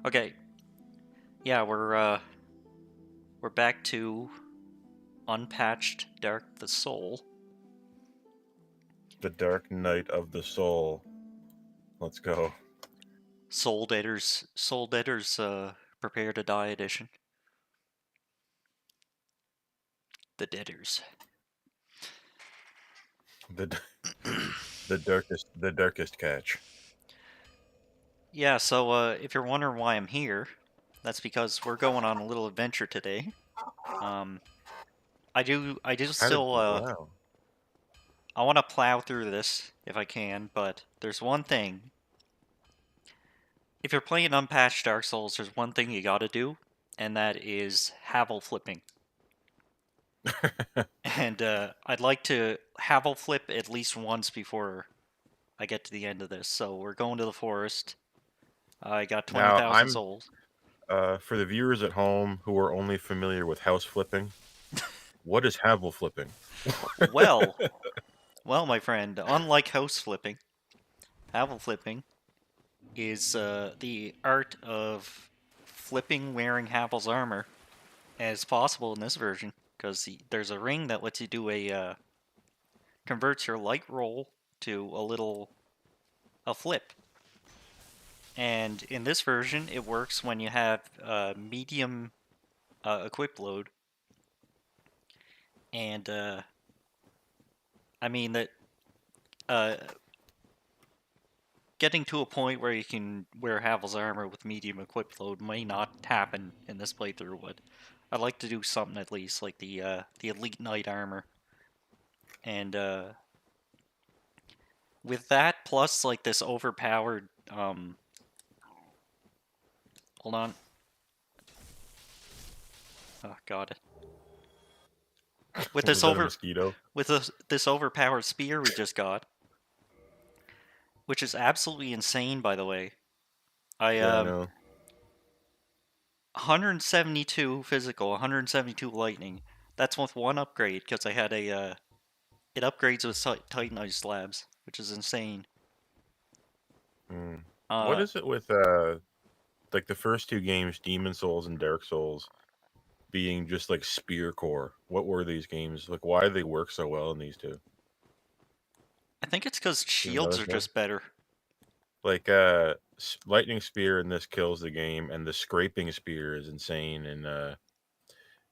Okay, yeah, we're back to Unpatched Dark the Soul. The Dark Night of the Soul. Let's go. Soul Dater's Prepare to Die edition. The Dater's. The the darkest catch. Yeah, so if you're wondering why I'm here, that's because we're going on a little adventure today. I do still Wow. I want to plow through this if I can, but there's one thing. If you're playing Unpatched Dark Souls, there's one thing you gotta do, and that is Havel flipping. And I'd like to Havel flip at least once before I get to the end of this. So we're going to the forest. I got Now 20,000 I'm souls. for the viewers at home who are only familiar with house flipping. What is Havel flipping? Well, my friend, unlike house flipping, Havel flipping is the art of flipping wearing Havel's armor as possible in this version, because there's a ring that lets you do a converts your light roll to a flip. And in this version, it works when you have medium equip load. And I mean that uh, getting to a point where you can wear Havel's armor with medium equip load may not happen in this playthrough, but I'd like to do something at least like the Elite Knight armor. And with that plus like this overpowered hold on. Oh god. With Was that a mosquito? this overpowered spear we just got, which is absolutely insane, by the way. I Yeah, I know. 172 physical, 172 lightning. That's with one upgrade because I had a it upgrades with Titanite slabs, which is insane. What Uh, is it with like the first two games, Demon Souls and Dark Souls, being just like spear core? What were these games? Like why do they work so well in these two? I think it's because You shields notice are that? just better. Like lightning spear in this kills the game, and the scraping spear is insane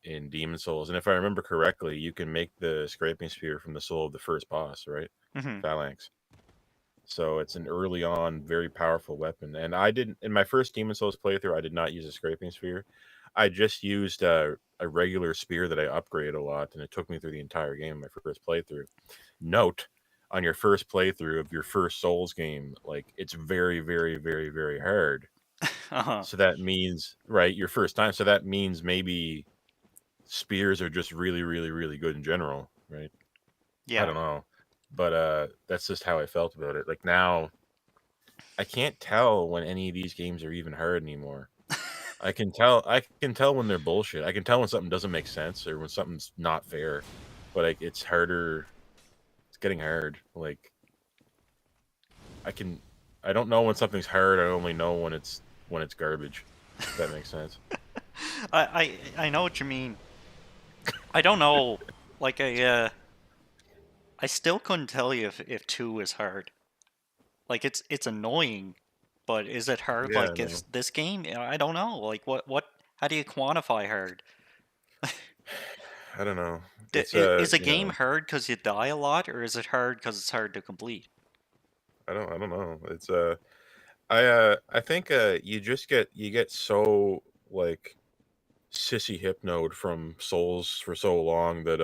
in Demon Souls. And if I remember correctly, you can make the scraping spear from the soul of the first boss, right? Hmm. Phalanx. So it's an early on, very powerful weapon. And I didn't in my first Demon Souls playthrough, I did not use a scraping spear. I just used a regular spear that I upgraded a lot, and it took me through the entire game. My first playthrough. Note on your first playthrough of your first Souls game, like it's very, very, very, very hard. Uh-huh. So that means right your first time. So that means maybe spears are just really, really, really good in general, right? I Yeah. don't know, but that's just how I felt about it. Like now, I can't tell when any of these games are even hard anymore. I can tell. I can tell when they're bullshit. I can tell when something doesn't make sense or when something's not fair. But like, it's harder. It's getting hard. Like I can. I don't know when something's hard. I only know when it's garbage. If that makes sense. I know what you mean. I don't know. Like I still couldn't tell you if two is hard. Like it's annoying, but is it hard Yeah, like I know. this game? I don't know. Like what how do you quantify hard? I don't know. Is a game hard because you die a lot, or is it hard because it's hard to complete? I don't know. I think you get so like sissy hypnoed from Souls for so long that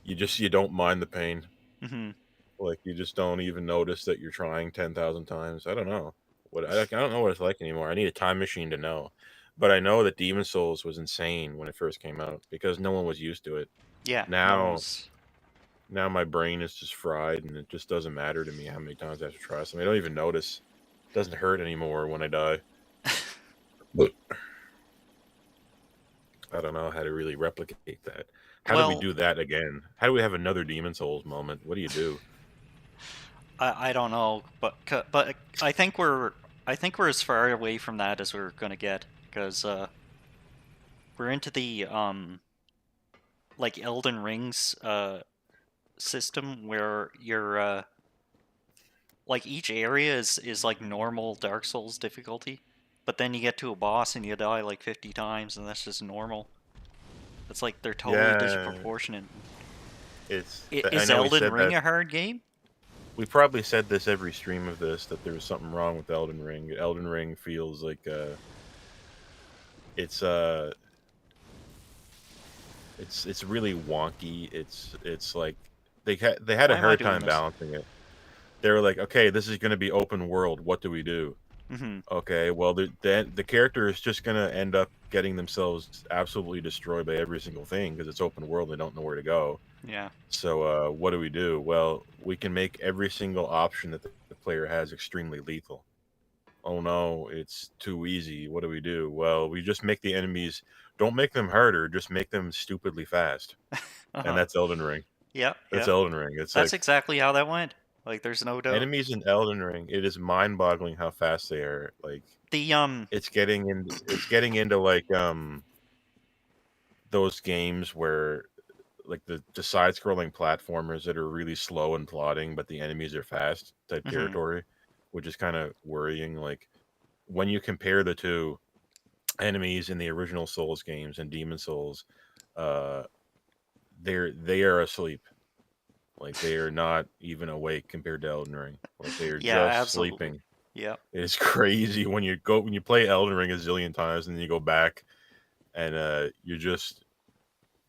you don't mind the pain. Hmm. Like you just don't even notice that you're trying 10,000 times. I don't know. I don't know what it's like anymore. I need a time machine to know. But I know that Demon Souls was insane when it first came out because no one was used to it. Yeah, no one Now was. now my brain is just fried and it just doesn't matter to me how many times I have to try something. I don't even notice. It doesn't hurt anymore when I die. But I don't know how to really replicate that. How do we Well, do that again? How do we have another Demon Souls moment? What do you do? I don't know, but I think we're as far away from that as we're gonna get, because we're into the like Elden Ring's system where you're like each area is like normal Dark Souls difficulty, but then you get to a boss and you die like 50 times, and that's just normal. It's like they're totally Yeah, disproportionate. I Is know we Elden said Ring that. a hard game? We probably said this every stream of this, that there was something wrong with Elden Ring. Elden Ring feels like it's uh it's really wonky. It's like they had a Why am I hard doing time this? balancing it. They were like, okay, this is going to be open world. What do we do? Hmm. Okay, well, the character is just going to end up getting themselves absolutely destroyed by every single thing because it's open world. They don't know where to go. Yeah. So, what do we do? Well, we can make every single option that the player has extremely lethal. Oh no, it's too easy. What do we do? Well, we just make the enemies, don't make them harder, just make them stupidly fast. And Uh-huh. that's Elden Ring. Yep, That's yep. Elden Ring. It's That's like exactly how that went. Like, there's no doubt. enemies in Elden Ring, it is mind-boggling how fast they are. Like The it's getting into like those games where like the side-scrolling platformers that are really slow and plodding, but the enemies are fast type mhm. territory, which is kind of worrying. Like when you compare the two enemies in the original Souls games and Demon Souls, uh, they are asleep. Like they are not even awake compared to Elden Ring. Like they are Yeah, just absolutely. sleeping. Yep. It's crazy when you play Elden Ring a zillion times and then you go back and you're just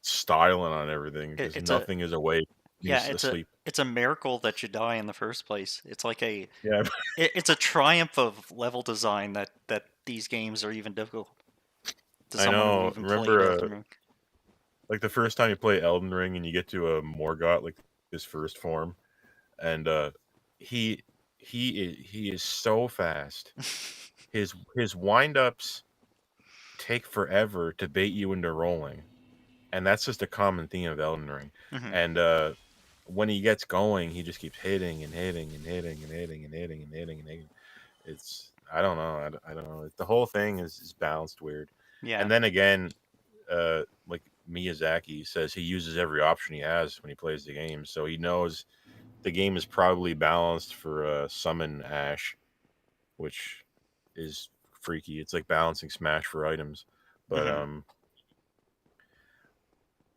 styling on everything It, because it's a nothing is awake. yeah, He's asleep. it's a miracle that you die in the first place. It's like Yeah, it's a triumph of level design that these games are even difficult to I someone who know. even played Remember, Elden Ring. like the first time you play Elden Ring and you get to a Morgott, like his first form, and he he is so fast. His windups take forever to bait you into rolling, and that's just a common theme of Elden Ring. Hmm. And when he gets going, he just keeps hitting and hitting and hitting and hitting and hitting and hitting and hitting. It's I don't know. I don't know. The whole thing is balanced weird. Yeah. And then again, like Miyazaki says, he uses every option he has when he plays the game, so he knows the game is probably balanced for summon Ash, which is freaky. It's like balancing Smash for items. But Hmm.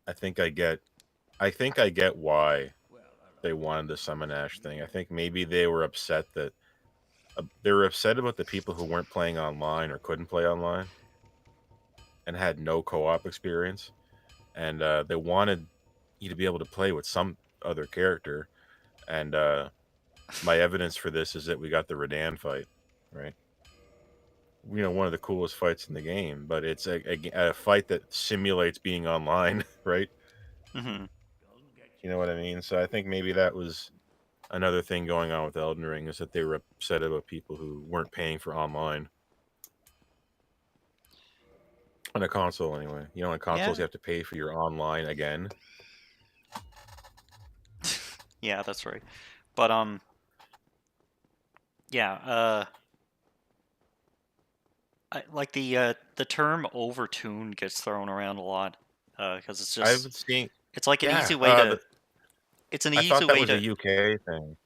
I think I get why they wanted the summon Ash thing. I think maybe they were upset about the people who weren't playing online or couldn't play online and had no co-op experience, and they wanted you to be able to play with some other character. And my evidence for this is that we got the Radan fight, right? One of the coolest fights in the game, but it's a fight that simulates being online, right? Hmm. You know what I mean? So I think maybe that was another thing going on with Elden Ring, is that they were upset about people who weren't paying for online on a console anyway. On consoles Yeah. you have to pay for your online again. Yeah, that's right. But yeah. Like the term overtune gets thrown around a lot because I've seen, it's like an yeah. easy way to it's an I easy thought that way was a to UK thing.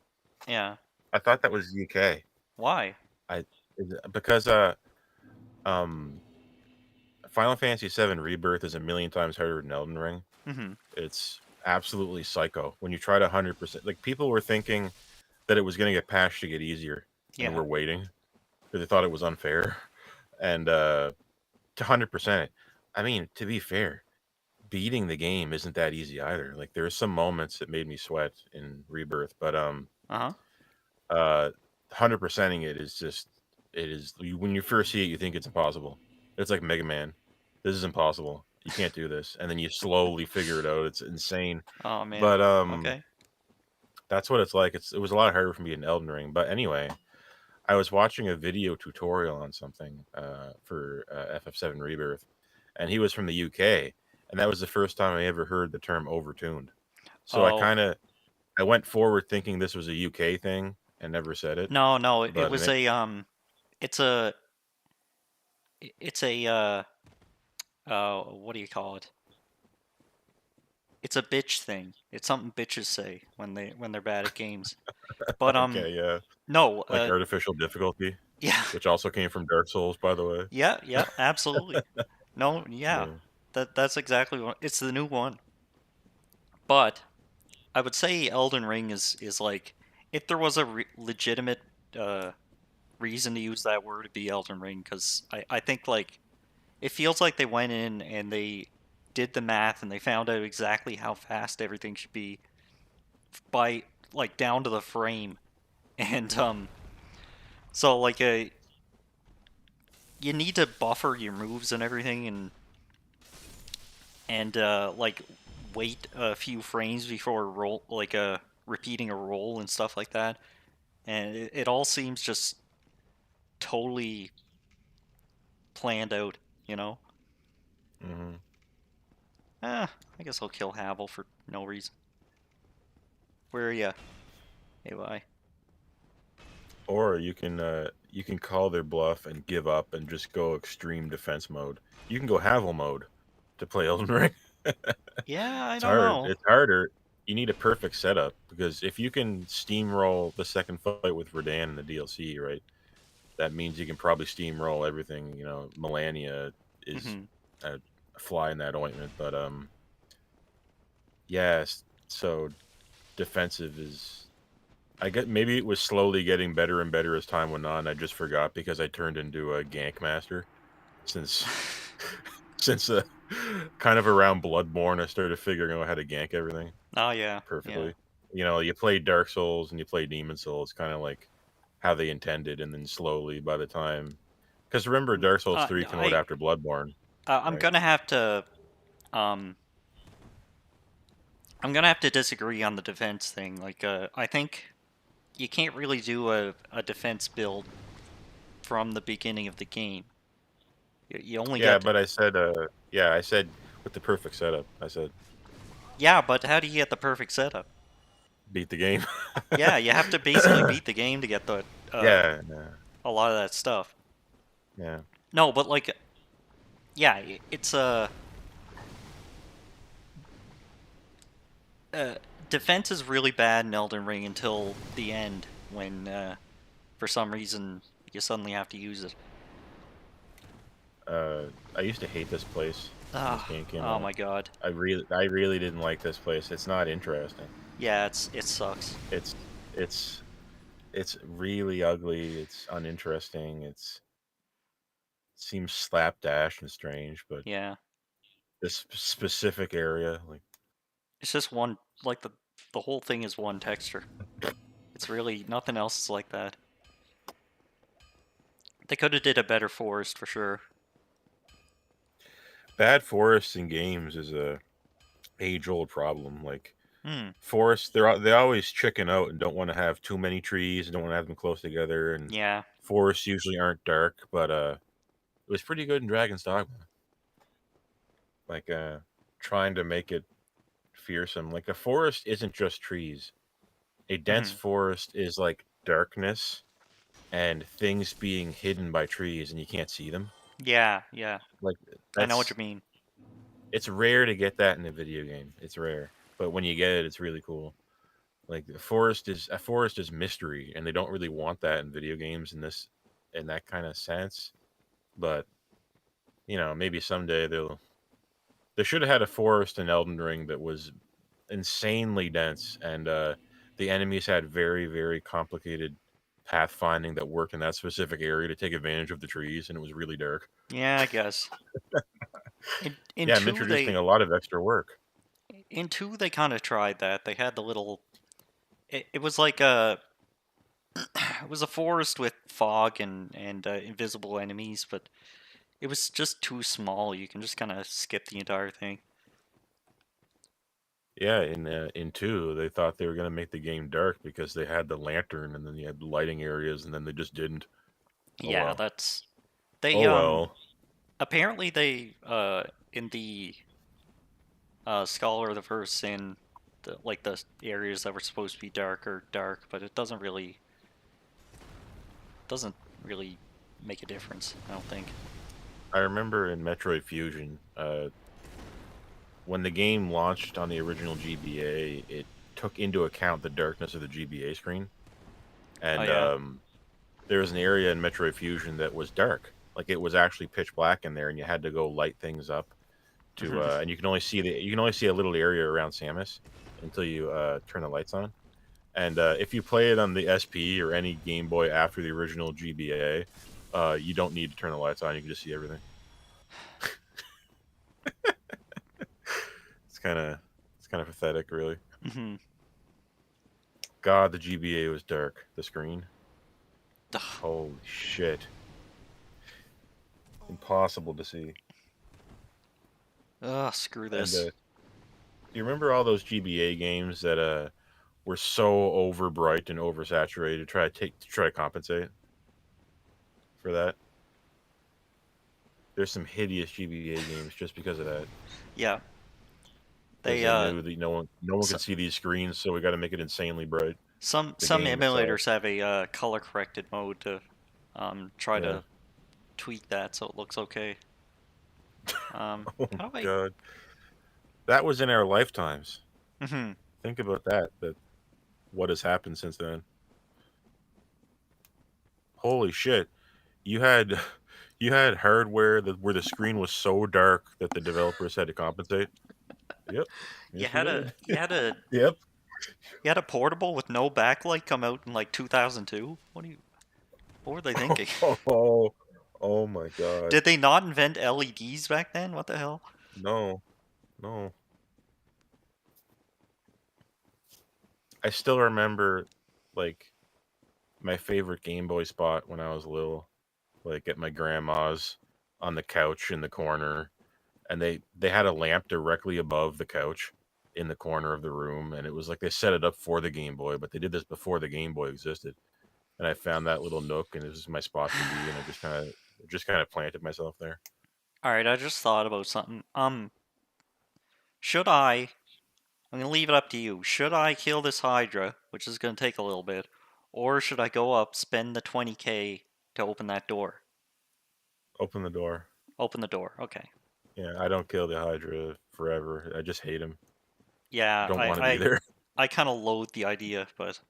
yeah. I thought that was UK. Why? Because um Final Fantasy VII Rebirth is a million times harder than Elden Ring. Hmm. It's absolutely psycho. When you try to 100%, like people were thinking that it was going to get patched to get easier, and Yeah. were waiting because they thought it was unfair. And to 100%, I mean, to be fair, beating the game isn't that easy either. Like there's some moments that made me sweat in Rebirth, but Uh-huh. uh 100%ing it is just when you first see it you think it's impossible. It's like Mega Man. This is impossible. You can't do this. And then you slowly figure it out. It's insane. Oh man. But Okay. that's what it's like. It was a lot harder for me in Elden Ring. But anyway, I was watching a video tutorial on something for FF7 Rebirth, and he was from the UK, and that was the first time I ever heard the term overtuned. So I Oh, kind of I went forward thinking this was a UK thing and never said it, No, no, it but was a it's a it's a what do you call it? It's a bitch thing. It's something bitches say when they're bad at games. But okay, yeah, no, like artificial difficulty, yeah, which also came from Dark Souls, by the way. yeah, yeah, absolutely. No, yeah, Yeah. that's exactly what it's the new one. But I would say Elden Ring is like if there was a legitimate uh reason to use that word to be Elden Ring, because I think like it feels like they went in and they did the math and they found out exactly how fast everything should be by like down to the frame. And so like you need to buffer your moves and everything, and like wait a few frames before roll like repeating a roll and stuff like that. And it all seems just totally planned out, you know? Hmm. I guess I'll kill Havel for no reason. Where are ya? Hey, bye. Or you can call their bluff and give up and just go extreme defense mode. You can go Havel mode to play Elden Ring. Yeah, I It's don't hard. know. It's harder. You need a perfect setup because if you can steamroll the second fight with Radahn in the DLC, right? That means you can probably steamroll everything. You know, Melania is Hmm. a fly in that ointment. But yes. So defensive is. I get maybe it was slowly getting better and better as time went on. I just forgot because I turned into a gank master since since kind of around Bloodborne. I started figuring out how to gank everything Oh yeah, yeah. perfectly. You know, you play Dark Souls and you play Demon Souls, kind of like how they intended, and then slowly by the time, because remember Dark Souls 3 Yeah, came out after Bloodborne, I'm right? gonna have to um I'm gonna have to disagree on the defense thing. Like I think you can't really do a defense build from the beginning of the game. You only Yeah, get to, but I said with the perfect setup. I said yeah, but how do you get the perfect setup? beat the game. Yeah, you have to basically beat the game to get the Yeah, yeah, a lot of that stuff. yeah. No, but like yeah, it's uh defense is really bad in Elden Ring until the end when for some reason you suddenly have to use it. I used to hate this place when this Ah, game came oh out. my god. I really didn't like this place. It's not interesting. Yeah, it sucks. It's it's it's really ugly. It's uninteresting. Seems slapdash and strange, but Yeah. this specific area, like It's just one like the whole thing is one texture. It's really nothing else is like that. They could have did a better forest for sure. bad forests in games is a age old problem. Like Hmm. forests, they always chicken out and don't want to have too many trees and don't want to have them close together. And Yeah. forests usually aren't dark, but it was pretty good in Dragon's Dogma. Like trying to make it fearsome. Like a forest isn't just trees. A dense Hmm. forest is like darkness and things being hidden by trees and you can't see them. Yeah, yeah. Like I know what you that's mean. it's rare to get that in a video game. It's rare, but when you get it, it's really cool. Like a forest is mystery, and they don't really want that in video games in that kind of sense. But you know, maybe someday they should have had a forest in Elden Ring that was insanely dense, and the enemies had very complicated pathfinding that worked in that specific area to take advantage of the trees, and it was really dark. Yeah, I guess. In Yeah, I'm two introducing they a lot of extra work. in two they kind of tried that. They had the little it was like a it was a forest with fog and invisible enemies, but it was just too small. You can just kind of skip the entire thing. Yeah, in two, they thought they were gonna make the game dark because they had the lantern, and then you had the lighting areas, and then they just didn't. Oh Yeah, well. that's they Oh well. apparently they in the Scholar of the First Sin the areas that were supposed to be dark are dark, but it doesn't really make a difference, I don't think. I remember in Metroid Fusion, when the game launched on the original GBA, it took into account the darkness of the GBA screen, Oh and yeah. there was an area in Metroid Fusion that was dark, like it was actually pitch black in there, and you had to go light things up to, Hmm. and you can only see a little area around Samus until you turn the lights on. And if you play it on the SP or any Game Boy after the original GBA, you don't need to turn the lights on. You can just see everything. It's kind of it's kind of pathetic, really. Hmm. God, the GBA was dark. The screen. Holy shit. Impossible to see. Ugh, screw And this. do you remember all those GBA games that were so over bright and oversaturated to try to compensate for that? There's some hideous GBA games just because of that. Yeah, Because they they knew that no one so, could see these screens, so we got to make it insanely bright. The some game itself. emulators have a color corrected mode to try Yeah. to tweak that so it looks okay. Oh How do I? god, that was in our lifetimes. Hmm. Think about that. That what has happened since then. Holy shit. You had you had hardware that where the screen was so dark that the developers had to compensate. Yep. You Yes, we had did. Yep. you had a portable with no backlight come out in like 2002. What were they thinking? Oh, oh my god. Did they not invent LEDs back then? What the hell? No. No. I still remember like my favorite Game Boy spot when I was little, like at my grandma's on the couch in the corner, and they had a lamp directly above the couch in the corner of the room, and it was like they set it up for the Game Boy, but they did this before the Game Boy existed. And I found that little nook, and it was my spot to be, and I just kind of planted myself there. All right, I just thought about something. Should I? I'm gonna leave it up to you. Should I kill this Hydra, which is gonna take a little bit, or should I go up, spend the 20K to open that door? Open the door. Open the door. Okay. Yeah, I don't kill the Hydra forever. I just hate him. Yeah, Don't want to be I there. I kind of loathe the idea, but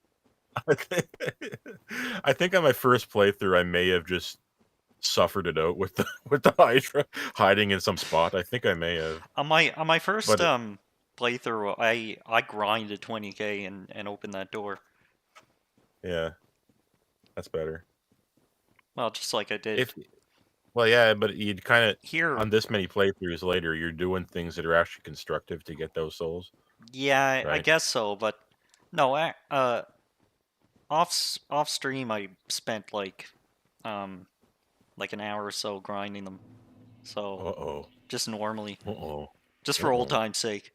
I think on my first playthrough, I may have just suffered it out with the with the Hydra hiding in some spot. I think I may have, on my first but playthrough, I grinded 20K and opened that door. yeah, that's better. Well, just like I did If well, yeah, but you'd kind of here. on this many playthroughs later, you're doing things that are actually constructive to get those souls, Yeah, I right? guess so, but no, off stream I spent um like an hour or so grinding them. Uh So oh. just normally, Uh oh. just Uh for old oh. time's sake.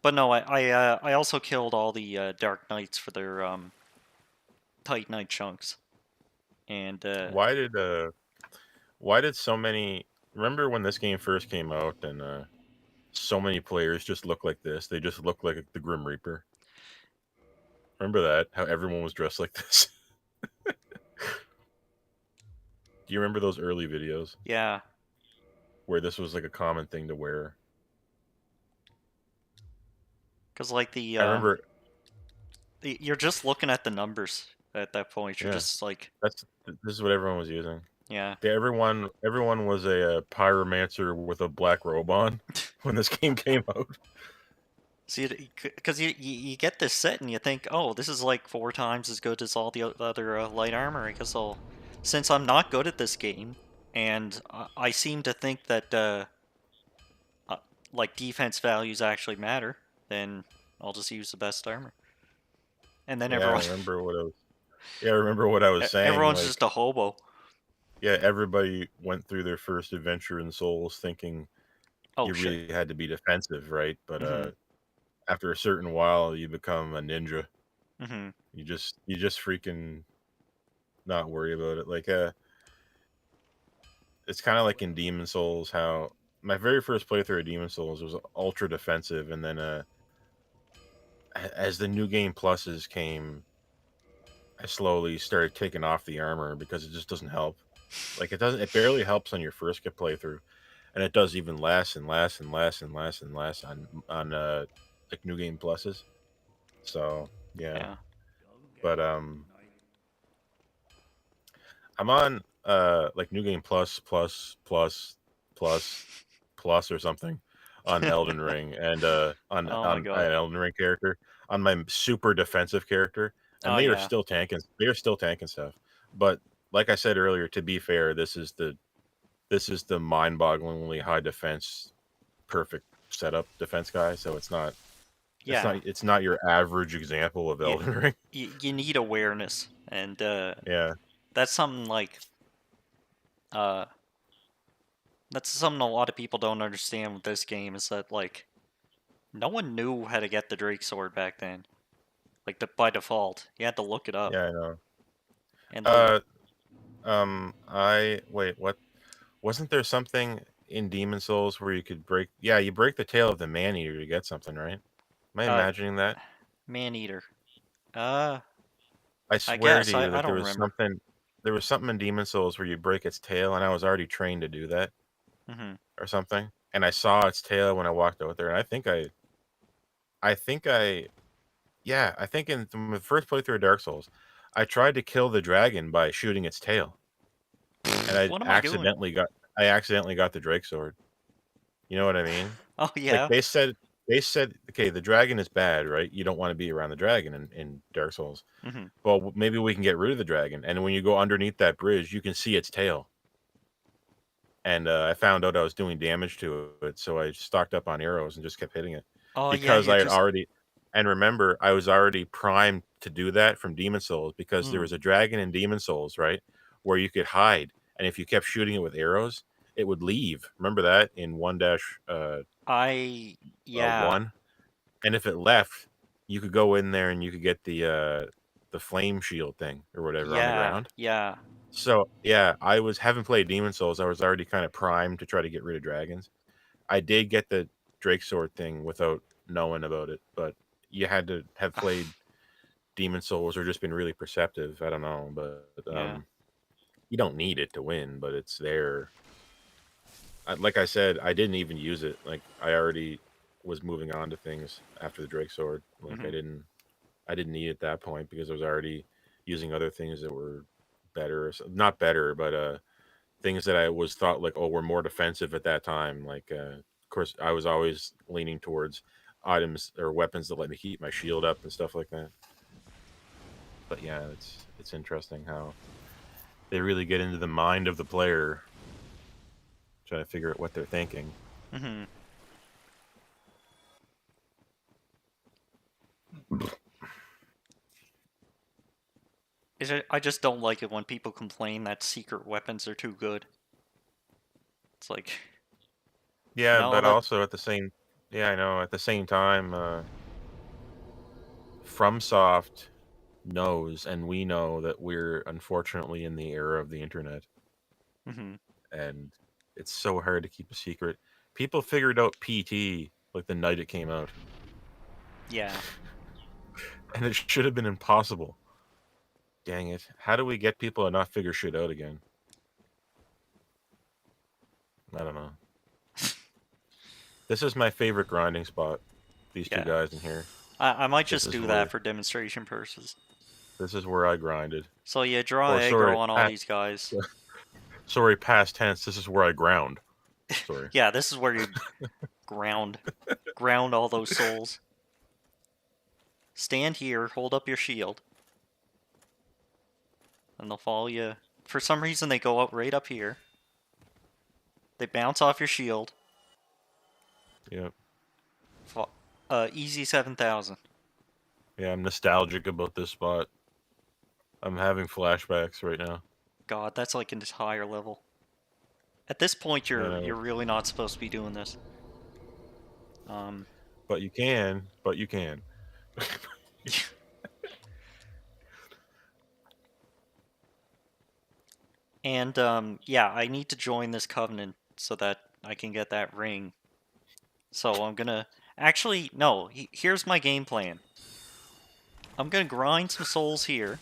But no, I also killed all the Dark Knights for their Titanite chunks, and Why did so many? Remember when this game first came out and so many players just look like this? They just look like the Grim Reaper. Remember that? How everyone was dressed like this? Do you remember those early videos yeah, where this was like a common thing to wear? because like the I remember. you're just looking at the numbers at that point. You're Yeah, just like, this is what everyone was using. yeah. Everyone was a pyromancer with a black robe on when this game came out. See, because you get this set and you think, oh, this is like 4 times as good as all the other light armor. I guess I'll, since I'm not good at this game, and I seem to think that uh, like defense values actually matter, then I'll just use the best armor. And then Yeah, I everyone, remember what I was. Yeah, I remember what I was saying. everyone's just Like, a hobo. yeah, everybody went through their first adventure in Souls thinking Oh you shit. really had to be defensive, right? But Mhm. after a certain while, you become a ninja. Mhm. You just freaking not worry about it. Like, it's kind of like in Demon Souls how my very first playthrough of Demon Souls was ultra defensive, and then as the new game pluses came, I slowly started taking off the armor because it just doesn't help. Like it doesn't. It barely helps on your first get playthrough, and it does even less and less and less and less and less on like new game pluses. So yeah, Yeah. but I'm on like new game plus or something on Elden Ring and Oh my on god. an Elden Ring character on my super defensive character, and Oh they are yeah. still tanking. They are still tanking stuff. But like I said earlier, to be fair, this is the mind-bogglingly high defense, perfect setup defense guy. So Yeah. it's not your average example of You Elden Ring. you need awareness, and Yeah, that's something like uh that's something a lot of people don't understand with this game is that like no one knew how to get the Drake sword back then. Like by default, you had to look it up, yeah, I know. and like Uh, I wait. What wasn't there something in Demon Souls where you could break? Yeah, you break the tail of the man eater to get something, right? Am I uh imagining that? man eater. Uh, I I swear to guess you I that don't remember. there was something in Demon Souls where you break its tail, and I was already trained to do that Hmm. or something. And I saw its tail when I walked out there, and I think I, yeah, I think in the first playthrough of Dark Souls, I tried to kill the dragon by shooting its tail, and What am I doing? I accidentally got the Drake sword. You know what I mean? Oh Like, yeah. they said, "Okay, the dragon is bad, right? You don't wanna be around the dragon in Dark Souls. Hmm. Well, maybe we can get rid of the dragon." And when you go underneath that bridge, you can see its tail. And, I found out I was doing damage to it, so I stocked up on arrows and just kept hitting it. Oh yeah, Because you I had just. already and remember, I was already primed to do that from Demon Souls because there Mm, was a dragon in Demon Souls, right, where you could hide, and if you kept shooting it with arrows, it would leave. Remember that in yeah, 1? And if it left, you could go in there and you could get the flame shield thing or whatever on the yeah, ground. yeah. So, yeah, I was having played Demon Souls, I was already kinda primed to try to get rid of dragons. I did get the Drake sword thing without knowing about it, but you had to have played Demon Souls or just been really perceptive, I don't know, but, Yeah. you don't need it to win, but it's there. Like I said, I didn't even use it, like, I already was moving on to things after the Drake sword, like, Hmm. I didn't need it at that point because I was already using other things that were better, not better, but things that I was thought like, oh, were more defensive at that time. Like, of course, I was always leaning towards items or weapons that let me keep my shield up and stuff like that. But yeah, it's interesting how they really get into the mind of the player, trying to figure out what they're thinking. Hmm. I just don't like it when people complain that secret weapons are too good. It's like, Yeah, no, but that. also yeah, I know. At the same time, FromSoft knows, and we know that we're unfortunately in the era of the internet, Hmm. and it's so hard to keep a secret. People figured out PT like the night it came out, Yeah. and it should have been impossible. Dang it! How do we get people to not figure shit out again? I don't know. This is my favorite grinding spot. These two Yeah. guys in here. I might This just is do that where for demonstration purposes. I grinded. So you draw Or aggro sorry, on all these guys. sorry, past tense. This is where I ground. Sorry. Yeah, this is where you ground, ground all those souls. Stand here, hold up your shield, and they'll follow you. For some reason, they go up right up here. They bounce off your shield. Yep. Easy 7,000. Yeah, I'm nostalgic about this spot. I'm having flashbacks right now. God, that's like an entire level. At this point, I you're know. really not supposed to be doing this. Um, But you can. But you can. and yeah, I need to join this covenant so that I can get that ring. So I'm gonna actually no. Here's my game plan. I'm gonna grind some souls here.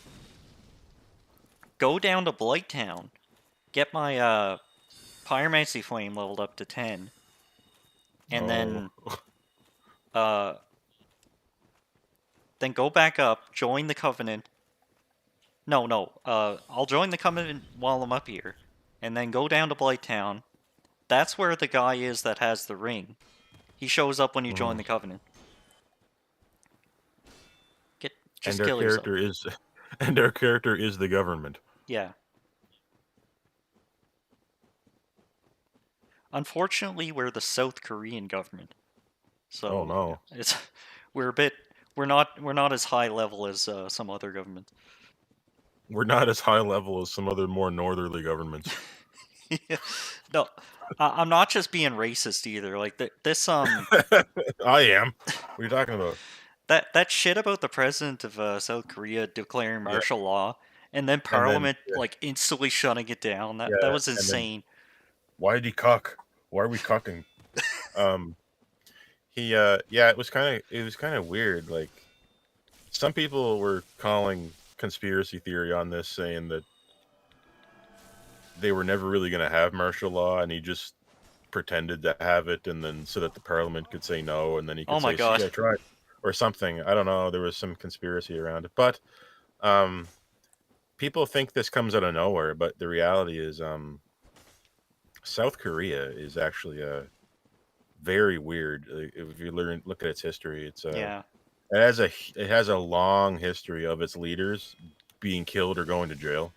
Go down to Blighttown. Get my Pyromancy Flame leveled up to 10. And Oh, uh, then go back up, join the Covenant. No, I'll join the Covenant while I'm up here. And then go down to Blighttown. That's where the guy is that has the ring. He shows up when you join the Covenant. Just and our kill yourself. character is, and our character is the government. Yeah. Unfortunately, we're the South Korean government. Oh So no, it's we're not as high level as some other governments. we're not as high level as some other more northerly governments. No, I'm not just being racist either. Like this I am. What are you talking about? that shit about the president of South Korea declaring Yeah, martial law and then and then Parliament like instantly shutting it down. That yeah, was and then insane. why did he cuck? Why are we cucking? Um, yeah, it was kind of weird. Like some people were calling conspiracy theory on this, saying that they were never really going to have martial law, and he just pretended to have it, and then so that the parliament could say no, and then he Oh could my say, "See, god. I tried," or something. I don't know. There was some conspiracy around it, but um, people think this comes out of nowhere. But the reality is, South Korea is actually a very weird. If you look at its history, Yeah. it has a long history of its leaders being killed or going to jail.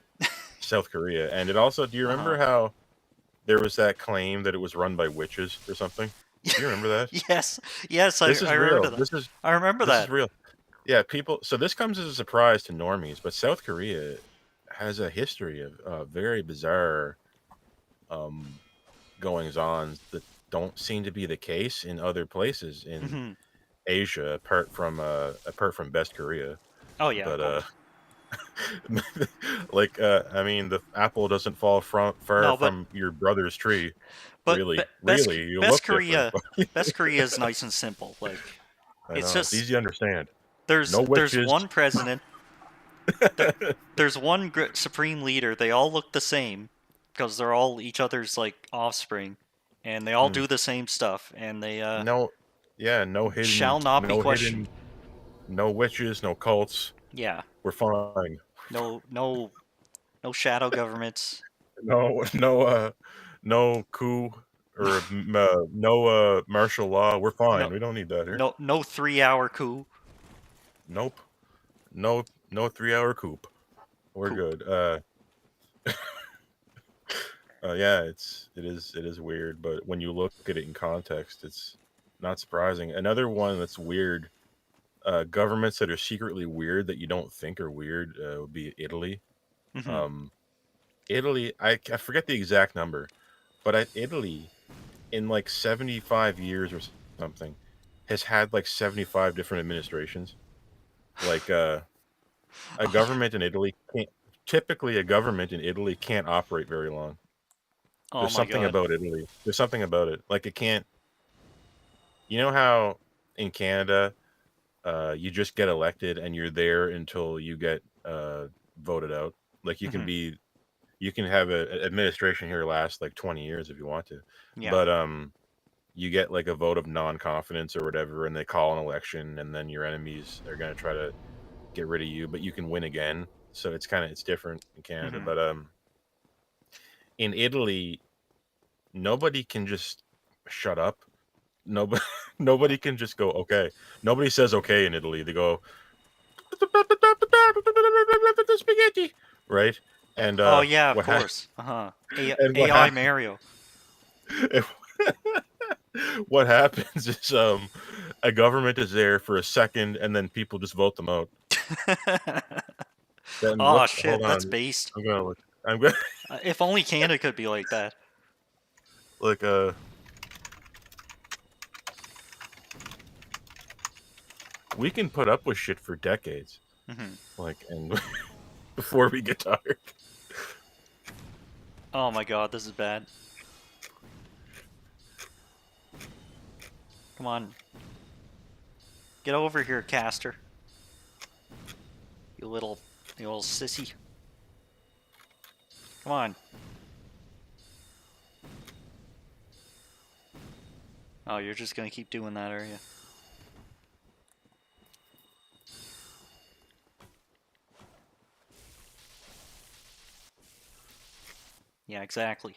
South Korea, and it also. Do you remember Uh-huh. how there was that claim that it was run by witches or something? Do you remember that? Yes. Yes, I This is heard real. of that. This is I remember this is that. real. Yeah, people. So this comes as a surprise to normies, but South Korea has a history of very bizarre um, goings on that don't seem to be the case in other places in Mhm. Asia, apart from Best Korea. Oh yeah, of But course. like I mean, the apple doesn't fall from far No, but from your brother's tree. but Really, best really, you best look different. Korea, best Korea is nice and simple. Like I it's know it's just easy to understand. there's No there's witches. one president, there, there's one supreme leader. They all look the same because they're all each other's like offspring, and they all Hmm. do the same stuff, and they No, yeah, shall not be no questioned. hidden, no witches, no cults. Yeah, We're fine. no shadow governments. No, no coup or no martial law. We're No, fine. We don't need that here. no 3 hour coup. Nope. No 3 hour coup. We're Coup. good. Yeah, it is weird, but when you look at it in context, it's not surprising. Another one that's weird, governments that are secretly weird that you don't think are weird, would be Italy. Hmm. Um, Italy, I forget the exact number, but Italy in like 75 years or something has had like 75 different administrations. Like a Oh yeah. government in Italy can't typically a government in Italy can't operate very long. Oh There's my something god. about Italy. There's something about it. Like it can't. You know how in Canada, you just get elected and you're there until you get voted out. Like Hmm. you can have a administration here last like 20 years if you want to, Yeah. but you get like a vote of non-confidence or whatever, and they call an election, and then your enemies are going to try to get rid of you, but you can win again. So it's different in Canada, Hmm. but in Italy, nobody can just shut up. Nobody, nobody can just go okay. Nobody says okay in Italy. They go spaghetti, right? And Oh yeah, of what course. Uh-huh. and what AI happened? Mario. What happens is a government is there for a second, and then people just vote them out. Then Oh look, hold shit, that's on, based. I'm gonna look. I'm gonna If only Canada could be like that. look. We can put up with shit for decades, Hmm. like, and before we get tired. Oh my god, this is bad. Come on. Get over here, caster. You little sissy. Come on. Oh, you're just gonna keep doing that, are you? Yeah, exactly.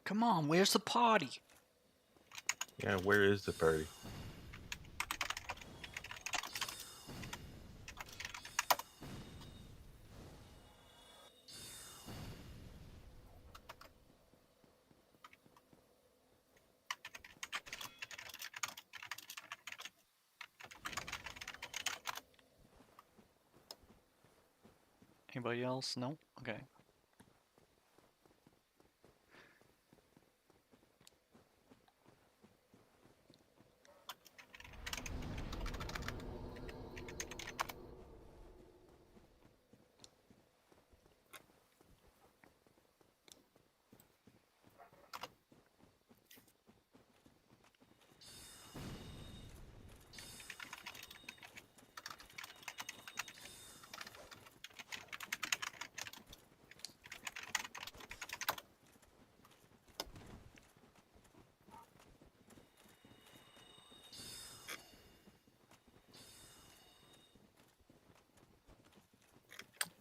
Come on, where's the party? Yeah, where is the party? Anybody else? No? Okay.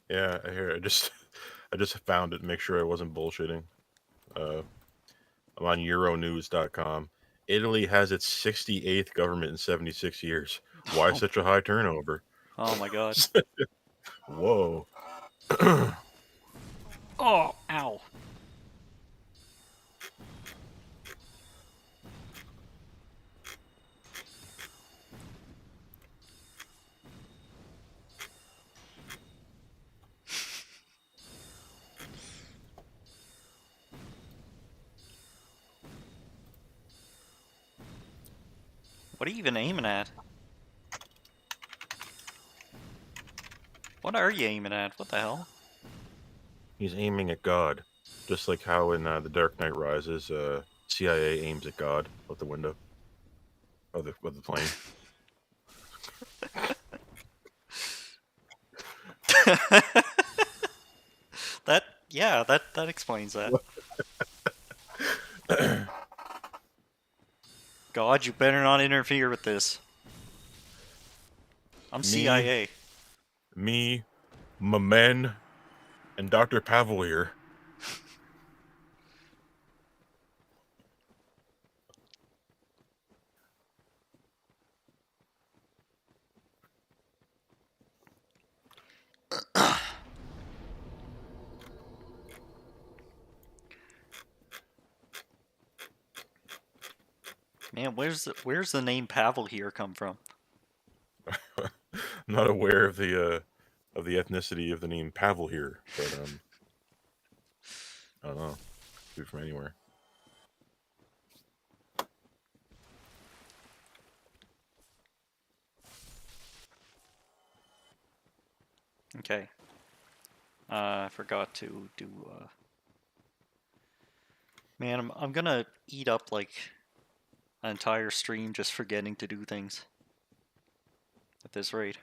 Yeah, I hear. I just found it to make sure I wasn't bullshitting. I'm on Euronews.com. Italy has its 68th government in 76 years. Why Oh, such a high turnover? oh my god. Whoa. Oh, ow. What are you even aiming at? What are you aiming at? What the hell? He's aiming at God. Just like how in The Dark Knight Rises, CIA aims at God out the window of the plane. That, yeah, that explains that. God, you better not interfere with this. I'm me, CIA. me, my men, and Dr. Pavel here. Man, where's the name Pavel here come from? I'm not aware of the ethnicity of the name Pavel here, but I don't know. Could be from anywhere. Okay. I forgot to do. Man, I'm gonna eat up like an entire stream just forgetting to do things at this rate.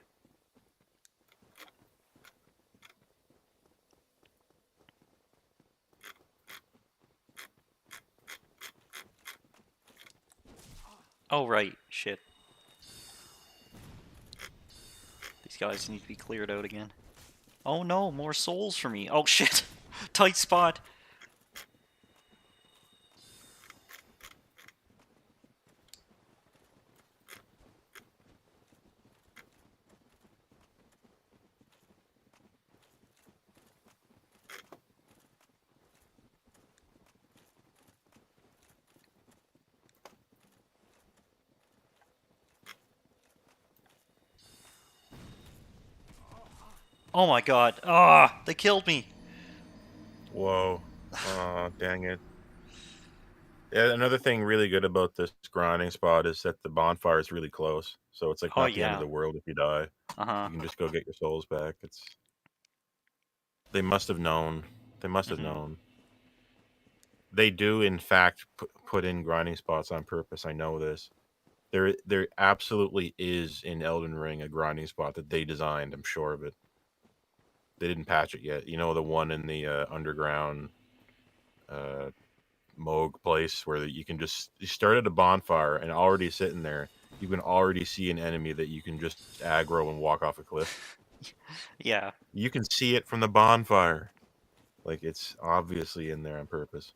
Oh right, shit. These guys need to be cleared out again. Oh no, more souls for me. Oh shit, tight spot. Oh my god. Ah, they killed me. Whoa. Oh, dang it. Yeah, another thing really good about this grinding spot is that the bonfire is really close. So it's like Oh not the end of yeah. the world if you die. Uh-huh. You can just go get your souls back. It's they must have known. They must have Mhm. known. They do in fact put in grinding spots on purpose. I know this. There absolutely is in Elden Ring a grinding spot that they designed. I'm sure of it. They didn't patch it yet. You know the one in the underground uh, Moog place where you can just you start at a bonfire and already sitting there, you can already see an enemy that you can just aggro and walk off a cliff. Yeah. You can see it from the bonfire. Like it's obviously in there on purpose.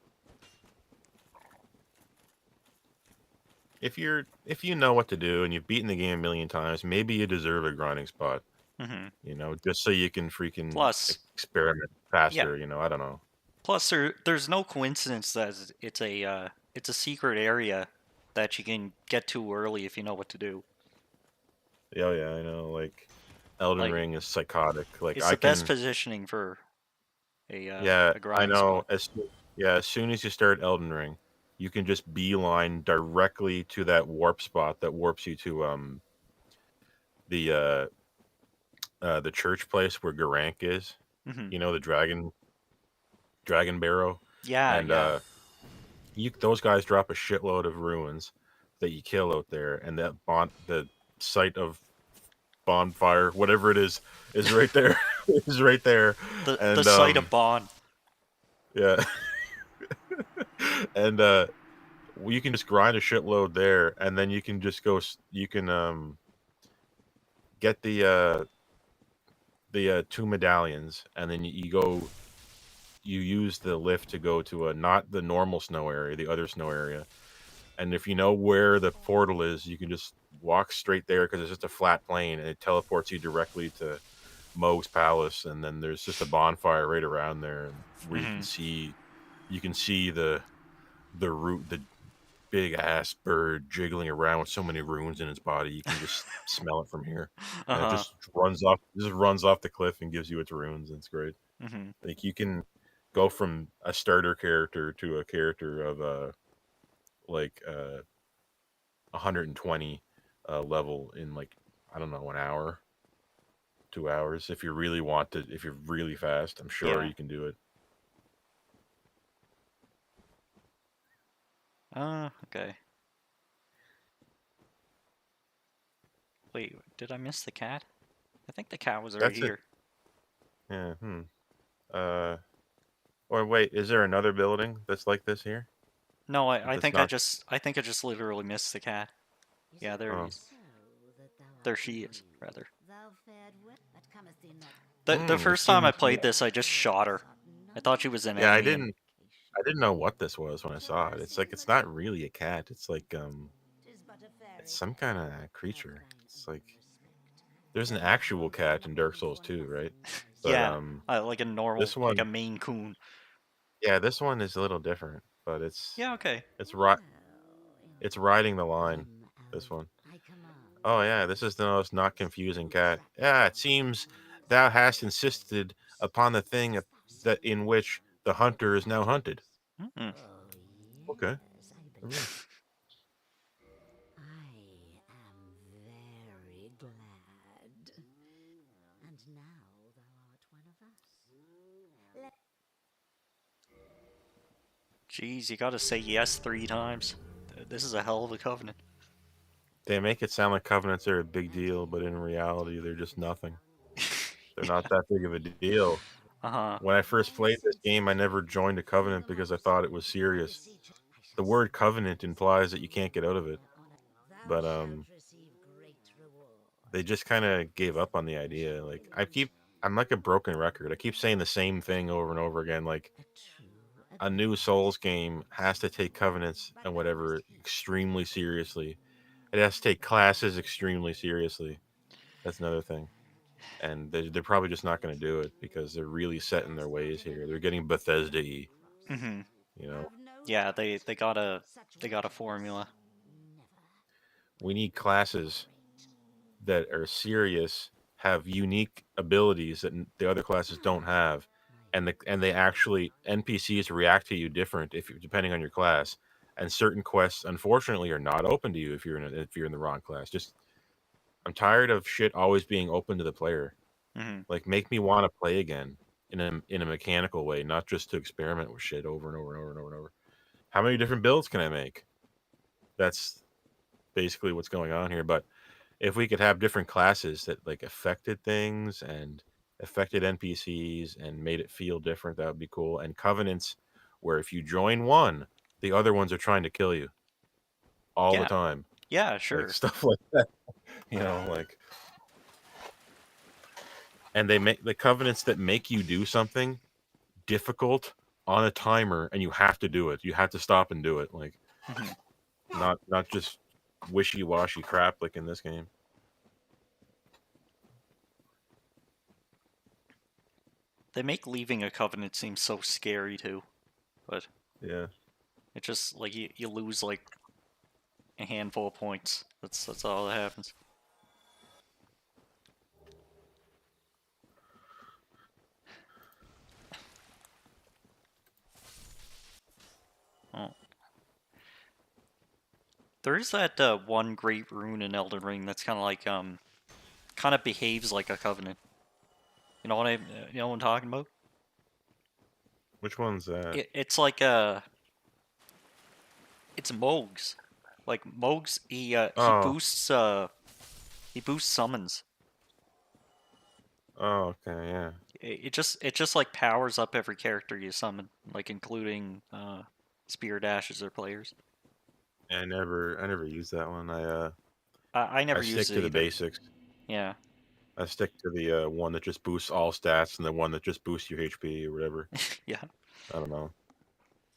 If you know what to do and you've beaten the game a million times, maybe you deserve a grinding spot. Mhm. You know, just so you can freaking Plus, experiment yeah. faster. You know, I don't know. Plus, there's no coincidence that it's a secret area that you can get to early if you know what to do. Yeah, yeah, I know. Like Elden Like, Ring is psychotic. Like it's I the best can, positioning for yeah, a I grinding know. spot. As soon as you start Elden Ring, you can just beeline directly to that warp spot that warps you to the the church place where Garank is. Mhm. You know, the dragon barrow, Yeah, and yeah. you those guys drop a shitload of ruins that you kill out there, and the site of bonfire, whatever it is right there. Is right there, The and sight of Bond. yeah, and you can just grind a shitload there, and then you can just go. You can get the two medallions, and then you go. You use the lift to go to a not the normal snow area, the other snow area. And if you know where the portal is, you can just walk straight there because it's just a flat plane, and it teleports you directly to Moog's palace. And then there's just a bonfire right around there, and where Mhm. you can see the big ass bird jiggling around with so many runes in its body. You can just smell it from here, and it Uh-huh. just runs off the cliff and gives you its runes. And it's great. Mhm. Like you can go from a starter character to a character of like 120 level in like I don't know an hour, 2 hours if you really want to. If you're really fast, I'm sure Yeah. you can do it. Okay. Wait, did I miss the cat? I think the cat was right That's it. here. Yeah. Hmm. Uh. Or wait, is there another building that's like this here? No, That's not. I think I just literally missed the cat. Yeah, there he Oh. is. There she is, rather. The Hmm. It first time I seems. played this, I just shot her. I thought she was an Yeah. enemy, and I didn't know what this was when I saw it. It's like it's not really a cat. It's like it's some kind of creature. It's like there's an actual cat in Dark Souls 2, right? But yeah, like a normal, this like a one, Maine Coon. yeah, this one is a little different, but Yeah, okay. it's right it's riding the line. This one. Oh yeah, this is the most not confusing cat. Yeah, it seems thou hast insisted upon the thing that in which the hunter is now hunted. Mm-mm. Okay. Okay. Jeez, you gotta say yes 3 times. This is a hell of a covenant. They make it sound like covenants are a big deal, but in reality, they're just nothing. They're not Yeah. that big of a deal. Uh-huh. When I first played this game, I never joined a covenant because I thought it was serious. The word covenant implies that you can't get out of it, but they just kind of gave up on the idea. Like I'm like a broken record. I keep saying the same thing over and over again. Like a new Souls game has to take covenants and whatever extremely seriously. It has to take classes extremely seriously. That's another thing. And they're probably just not going to do it because they're really set in their ways here. They're getting Bethesda-y, Mm-hmm. you know. Yeah, they got a formula. We need classes that are serious, have unique abilities that the other classes don't have, and they actually NPCs react to you different depending on your class, and certain quests unfortunately are not open to you if you're in the wrong class. Just I'm tired of shit always being open to the player. Hmm. Like make me want to play again in a mechanical way, not just to experiment with shit over and over and over and over and over. How many different builds can I make? That's basically what's going on here. But if we could have different classes that like affected things and affected NPCs and made it feel different, that would be cool. And covenants where if you join one, the other ones are trying to kill you all the Yeah, time. yeah, Like sure. stuff like that. Like and they make the covenants that make you do something difficult on a timer and you have to do it. You have to stop and do it. Like Hmm. not just wishy-washy crap like in this game. They make leaving a covenant seem so scary too, but Yeah. it just like you lose like a handful of points. That's all that happens. Oh. There is that one great rune in Elden Ring that's kind of like kind of behaves like a covenant. You know what I'm talking about? Which one's that? It's like it's Moog's. Like Moog's, Oh. he boosts summons. Oh, okay, yeah. It just like powers up every character you summon, like including spear dashes or players. I never used that one. I I never stick used to it the either. basics. Yeah. I stick to the one that just boosts all stats and the one that just boosts your HP or whatever. Yeah. I don't know.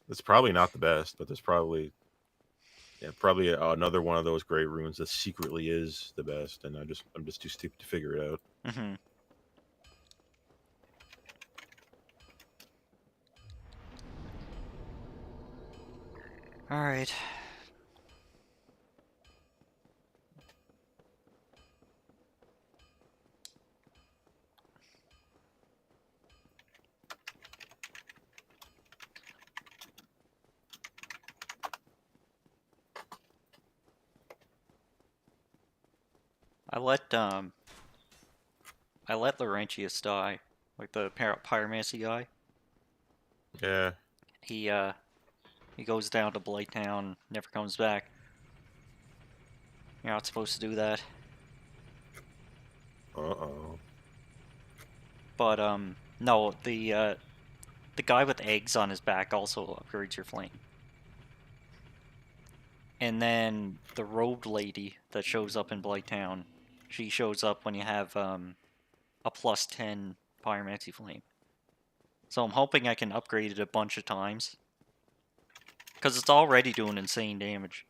It's probably not the best, but there's probably probably another one of those great runes that secretly is the best, and I'm just too stupid to figure it out. Hmm. All right. I let um I let Laurentius die, like the pyromancy guy. Yeah. He uh he goes down to Blighttown, never comes back. You're not supposed to do that. Uh-oh. But no, the guy with eggs on his back also upgrades your flame. And then the robed lady that shows up in Blighttown, she shows up when you have a +10 pyromancy flame. So I'm hoping I can upgrade it a bunch of times. Because it's already doing insane damage.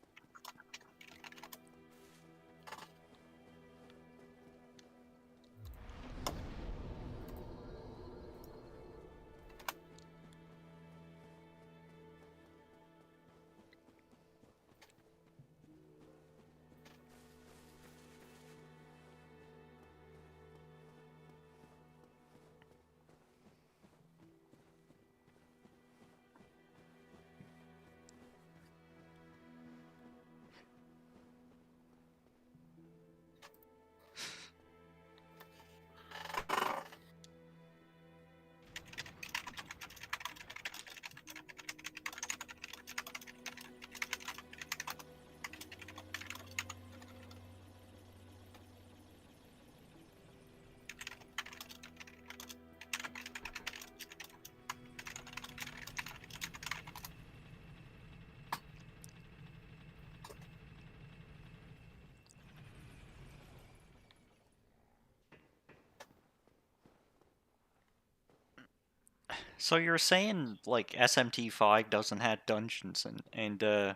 So you're saying like SMT5 doesn't have dungeons and I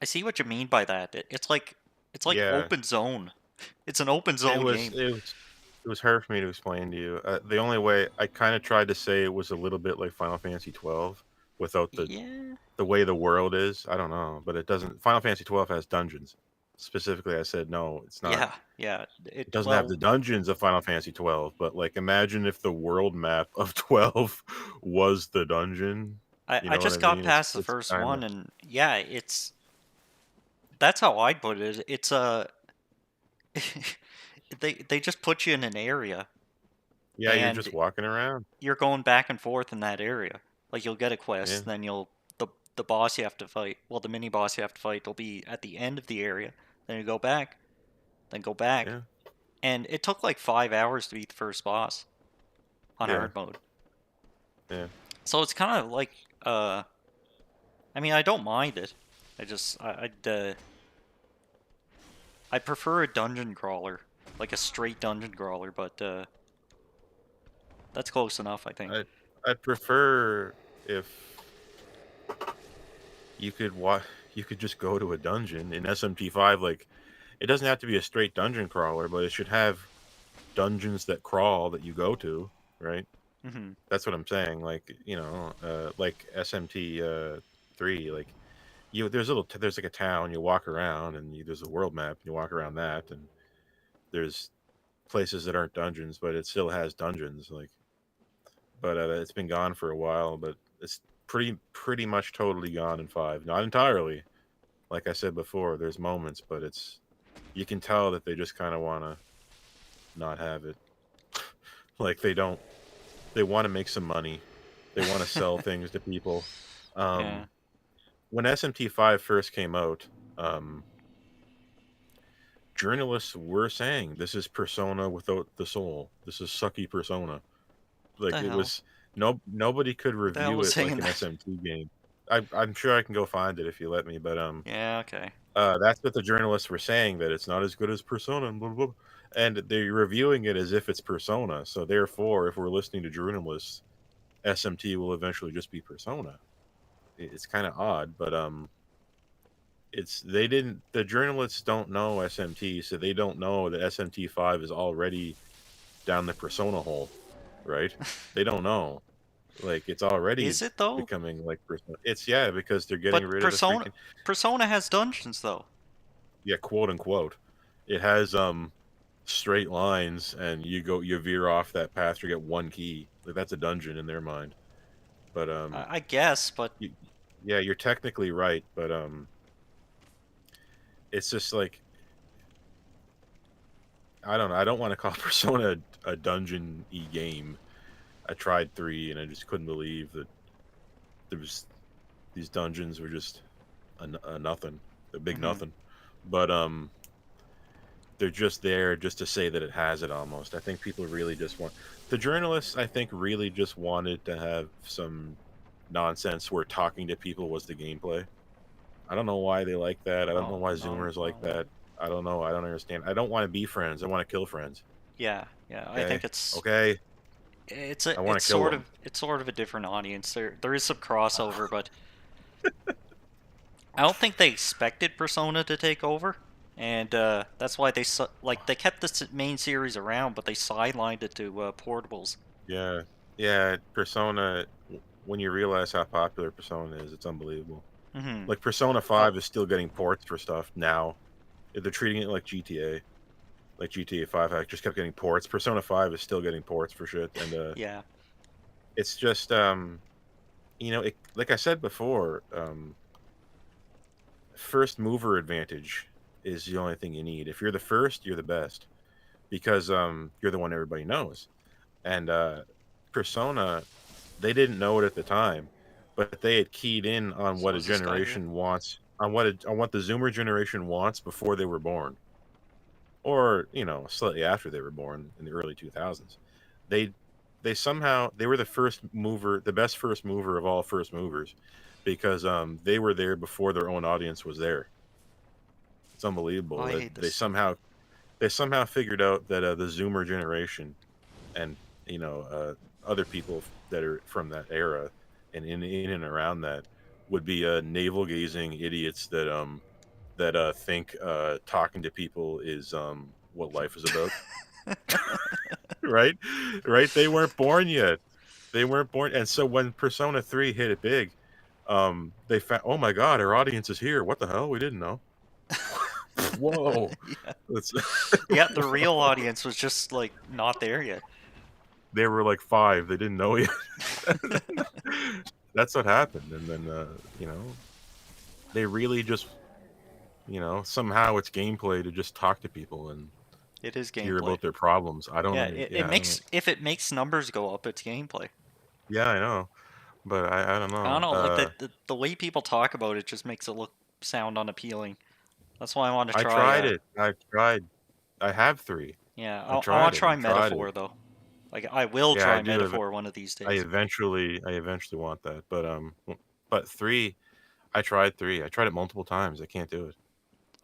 see what you mean by that. It's like Yeah. open zone. It's an open It zone was game. it was it was hard for me to explain to you. The only way I kind of tried to say it was a little bit like Final Fantasy 12 without Yeah. the way the world is. I don't know, but it doesn't. Final Fantasy 12 has dungeons. Specifically, I said no, it's not. Yeah, yeah. It doesn't have the Well, dungeons of Final Fantasy 12, but like imagine if the world map of 12 was the dungeon. You I know what I just got mean? past the It's first kind of one, and yeah, it's that's how I'd put it. It's a they just put you in an area, yeah, you're and just walking around. you're going back and forth in that area. Like you'll get a Yeah, quest, then the boss you have to fight. Well, the mini boss you have to fight will be at the end of the area. Then you go back, then go back, yeah, and it took like 5 hours to beat the first boss on yeah, hard mode. yeah. So it's kind of like I mean, I don't mind it. I prefer a dungeon crawler, like a straight dungeon crawler, but that's close enough, I think. I'd prefer if you could you could just go to a dungeon in SMT5. Like it doesn't have to be a straight dungeon crawler, but it should have dungeons that crawl that you go to, right? Hmm. That's what I'm saying. Like like SMT 3, like there's like a town you walk around, and there's a world map and you walk around that, and there's places that aren't dungeons, but it still has dungeons. Like, but it's been gone for a while, but it's pretty much totally gone in 5. Not entirely. Like I said before, there's moments, but it's you can tell that they just kind of want to not have it. Like they want to make some money. They want to sell things to people. Yeah. Um, when SMT5 first came out, um, journalists were saying this is Persona without the soul. This is sucky Persona. What Like the it hell? was nobody could Who the hell review was it like saying an that? SMT game. I'm sure I can go find it if you let me, but Yeah. Okay. that's what the journalists were saying, that it's not as good as Persona and blah blah blah. And they're reviewing it as if it's Persona. So therefore, if we're listening to journalists, SMT will eventually just be Persona. It's kind of odd, but it's they didn't the journalists don't know SMT, so they don't know that SMT5 is already down the Persona hole, right? They don't know. Like it's already Is it though? becoming like Persona. It's yeah, because they're getting But rid of the freaking Persona has dungeons though. yeah, quote unquote. It has straight lines, and you veer off that path to get one key. Like that's a dungeon in their mind. But I guess, but you, yeah, you're technically right, but it's just like I don't know. I don't want to call Persona a dungeon y game. I tried 3, and I just couldn't believe that there was these dungeons were just a nothing, a big hmm. nothing. But they're just there just to say that it has it almost. I think people really just want the journalists, I think, really just wanted to have some nonsense where talking to people was the gameplay. I don't know why they like that. I don't know Oh why no. Zoomers like Well, that. I don't know. I don't understand. I don't want to be friends. I want to kill friends. yeah, yeah. I Okay. think Okay. I want to kill them. it's sort of a different audience. There is some crossover, but I don't think they expected Persona to take over, and that's why like they kept the main series around, but they sidelined it to portables. Yeah. Yeah. Persona. When you realize how popular Persona is, it's unbelievable. Hmm. Like Persona Well, 5 is still getting ports for stuff now. They're treating it like GTA. Like GTA 5 just kept getting ports. Persona 5 is still getting ports for shit, and yeah. it's just like I said before, first mover advantage is the only thing you need. If you're the first, you're the best because you're the one everybody knows. And Persona, they didn't know it at the time, but they had keyed in on So what a is this guy here? generation wants, on what the Zoomer generation wants before they were born, or slightly after they were born in the early 2000s. They they were the first mover, the best first mover of all first movers, because they were there before their own audience was there. It's Oh, unbelievable I that hate this. they somehow figured out that the Zoomer generation and other people that are from that era and in and around that would be navel gazing idiots that think talking to people is what life is about. Right, right. They weren't born yet. They weren't born, and so when Persona 3 hit it big, they found, oh my god, our audience is here. What the hell? We didn't know. Whoa, Yeah, that's yeah. The real audience was just like not there yet. they were like 5. They didn't know yet. That's what happened, and then they really just somehow it's gameplay to just talk to people and It is hear gameplay. about their problems. I don't Yeah, under it yeah, I don't makes if it makes numbers go up, it's gameplay. yeah, I know, but I don't I don't know. know, like the way people talk about it just makes it sound unappealing. That's why I want to I try. tried it. I have 3. Yeah, I I want tried to it. try I've tried it. Metaphor though. Like I will Yeah, I try do. Metaphor one of these I days. eventually want that, but 3, I tried 3. I tried it multiple times. I can't do it.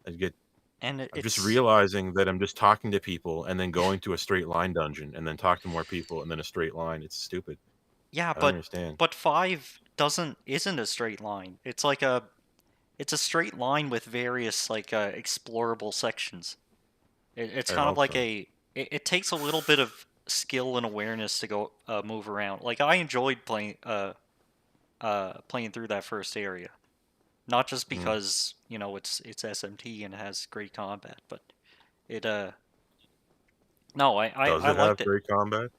I get And I'm just it's realizing that I'm just talking to people and then going to a straight line dungeon and then talk to more people and then a straight line. It's stupid. yeah, I don't understand. but 5 isn't a straight line. It's a straight line with various like explorable sections. It's I kind of hope like so. it takes a little bit of skill and awareness to go move around. Like I enjoyed playing through that first area. Not just Mm. because, it's SMT and it has great combat, but it no, Does I it have liked it. great combat?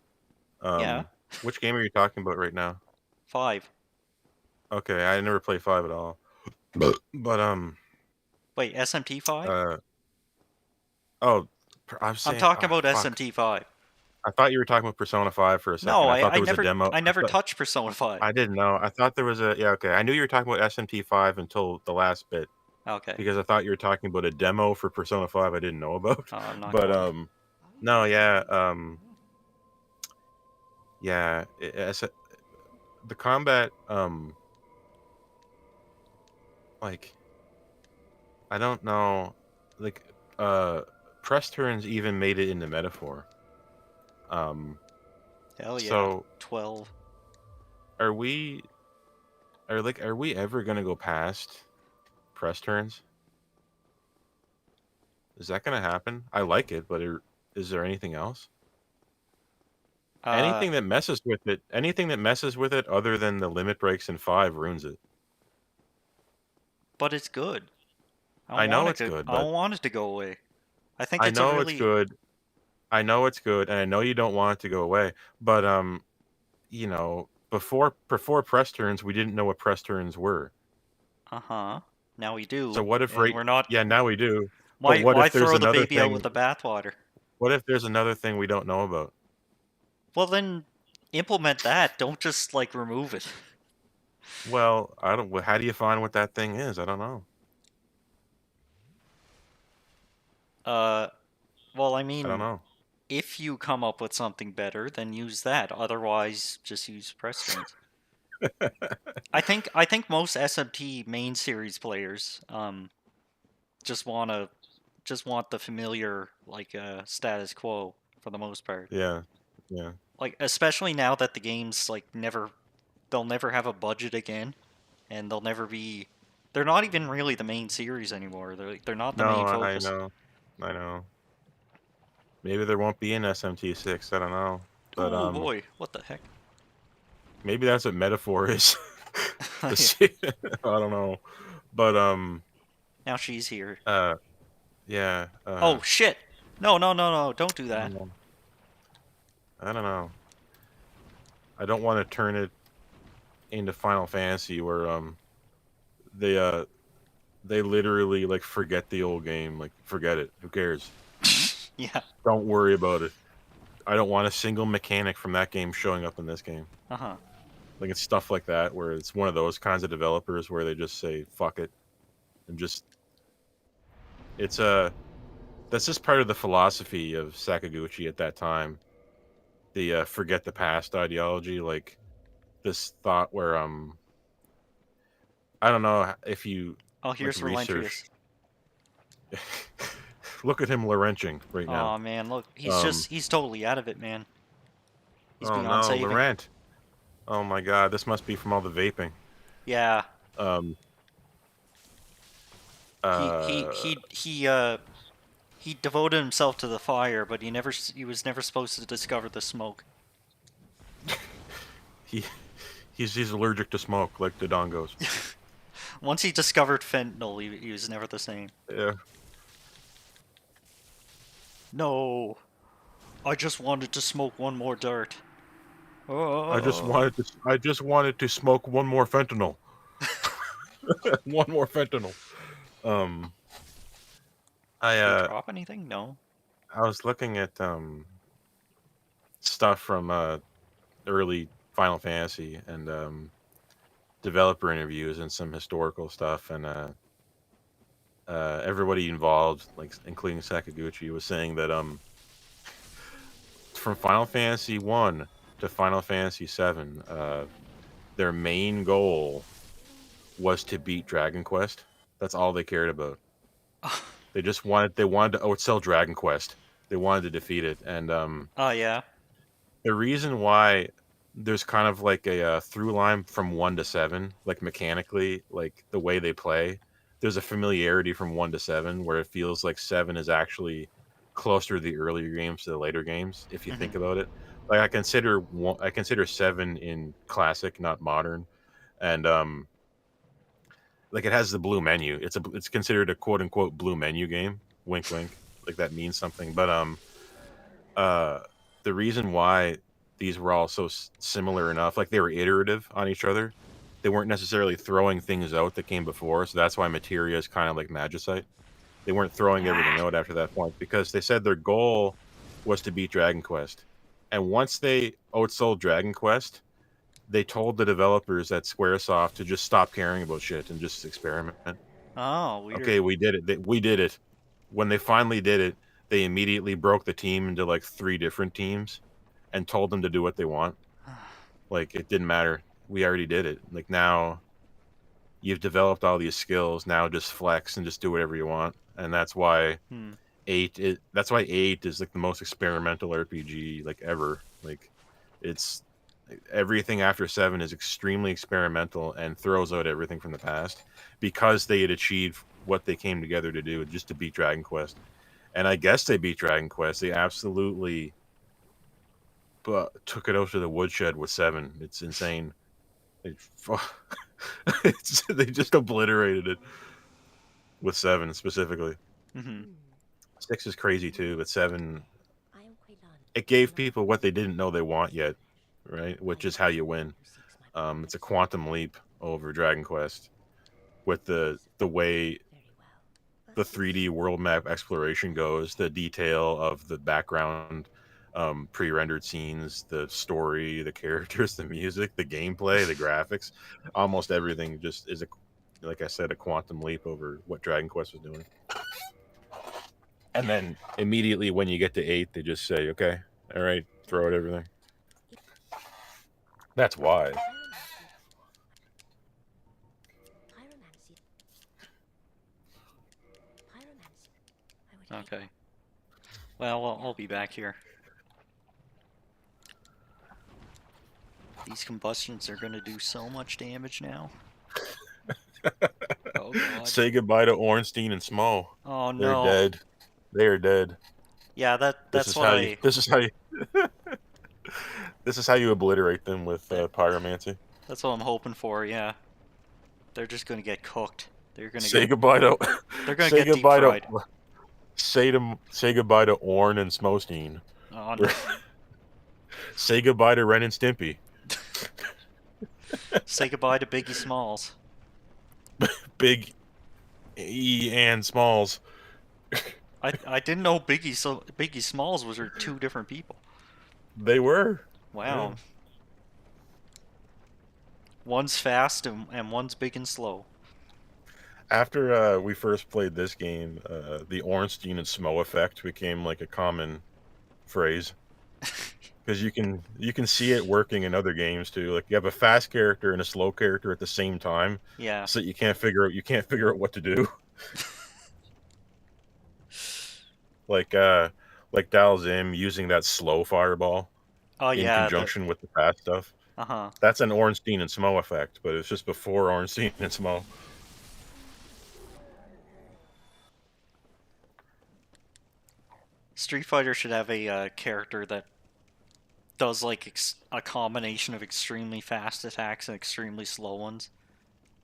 Yeah. Which game are you talking about right now? 5. Okay, I never play 5 at all. But Wait, SMT 5? uh oh, I was I'm saying, talking about fuck. SMT 5. I thought you were talking about Persona 5 for a second. No, I thought there was a demo. I never touched Persona 5. I didn't know. I thought there was a yeah, okay. I knew you were talking about SMT 5 until the last bit Okay. because I thought you were talking about a demo for Persona 5 I didn't know about. Oh, I'm not But going. no, yeah, yeah, the combat like I don't know, like uh press turns even made it into metaphor. Um Hell yeah. so 12. are we are we ever going to go past press turns? Is that gonna happen? I like it, but is there anything else? Uh, Anything that messes with it other than the limit breaks in 5 ruins it. but it's good. I know it's good, I but don't want it to go away. I think I it's a know it's really good. I know it's good, and I know you don't want it to go away. But before press turns, we didn't know what press turns were. uh-huh. Now we So do, what if and right we're not. yeah, now we do. But Why throw the baby out with the bathwater? what if there's another thing we don't know about? Well, then implement that. Don't just like remove it. Well, I don't how do you find what that thing is? I don't know. Uh, well, I I don't mean, know. if you come up with something better, then use that. Otherwise, just use press turns. I think most SMT main series players just wanna just want the familiar like status quo for the most part. Yeah. Yeah. Like especially now that the games like they'll never have a budget again, and they'll never be. They're not even really the main series anymore. They're not the No, main I focus. know. I know. Maybe there won't be an SMT6, I don't know. But, Oh boy, what the heck? maybe that's what metaphor is. The Yeah. se I don't know. But, Now she's here. uh, yeah, Oh shit! No, no, no, no! Don't do I don't that. know. I don't know. I don't wanna turn it into Final Fantasy where, they, uh, they literally, like, forget the old game, like, forget it, who cares? Yeah. Don't worry about it. I don't want a single mechanic from that game showing up in this game. Uh huh. Like, it's stuff like that where it's one of those kinds of developers where they just say, "Fuck it," and just it's a that's just part of the philosophy of Sakaguchi at that time. The, forget the past ideology, like, this thought where, I don't know if you, Oh, like, here's research Relentrius. look at him lawrenching right now. Oh man, look, Um, he's totally out of it, man. He's oh beyond no, saving. Laurent. Oh my god, this must be from all the vaping. Yeah. Um, He he uh, he he uh he devoted himself to the fire, but he was never supposed to discover the smoke. he he's allergic to smoke like the dongos. Once he discovered fentanyl, he was never the same. Yeah. No, I just wanted to smoke one more dirt. I Oh, just wanted to smoke one more fentanyl. One more fentanyl. Um, I did they uh, drop anything? No. I was looking at stuff from early Final Fantasy and developer interviews and some historical stuff, and everybody involved, like including Sakaguchi, was saying that from Final Fantasy 1 to Final Fantasy 7, their main goal was to beat Dragon Quest. That's all they cared about. They wanted to outsell Dragon Quest. They wanted to defeat it, and Oh yeah. the reason why there's kind of like a through line from 1 to 7, like mechanically, like the way they play. There's a familiarity from 1 to 7 where it feels like 7 is actually closer to the earlier games to the later games. If you Mhm. think about it, like I consider 7 in classic, not modern, and like it has the blue menu. It's considered a quote unquote blue menu game. Wink, wink. Like that means something, but uh the reason why these were all so similar enough, like they were iterative on each other, they weren't necessarily throwing things out that came before, so that's why materia is kind of like magicite. They weren't throwing everything Ah. out after that point because they said their goal was to beat Dragon Quest, and once they outsold Dragon Quest, they told the developers at Squaresoft to just stop caring about shit and just experiment. Oh, weird. Okay, we did it. We did it. When they finally did it, they immediately broke the team into like 3 different teams and told them to do what they want. Like it didn't matter. We already did it. Like now you've developed all these skills. Now just flex and just do whatever you want. And Hmm. that's why 8 is like the most experimental RPG like ever. Like it's everything after 7 is extremely experimental and throws out everything from the past because they had achieved what they came together to do, just to beat Dragon Quest. And I guess they beat Dragon Quest. They absolutely took it out to the woodshed with 7. It's insane. They, they just obliterated it with 7 specifically. Mhm. 6 is crazy too, but 7, it gave people what they didn't know they want yet, right? Which is how you win. It's a quantum leap over Dragon Quest with the way the 3D world map exploration goes, the detail of the background, pre-rendered scenes, the story, the characters, the music, the gameplay, the graphics, almost everything just is like I said, a quantum leap over what Dragon Quest was doing. And then immediately when you get to 8, they just say, "Okay, all right, throw out everything." That's why. Okay. Well, I'll be back here. These combustions are gonna do so much damage now. Oh god. Say goodbye to Ornstein and Smo. Oh They're no. dead. They are dead. Yeah, This that's is what how you. I This is how you. This is how you obliterate them with that pyromancy. that's what I'm hoping for. Yeah, they're just gonna get cooked. They're gonna Say get goodbye to. they're gonna Say get deep goodbye to. fried. Say goodbye to Orn and Smostein. Oh no. Say goodbye to Ren and Stimpy. Say goodbye to Biggie Smalls. Big E and Smalls. I didn't know Biggie Smalls was two different people. They were. Yeah. Wow. One's fast and one's big and slow. After we first played this game, the Ornstein and Smo effect became like a common phrase because you can see it working in other games too. Like you have a fast character and a slow character at the same time, Yeah. so you can't figure out what to do. like uh like Dalzim using that slow fireball Oh in yeah. conjunction with the fast stuff. Uh-huh. That's an Ornstein and Smo effect, but it's just before Ornstein and Smo. Street Fighter should have a character that does like a combination of extremely fast attacks and extremely slow ones,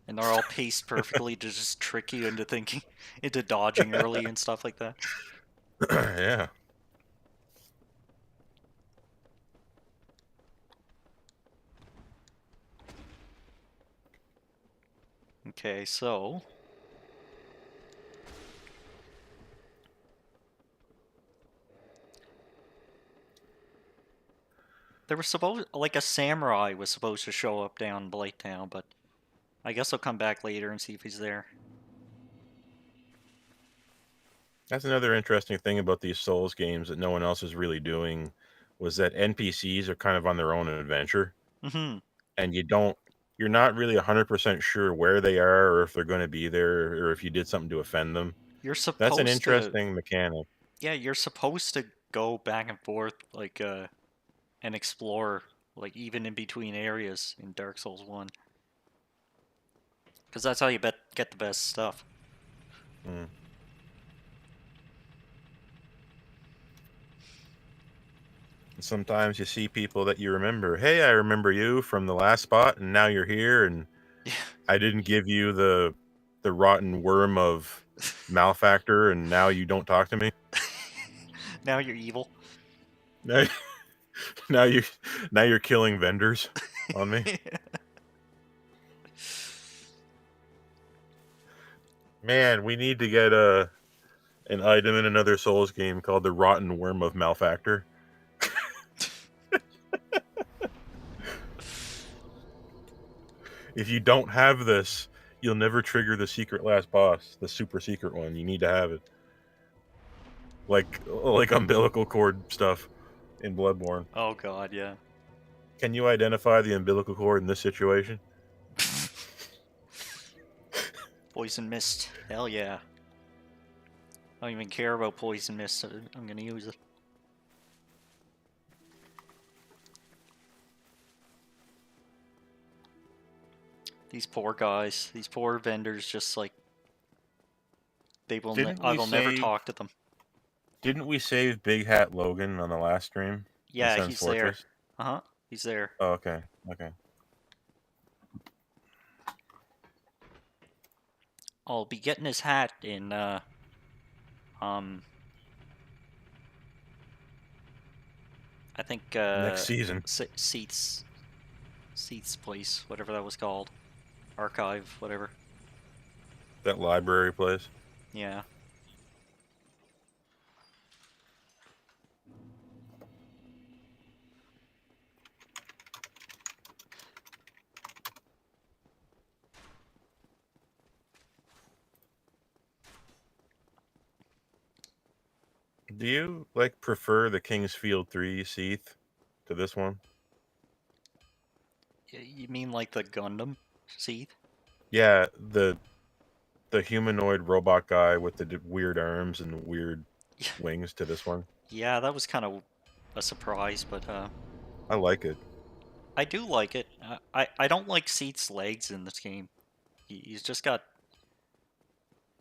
and they're all paced perfectly to just trick you into thinking, into dodging early and stuff like that. Yeah. Okay, so there was supposed like a samurai was supposed to show up down Blighttown, but I guess I'll come back later and see if he's there. That's another interesting thing about these Souls games that no one else is really doing, was that NPCs are kind of on their own adventure, Mm-hmm. and you're not really 100% sure where they are or if they're going to be there or if you did something to offend them. You're That's an supposed to, interesting mechanic. yeah, you're supposed to go back and forth like and explore like even in between areas in Dark Souls 1, because that's how you get the best stuff. Mm. Sometimes you see people that you remember. Hey, I remember you from the last spot, and now you're here, and Yeah. I didn't give you the rotten worm of malefactor, and now you don't talk to me. Now you're evil. Now, now you now you're killing vendors on me. Man, we need to get an item in another Souls game called the rotten worm of malefactor. If you don't have this, you'll never trigger the secret last boss, the super secret one. You need to have it. Like umbilical cord stuff in Bloodborne. Oh god, yeah. Can you identify the umbilical cord in this situation? Poison mist. Hell yeah. I don't even care about poison mist. I'm gonna use it. These poor guys, these poor vendors, just like Didn't I we will never save talk to them. didn't we save Big Hat Logan on the last stream in Yeah, Sen's he's there. Fortress? Uh-huh. He's there. Oh, okay. Okay. I'll be getting his hat in um I think Next season. Seats place, whatever that was called. Archive, whatever. That library place. Yeah. Do you like prefer the Kingsfield 3 Seath to this one? You mean like the Gundam Seat? Yeah, the humanoid robot guy with the weird arms and the weird wings to this one. Yeah, that was kind of a surprise, but I like it. I do like it. I don't like Seat's legs in this game. He's just got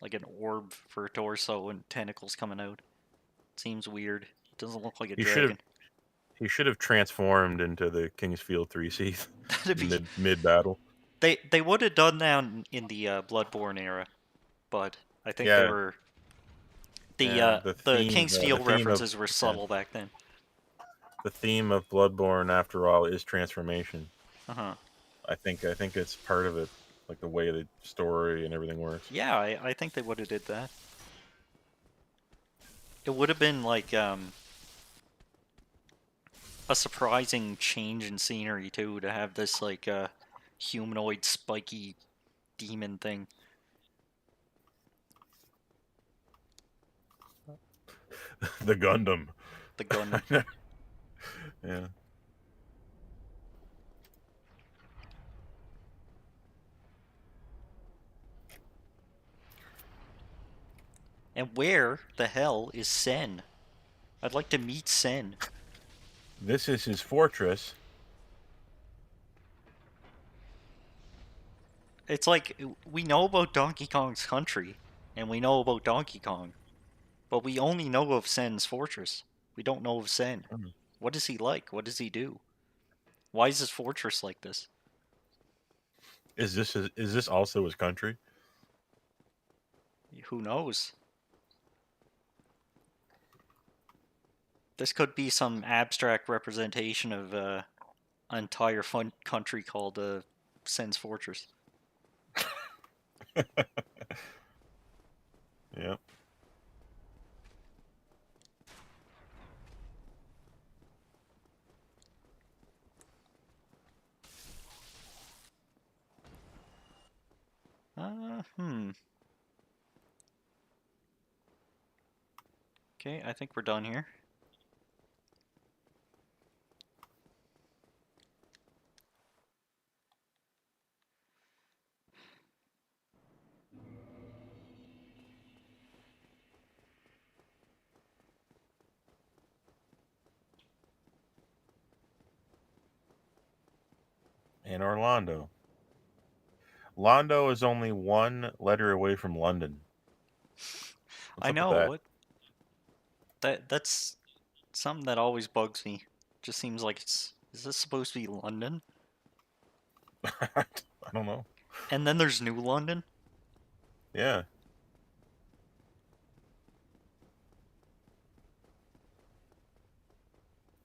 like an orb for a torso and tentacles coming out. Seems weird. He doesn't look like a He should have dragon. he should have transformed into the Kingsfield 3 Seath That'd be. mid battle. They would have done that in the Bloodborne era, but I think they Yeah, were yeah. the King's The Field theme of references were yeah, subtle back then. the theme of Bloodborne, after all, is transformation. Uh huh. I think it's part of it, like the way the story and everything works. Yeah, I think they would have did that. It would have been like a surprising change in scenery too to have this like humanoid spiky demon thing. The Gundam. The Gundam. Yeah. And where the hell is Sen? I'd like to meet Sen. This is his fortress. It's like we know about Donkey Kong's country, and we know about Donkey Kong, but we only know of Sen's fortress. We don't know of Sen. Mm. What is he like? What does he do? Why is his fortress like this? Is this also his country? Who knows? This could be some abstract representation of an entire fun country called Sen's Fortress. Yep. Hmm. Okay, I think we're done here. And Orlando. Londo is only one letter away from London. What's I up with know, that? what? That's something that always bugs me. Just seems like it's... Is this supposed to be London? I don't know. And then there's New London? Yeah.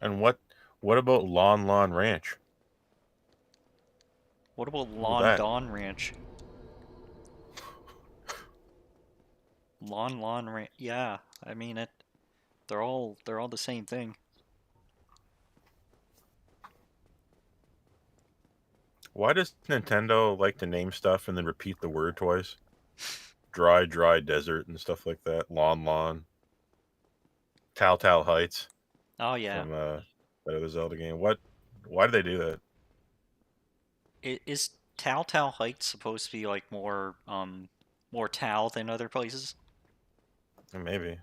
And what about Lon Lon Ranch? What about What about Lon that? Don Ranch? Lon Ranch. Yeah, I mean it. They're all the same thing. Why does Nintendo like to name stuff and then repeat the word twice? Dry, dry desert and stuff like that. Lon Lon. Tal Tal Heights Oh yeah. from that other Zelda game. What? Why do they do that? Is Tal Tal Heights supposed to be like more Tal than other places? Maybe.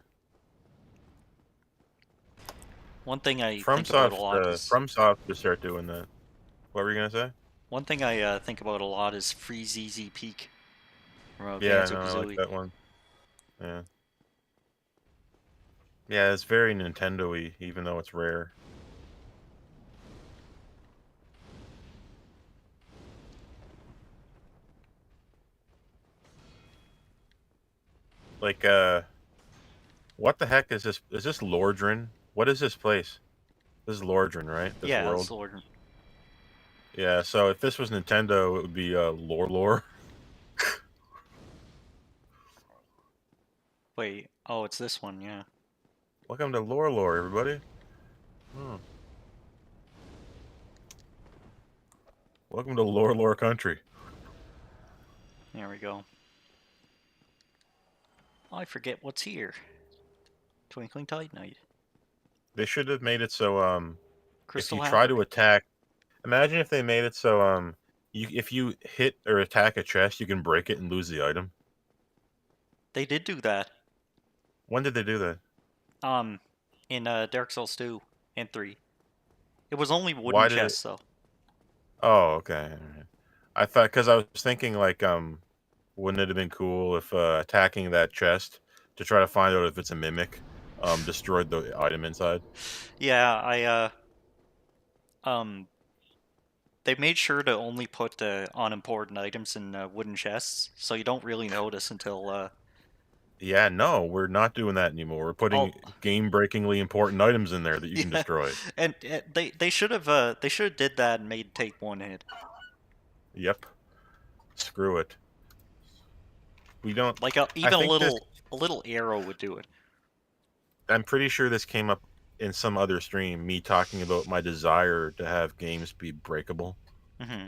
One thing I think about a lot is FromSoft to start doing that. What were you gonna say? one thing I think about a lot is Free ZZ Peak from Yeah, Banjo no, I like Kazooie. that one. Yeah, yeah, it's very Nintendo-y, even though it's rare. Like, what the heck is this? Is this Lordran? What is this place? This is Lordran, right? This Yeah, that's world. the Lord. Yeah. So if this was Nintendo, it would be Lore. Wait, oh, it's this one, yeah. Welcome to Lore, everybody. Hmm. Welcome to Lore Country. There we go. I forget what's here. Twinkling Titanite. They should have made it so if you Crystal try Halberd. to attack, imagine if they made it so if you hit or attack a chest, you can break it and lose the item. They did do that. When did they do that? Um, in Dark Souls 2 and 3. It was only wooden Why did it? chests though. Oh, okay. Alright. I thought because I was thinking like wouldn't it have been cool if attacking that chest to try to find out if it's a mimic destroyed the item inside? Yeah, um they made sure to only put unimportant items in wooden chests, so you don't really notice until Yeah, no, we're not doing that anymore. We're oh putting game-breakingly important items in there that you can yeah, destroy. and they should have did that and made take one hit. Yep. Screw it. We don't. Like I even think this. a little arrow would do it. I'm pretty sure this came up in some other stream. Me talking about my desire to have games be breakable. Hmm.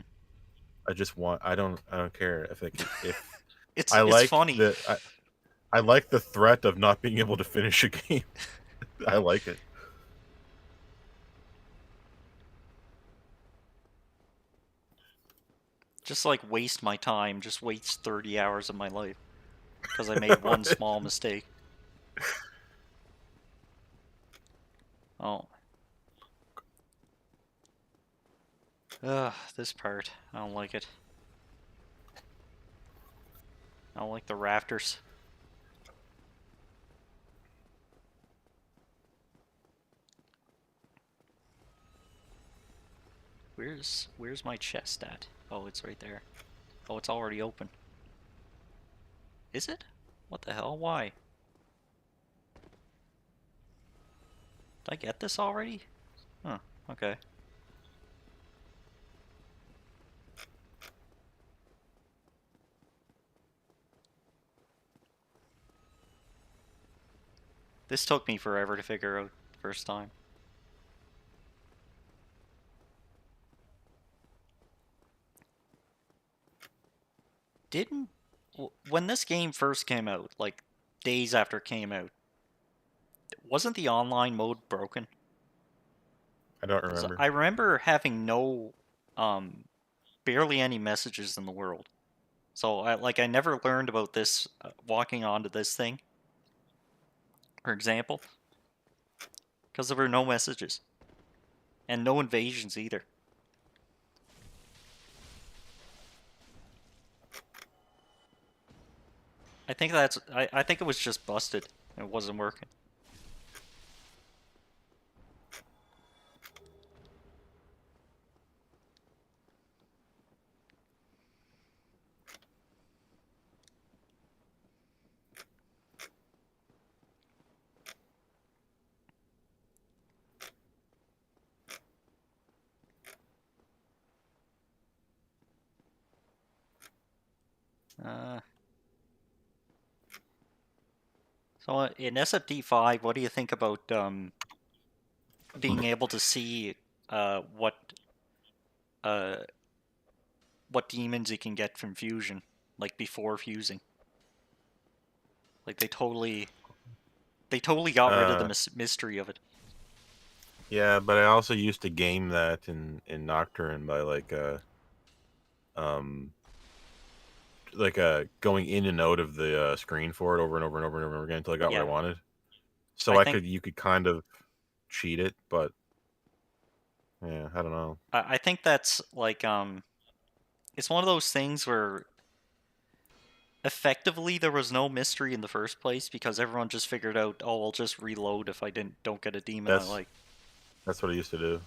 I just want. I don't care if it could. If It's I it's like funny. the. I like the threat of not being able to finish a game. I like it. Just like waste my time, just waste 30 hours of my life because I made one small mistake. Oh, ugh, this part. I don't like it. I don't like the rafters. Where's my chest at? Oh, it's right there. Oh, it's already open. Is it? What the hell? Why? Did I get this already? Huh, okay. This took me forever to figure out the first time. Didn't when this game first came out, like days after it came out, wasn't the online mode broken? I don't Because remember. I remember having barely any messages in the world. So I never learned about this walking onto this thing, for example, because there were no messages and no invasions either. I think it was just busted. It wasn't working. Uh, so in SFD5, what do you think about being able to see uh, what uh, what demons you can get from fusion, like before fusing? Like they totally got rid of the Uh, mystery of it. yeah, but I also used to game that in Nocturne by um going in and out of the screen for it over and over and over and over again until I got what I Yeah, wanted. So I think you could kind of cheat it, but yeah, I don't know. I think that's like it's one of those things where effectively there was no mystery in the first place because everyone just figured out, oh, I'll just reload if I don't get a demon I That's like. that's what I used to do.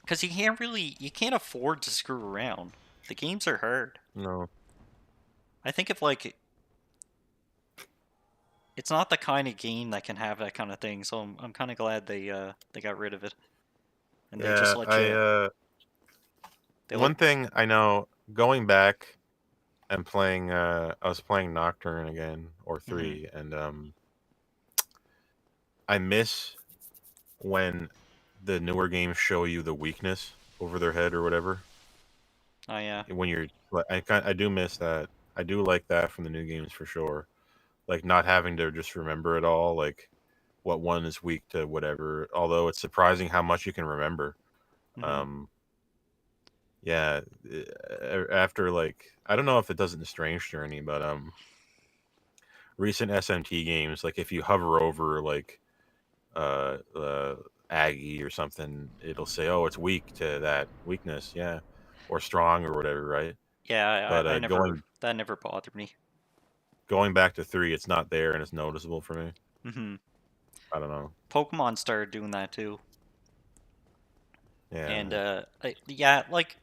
Because you can't afford to screw around. The games are hard. No. I think if like it's not the kind of game that can have that kind of thing, so I'm kind of glad they got rid of it and they just Yeah, let I you they let one thing I know going back and playing I was playing Nocturne again or hmm 3 and I miss when the newer games show you the weakness over their head or whatever. oh yeah When you're I do miss that. I do like that from the new games for sure. Like not having to just remember it all, like what one is weak to whatever. Although it's surprising how much you can remember. hmm Um yeah, after like I don't know if it does it in the Strange Journey, but recent SMT games, like if you hover over like uh Aggie or something, it'll say, "Oh, it's weak to that weakness," yeah, or strong or whatever, right? yeah But that never bothered me. going back to 3, it's not there and it's noticeable for me. hmm I don't know. Pokemon started doing that too, and Yeah, yeah, like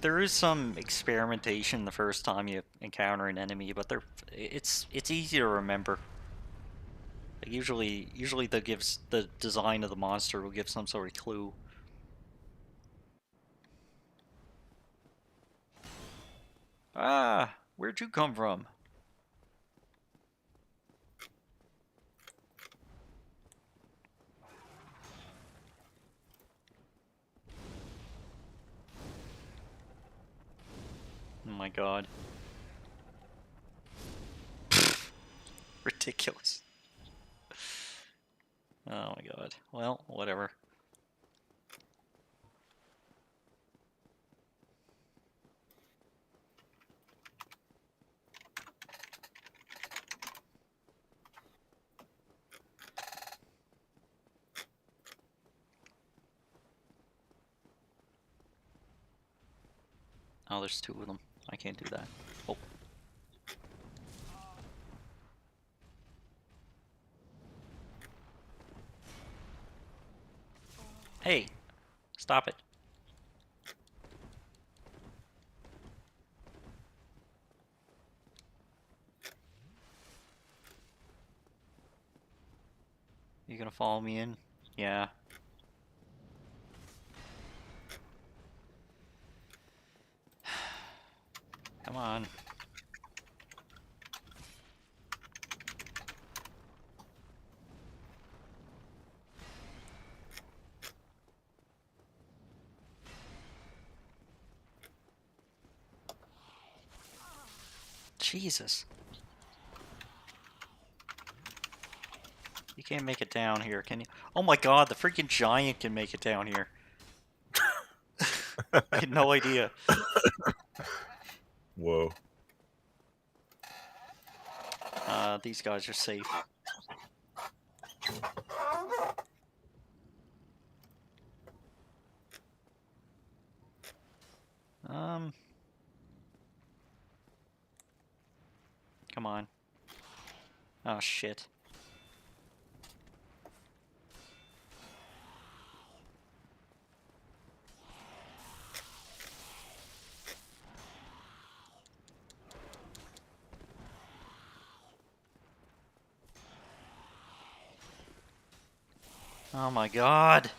there is some experimentation the first time you encounter an enemy, but it's easy to remember. Like usually the design of the monster will give some sort of clue. Ah, where'd you come from? Oh my god. Ridiculous. Oh my god. Well, whatever. Oh, there's two of them. I can't do that. Oh. Hey, stop it. You gonna follow me in? Yeah. Come on. Jesus. You can't make it down here, can you? Oh my god, the freaking giant can make it down here. I had no idea. Whoa. These guys are safe. Come on. Oh, shit. Oh my god.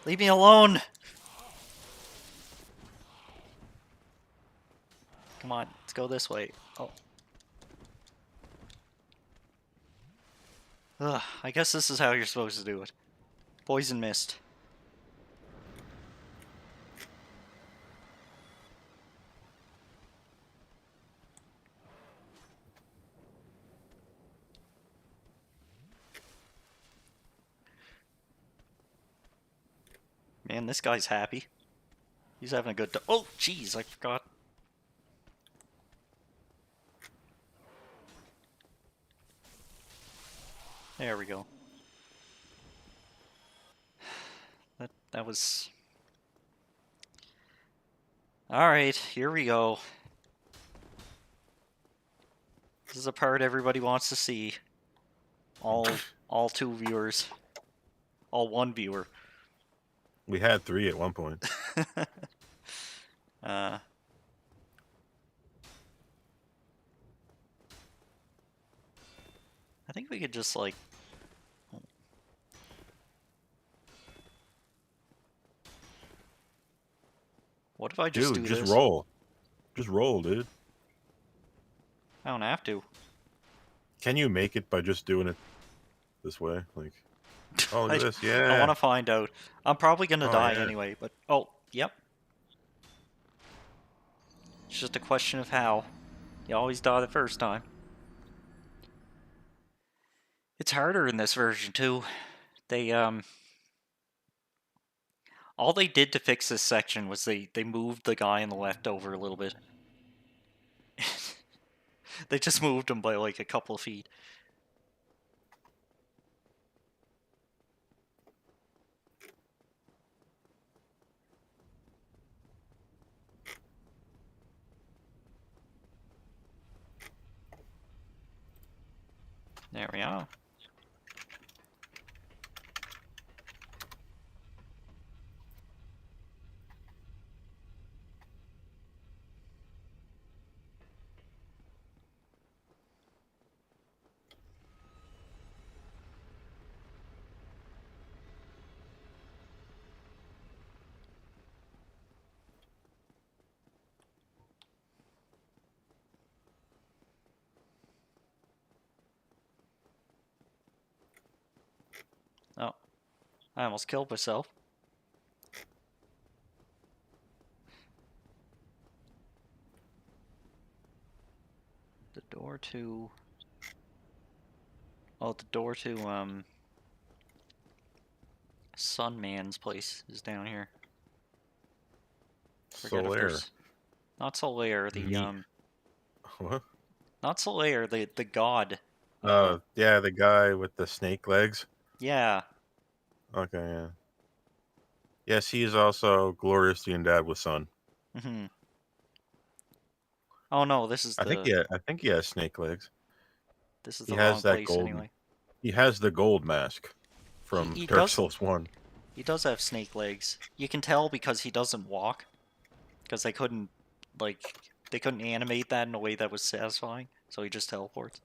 Leave me alone! Come on, let's go this way. Oh. Ugh, I guess this is how you're supposed to do it. Poison mist. Man, this guy's happy. He's having a good time. Oh, jeez, I forgot. There we go. That was... Alright, here we go. This is a part everybody wants to see. All two viewers. All one viewer. We had 3 at one point. I think we could just, like... What if I just do just this? roll. Just roll, dude. I don't have to. Can you make it by just doing it this way? Like, oh, look at this. Yeah. I want to find out. I'm probably going to die yeah. anyway, but... Oh, yep. It's just a question of how. You always die the first time. It's harder in this version, too. They, all they did to fix this section was they moved the guy on the left over a little bit. They just moved him by, like, a couple of feet. There we are. Oh, I almost killed myself. The door to... Oh, the door to, Sunman's place is down here. Forget if Solaire. there's... Not Solaire, the, What? Not Solaire, the god. Yeah, the guy with the snake legs. Yeah. Okay, yeah. Yes, he is also gloriously endowed with sun. Mm-hmm. Oh no, this is the... I think he has snake legs. This is He the has wrong that place gold. anyway. He has the gold mask from He Dark does... Souls 1. He does have snake legs. You can tell because he doesn't walk. Because they couldn't, like... They couldn't animate that in a way that was satisfying. So he just teleports.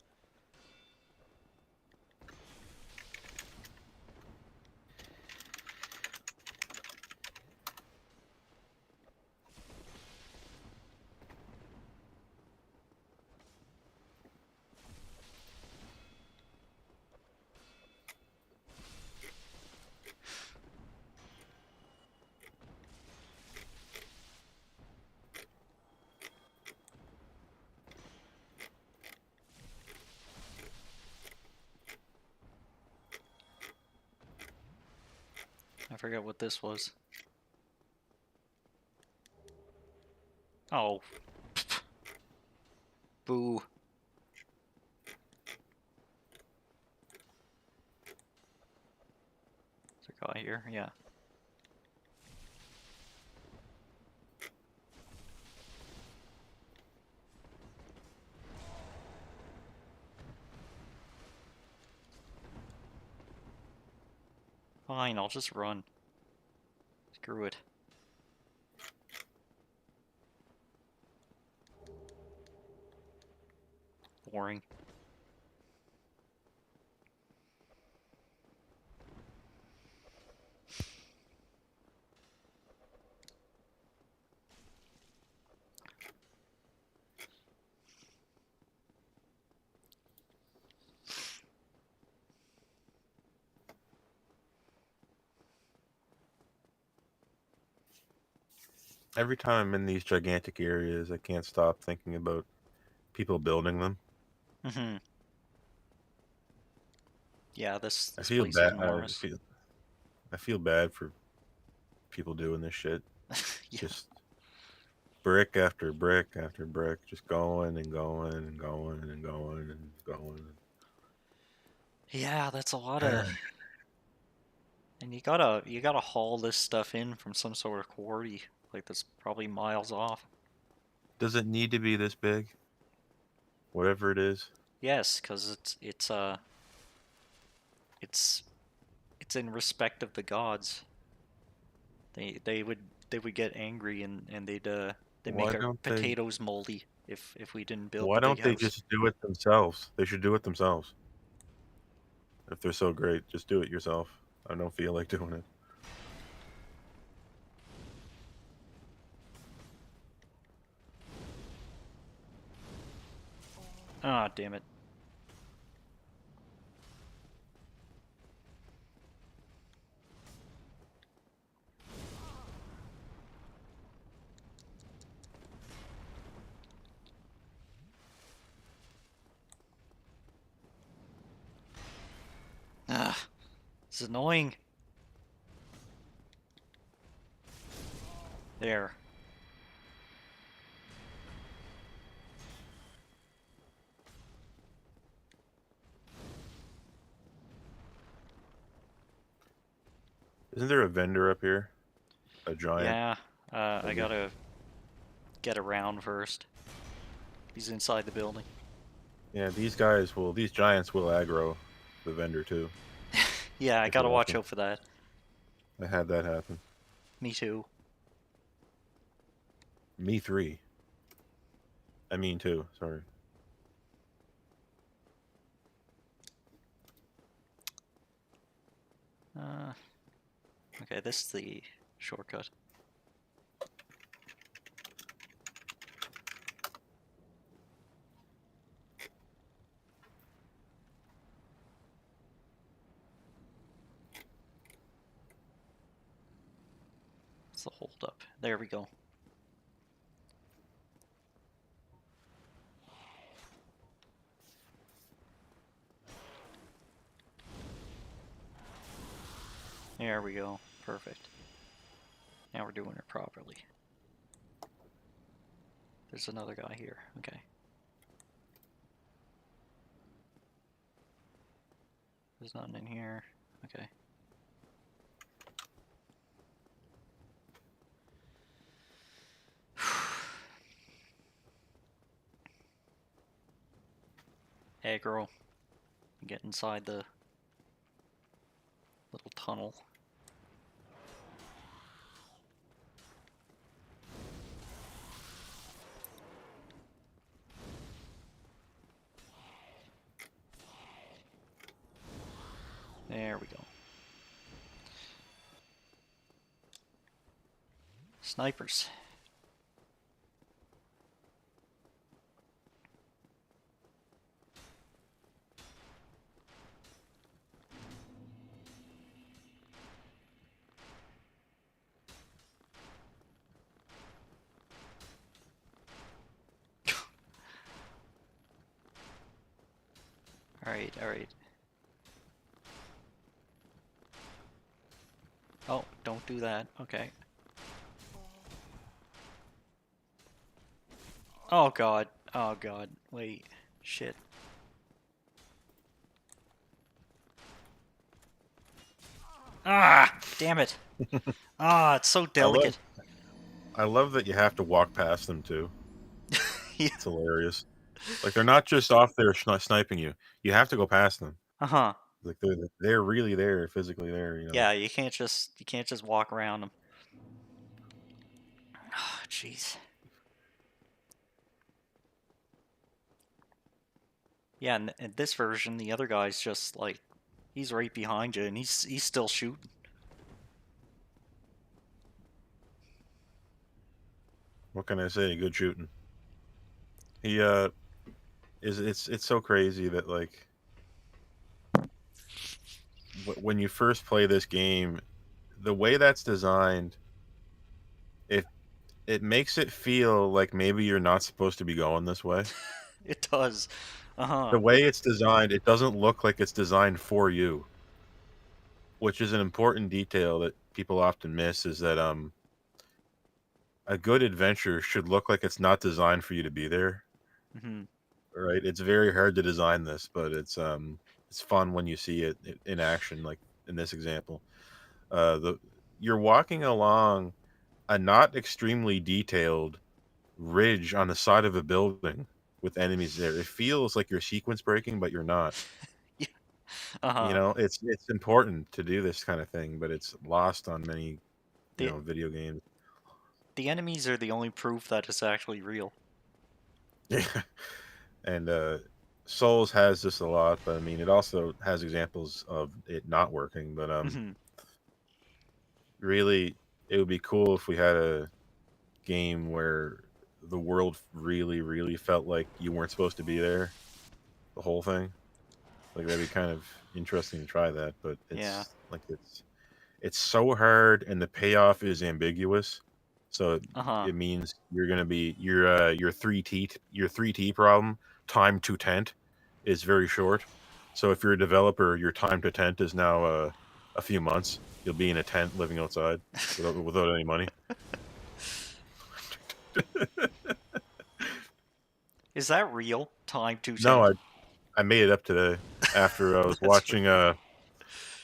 I forget what this was. Oh. Boo. Is there a guy here? Yeah. Fine, I'll just run. Screw it. Boring. Every time I'm in these gigantic areas, I can't stop thinking about people building them. Mm-hmm. Yeah, this I this feel place is bad. enormous. I feel bad for people doing this shit. Yeah. Just brick after brick after brick, just going and going and going and going and going. Yeah, that's a lot of. And you gotta haul this stuff in from some sort of quarry, like that's probably miles off. Does it need to be this big? Whatever it is. Yes, because it's it's in respect of the gods. They would get angry and they'd make Why our don't they? potatoes moldy if we didn't build Why the big don't they house. just do it themselves? They should do it themselves. If they're so great, just do it yourself. I don't feel like doing it. Ah, damn it. Ah, it's annoying. There. Isn't there a vendor up here? A giant. Yeah, I gotta get around first. He's inside the building. Yeah, these guys will. These giants will aggro the vendor too Yeah, I if you gotta let watch them. out for that. I had that happen. Me too. Me three. I mean two. Sorry. Uh, okay, this is the shortcut. It's the hold up. There we go. There we go. Perfect. Now we're doing it properly. There's another guy here. Okay. There's nothing in here. Okay. Hey, girl. Get inside the little tunnel. There we go. Snipers. Alright, alright. Oh, don't do that. Okay. Oh god. Oh god. Wait. Shit. Ah! Damn it. Ah, it's so I love delicate. I love that you have to walk past them too. Yeah. It's hilarious. Like they're not just off there sniping you. You have to go past them. Uh-huh. Like they're really there, physically there. Yeah, you can't just walk around them. Oh, jeez. Yeah, and in this version, the other guy's just like he's right behind you, and he's still shooting. What can I say? Good shooting. He is it's so crazy that like when you first play this game, the way that's designed, it it makes it feel like maybe you're not supposed to be going this way. It does. Uh-huh. The way it's designed, it doesn't look like it's designed for you, which is an important detail that people often miss is that a good adventure should look like it's not designed for you to be there, Hmm. right? It's very hard to design this, but it's fun when you see it in action, like in this example. The You're walking along a not extremely detailed ridge on the side of a building with enemies there. It feels like you're sequence breaking, but you're not. Yeah. You Uh-huh. know, it's important to do this kind of thing, but it's lost on many, The video games. the enemies are the only proof that it's actually real. Yeah. And Souls has this a lot, but I mean, it also has examples of it not working. But Hmm. really, it would be cool if we had a game where the world really, really felt like you weren't supposed to be there. The whole thing, like that'd be kind of interesting to try that. But Yeah. it's so hard, and the payoff is ambiguous. So Uh-huh. it means you're gonna be your 3T problem time to tent is very short. So if you're a developer, your time to tent is now a few months. You'll be in a tent living outside without any money. Is that real? Time to No, 10? I made it up today after That's really funny.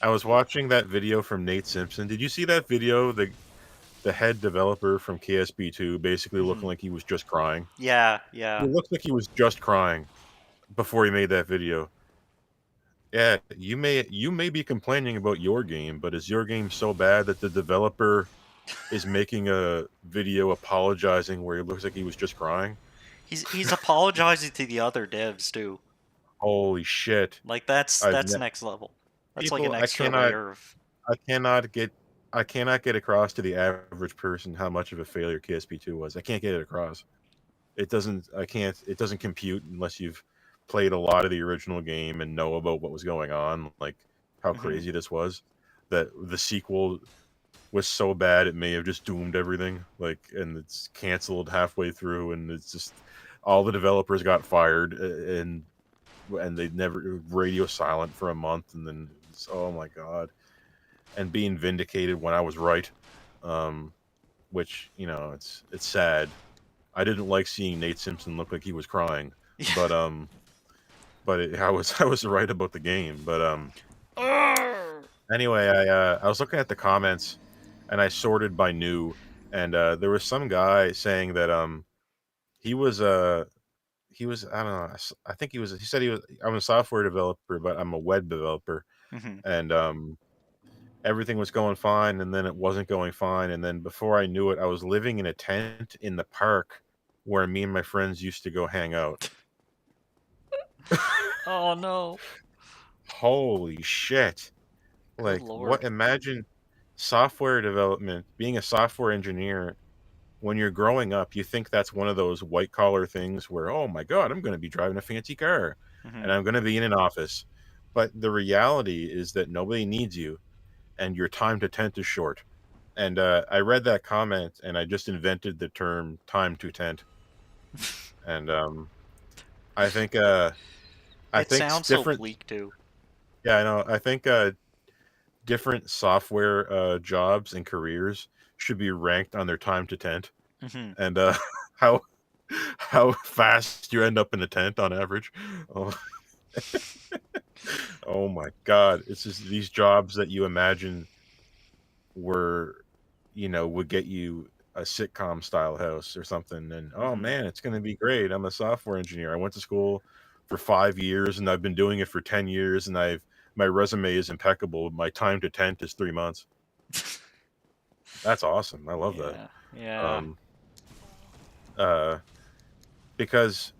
I was watching that video from Nate Simpson. Did you see that video? The head developer from KSB2 basically Hmm. looking like he was just crying. Yeah, He yeah. looks like he was just crying before he made that video. Yeah, you may be complaining about your game, but is your game so bad that the developer is making a video apologizing where he looks like he was just crying? He's apologizing to the other devs too. Holy shit. Like that's I've that's ne- next level. That's like People an extra layer of I cannot get I cannot get across to the average person how much of a failure KSP2 was. I can't get it across. It doesn't compute unless you've played a lot of the original game and know about what was going on, like how Mhm. crazy this was. That the sequel was so bad it may have just doomed everything, like, and it's canceled halfway through, and it's just all the developers got fired, and they never radio silent for a month, and then it's, oh my god, and being vindicated when I was right, um, which it's sad. I didn't like seeing Nate Simpson look like he was crying, Yeah. but I was I was right about the game. But Arrgh! anyway, I was looking at the comments and I sorted by new, and there was some guy saying that he was I don't know, I think he said he was, I'm a software developer, but I'm a web developer, Mhm. and everything was going fine, and then it wasn't going fine, and then before I knew it, I was living in a tent in the park where me and my friends used to go hang out. Oh no. Holy shit. Good Like, what? lord. Imagine software development, being a software engineer. When you're growing up, you think that's one of those white collar things where, oh my God, I'm going to be driving a fancy car and Mhm. I'm going to be in an office. But the reality is that nobody needs you and your time to tent is short. And I read that comment and I just invented the term time to tent. And I think It sounds so different. bleak too. Yeah, I know. I think different software jobs and careers should be ranked on their time to tent Hmm. and how how fast you end up in a tent on average. Oh, oh my god, it's just these jobs that you imagine were, would get you a sitcom style house or something. And oh Hmm. man, it's going to be great. I'm a software engineer. I went to school for 5 years and I've been doing it for 10 years and my resume is impeccable. My time to tent is 3 months. That's awesome. I love that. Yeah. Yeah. Um, uh, because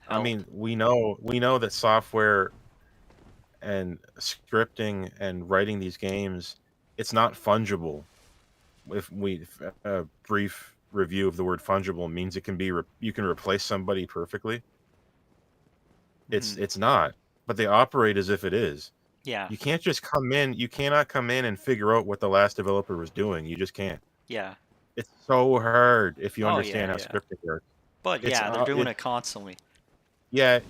I Help. mean, we know that software and scripting and writing these games, it's not fungible. If a brief review of the word fungible means it can be you can replace somebody perfectly. Hmm. It's not, but they operate as if it is. Yeah. You can't just come in. You cannot come in and figure out what the last developer was doing. You just can't. Yeah. It's so hard if you Oh yeah. understand how Yeah. scripting works. But It's yeah, they're doing it it constantly. Yeah,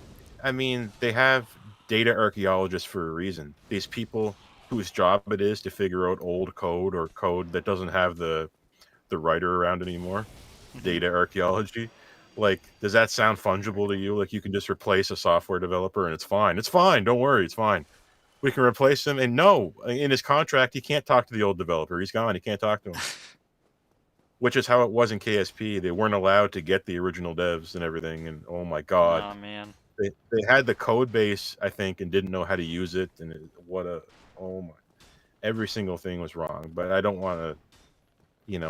I mean, they have data archaeologists for a reason. These people whose job it is to figure out old code or code that doesn't have the writer around anymore. Hmm. Data archaeology. Like, does that sound fungible to you? Like you can just replace a software developer and it's fine. It's fine. Don't worry, it's fine. We can replace him. And no, in his contract, he can't talk to the old developer. He's gone. He can't talk to him. Which is how it was in KSP. They weren't allowed to get the original devs and everything. And oh my god, Oh man. they had the code base, I think, and didn't know how to use it. And what a oh my, every single thing was wrong. But I don't want to,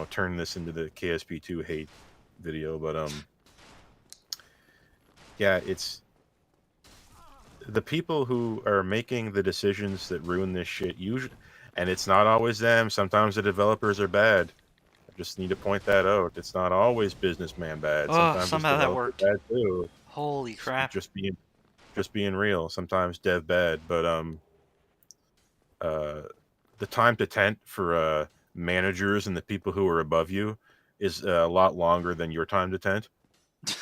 turn this into the KSP2 hate video. But yeah, it's the people who are making the decisions that ruin this shit usually, and it's not always them. Sometimes the developers are bad. I just need to point that out. It's not always businessman bad. Oh, Sometimes it's somehow that developer worked. bad too. Holy crap. Just being real. Sometimes dev bad, but uh the time to tent for managers and the people who are above you is a lot longer than your time to tent.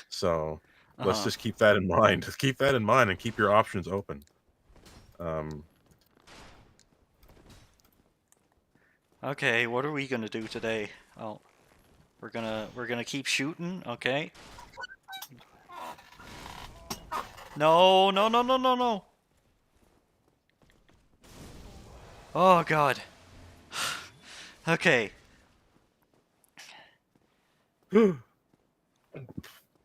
So let's Uh-huh. just keep that in mind. Just keep that in mind and keep your options open. Um, Okay, what are we gonna do today? Oh, we're gonna keep shooting, okay? No, no, no, no, no, no. Oh god. Okay.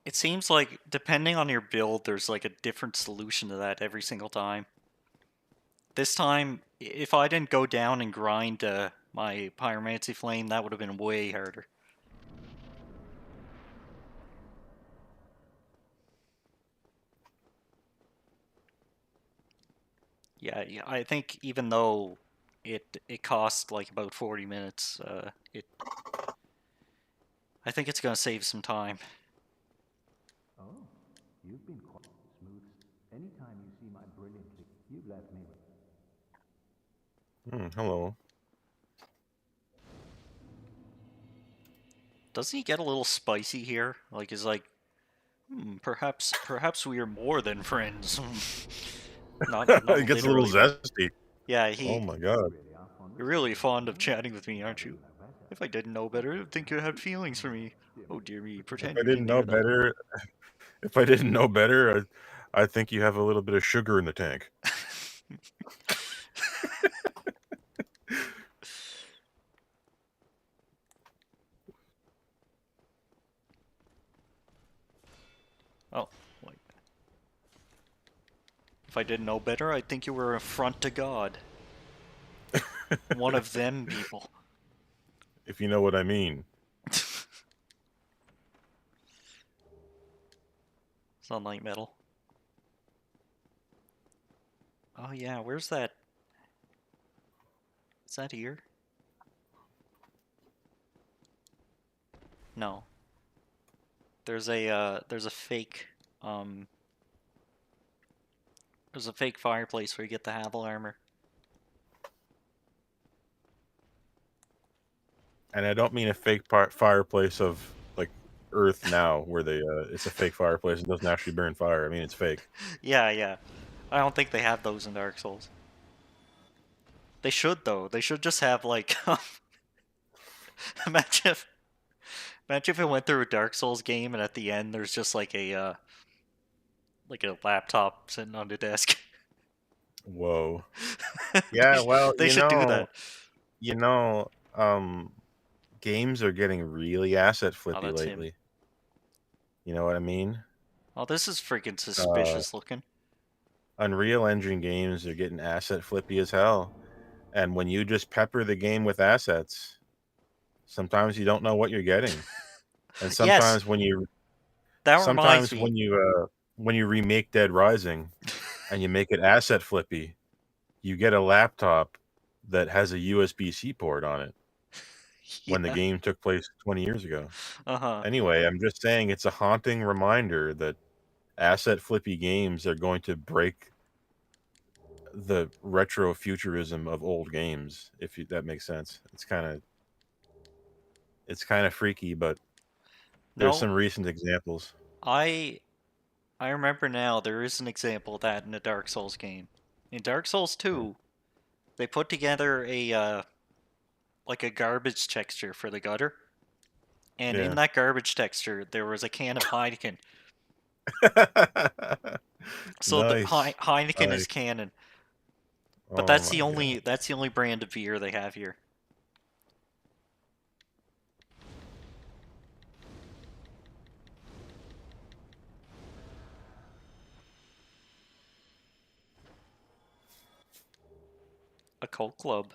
It seems like depending on your build, there's like a different solution to that every single time. This time, if I didn't go down and grind my pyromancy flame, that would have been way harder. Yeah, yeah, I think even though it cost like about 40 minutes, I think it's gonna save some time. Oh, you've been quite smooth. Anytime you see my brilliantly, you've left me with. hello. Doesn't he get a little spicy here? Like, is like, perhaps we are more than friends. Not It gets a little literally, but zesty. yeah, Oh my god. Really are fond of you're really sweets, fond aren't of you? chatting with me, I aren't do you? know better. If I didn't know better, I'd think you had feelings for me. Dear Oh me. dear me, If pretend I you didn't didn't know hear that. better, if I didn't know better, I think you have a little bit of sugar in the tank. Oh, wait. If I didn't know better, I'd think you were an affront to God. One of them people. If you know what I mean. Sunlight metal. Oh yeah, where's that? Is that here? No. There's a fake um there's a fake fireplace where you get the Havel armor. And I don't mean a fake fireplace of like Earth now, where it's a fake fireplace. It doesn't actually burn fire. I mean, it's fake. Yeah, yeah. I don't think they have those in Dark Souls. They should though. They should just have like imagine if imagine if it went through a Dark Souls game and at the end there's just like a laptop sitting on the desk. Whoa. they, Yeah, well, they should do that. you know, games are getting really asset Oh, flippy that's him. lately. You know what I mean? Oh, this is freaking Uh, suspicious looking. Unreal Engine games are getting asset flippy as hell. And when you just pepper the game with assets, sometimes you don't know what you're getting. And Yes, that reminds sometimes me. when you remake Dead Rising and you make it asset flippy, you get a laptop that has a USB-C port on it when the Yeah. game took place 20 years ago. Uh-huh. Anyway, I'm just saying it's a haunting reminder that asset flippy games are going to break the retro futurism of old games, if that makes sense. It's kind of freaky, but there's No, some recent examples. I I remember now there is an example of that in a Dark Souls game. In Dark Souls Yeah. 2, they put together a like a garbage texture for the gutter, and in Yeah. that garbage texture there was a can of Heineken. So the Nice. Heineken is Nice. canon, but Oh my god. that's the only brand of beer they have here. A cult club.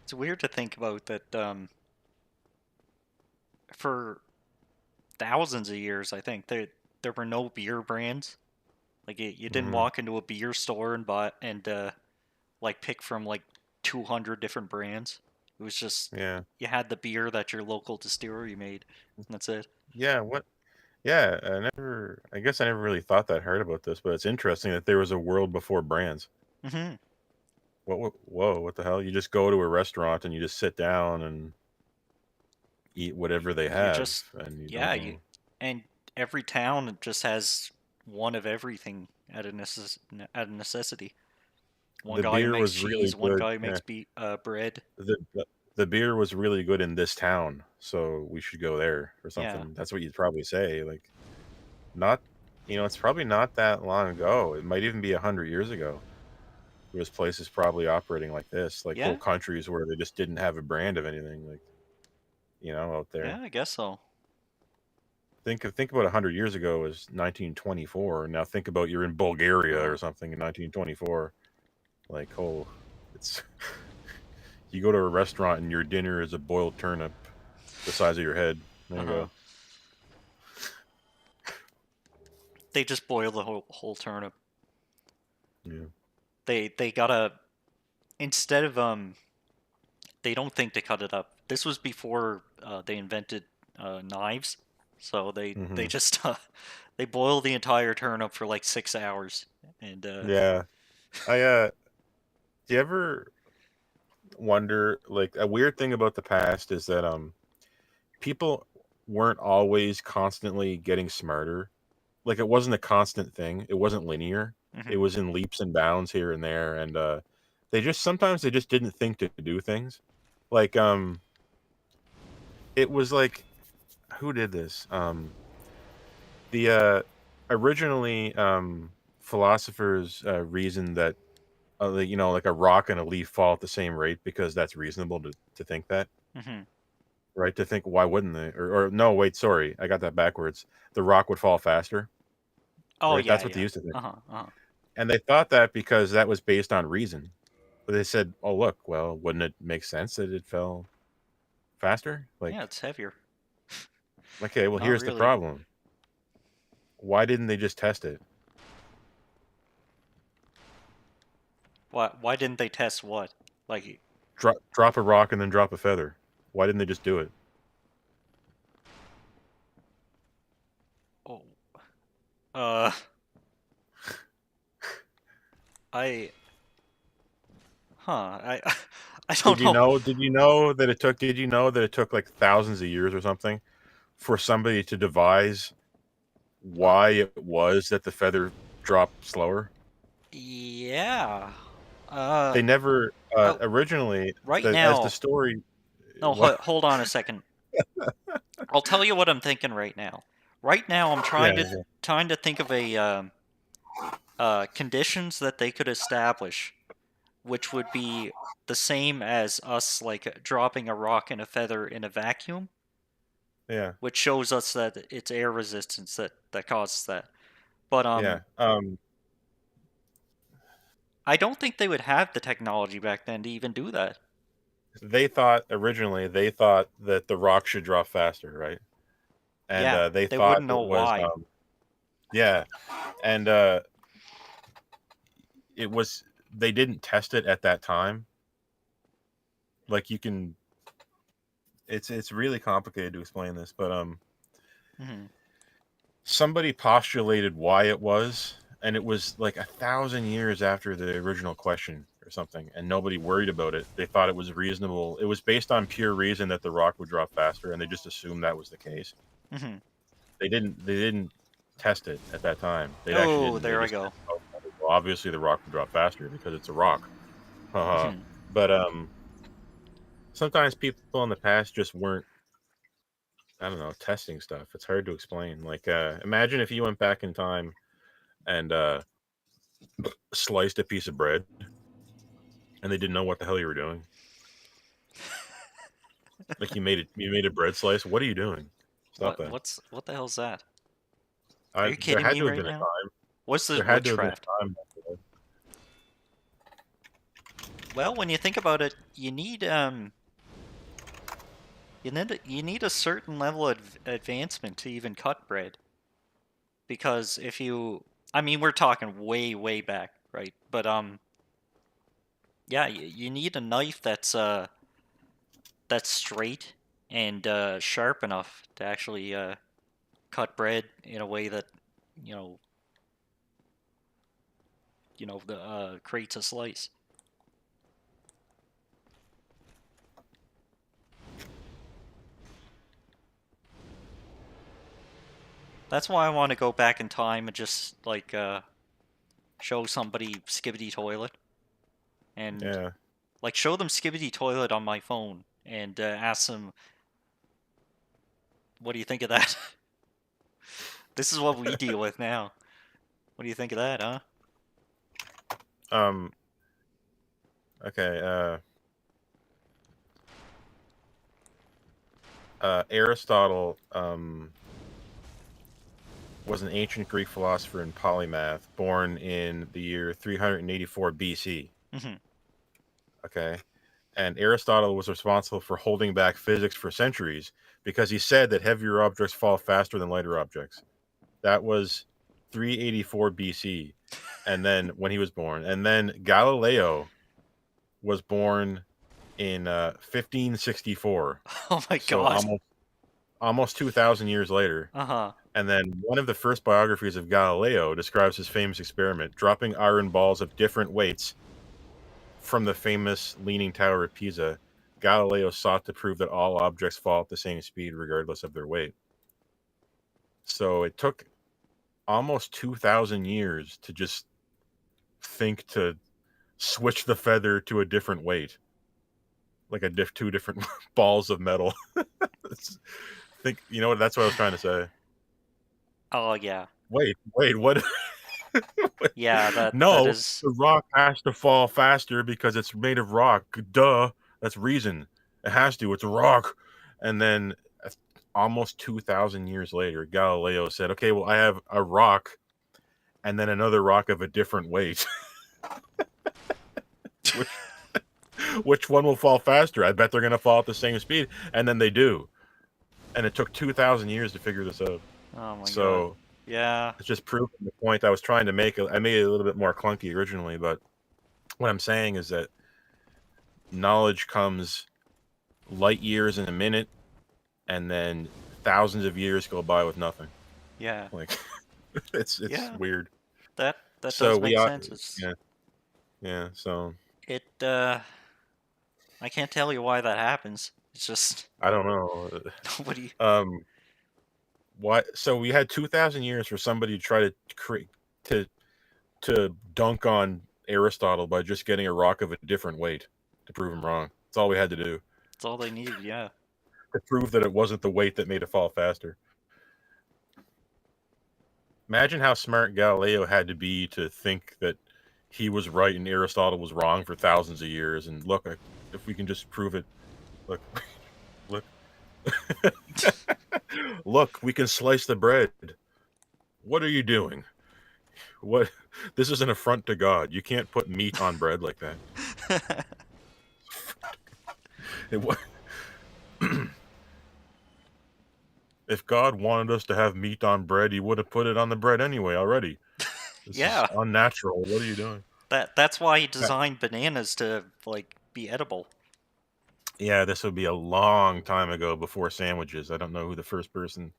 It's weird to think about that for thousands of years I think there were no beer brands. Like you didn't Hmm. walk into a beer store and buy and like pick from like 200 different brands. It was just Yeah. you had the beer that your local distillery made. That's it. Yeah, what yeah, I guess I never really thought that hard about this, but it's interesting that there was a world before brands. Hmm. Whoa, what the hell? You just go to a restaurant and you just sit down and eat whatever they You have just and you don't yeah you know. and every town just has one of everything at a necessity. One The guy who beer makes was really cheese, one good. guy who Yeah. makes bread. The beer was really good in this town, so we should go there or Yeah, something. That's what you'd probably say. Like, not, it's probably not that long ago. It might even be 100 years ago. There was places probably operating like this, like whole yeah, countries where they just didn't have a brand of anything, like out yeah. there. I guess so. Think about 100 years ago was 1924. Now think about you're in Bulgaria Uh, or something in 1924. Like, oh, it's you go to a restaurant and your dinner is a boiled turnip the size of your head. There you uh-huh. go. They just boil the whole turnip. Yeah. They gotta instead of they don't think to cut it up. This was before they invented knives, so they Hmm. just they boil the entire turnip for like 6 hours, and Yeah. I do you ever wonder, like, a weird thing about the past is that people weren't always constantly getting smarter. Like, it wasn't a constant thing. It wasn't linear. It mhm. was in leaps and bounds here and there, and they just didn't think to do things. Like, it was like, who did this? The Originally, philosophers reasoned that like a rock and a leaf fall at the same rate because that's reasonable to think that, Mhm. right? To think, why wouldn't they? Or no, wait, sorry, I got that backwards. The rock would fall faster, Oh right? yeah, That's what they yeah. used to think, Uh-huh. Uh-huh. and they thought that because that was based on reason. But they said, oh look, well, wouldn't it make sense that it fell faster? Yeah, Like, it's heavier. okay, well, Not here's the really. problem. Why didn't they just test it? Why didn't they test what? Like Drop a rock and then drop a feather. Why didn't they just do it? oh uh I huh, I don't know. Did you know that it took? Did you know that it took like thousands of years or something for somebody to devise why it was that the feather dropped slower? Yeah. They never Oh, originally right as the now. story. No, hold on a second. I'll tell you what I'm thinking right now. Right now, I'm Yeah, trying to think of a conditions that they could establish, which would be the same as us like dropping a rock and a feather in a vacuum, yeah, which shows us that it's air resistance that causes that. But yeah. I don't think they would have the technology back then to even do that. They thought originally they thought that the rock should drop faster, right? And Yeah, they they thought wouldn't know it was why. yeah, and it was they didn't test it at that time. Like you can, it's really complicated to explain this, but Hmm. somebody postulated why it was, and it was like 1,000 years after the original question or something, and nobody worried about it. They thought it was reasonable. It was based on pure reason that the rock would drop faster, and they just assumed that was the case. Hmm. They didn't test it at that time. They actually Oh, didn't. They there I just said, go. oh, well, obviously the rock would drop faster because it's a rock. Haha. Hmm. But sometimes people in the past just weren't, I don't know, testing stuff. It's hard to explain. Like imagine if you went back in time and sliced a piece of bread and they didn't know what the hell you were doing. Like you made a bread slice. What are you doing? Stop that. What the hell's that? Are you There kidding had me to have right been a now? time. What's this There had to have been witchcraft? a time. Well, when you think about it, you need a certain level of advancement to even cut bread. Because if you, I mean, we're talking way back, right? But yeah, you need a knife that's straight and sharp enough to actually cut bread in a way that you know the creates a slice. That's why I want to go back in time and just like show somebody Skibbity Toilet and Yeah. like show them Skibbity Toilet on my phone and ask them, "What do you think of that?" This is what we deal with now. What do you think of that, huh? Um. Okay. Aristotle was an ancient Greek philosopher and polymath born in the year 384 BC. Hmm. Okay. And Aristotle was responsible for holding back physics for centuries because he said that heavier objects fall faster than lighter objects. That was 384 BC. And then when he was born. And then Galileo was born in 1564. Oh my So god. almost 2,000 years later. Uh huh. And then one of the first biographies of Galileo describes his famous experiment, dropping iron balls of different weights from the famous Leaning Tower of Pisa. Galileo sought to prove that all objects fall at the same speed regardless of their weight. So it took almost 2,000 years to just think to switch the feather to a different weight, like two different balls of metal. Think, you know what? That's what I was trying to say. Oh yeah. Wait, what? Yeah. That No, is. the rock has to fall faster because it's made of rock. Duh. That's reason. It has to. It's a rock. And then almost 2,000 years later, Galileo said, okay, well, I have a rock and then another rock of a different weight. which, which one will fall faster? I bet they're going to fall at the same speed. And then they do. And it took 2,000 years to figure this out. Oh my god. So Yeah. it's just proving the point I was trying to make. I made it a little bit more clunky originally, but what I'm saying is that knowledge comes light years in a minute, and then thousands of years go by with nothing. Yeah. Like it's Yeah. weird. That So does we make are, sense. It's yeah, yeah. So it I can't tell you why that happens. It's just I don't know. nobody. Why? So we had 2,000 years for somebody to try to create to dunk on Aristotle by just getting a rock of a different weight to prove him wrong. That's all we had to do That's all they needed. Yeah. to prove that it wasn't the weight that made it fall faster. Imagine how smart Galileo had to be to think that he was right and Aristotle was wrong for thousands of years. And look, if we can just prove it, look, look, look, we can slice the bread. What are you doing? What? This is an affront to God. You can't put meat on bread like that. If God wanted us to have meat on bread, he would have put it on the bread anyway already. This Yeah. is unnatural. What are you doing? That's why he designed bananas to like be edible. Yeah, this would be a long time ago before sandwiches. I don't know who the first person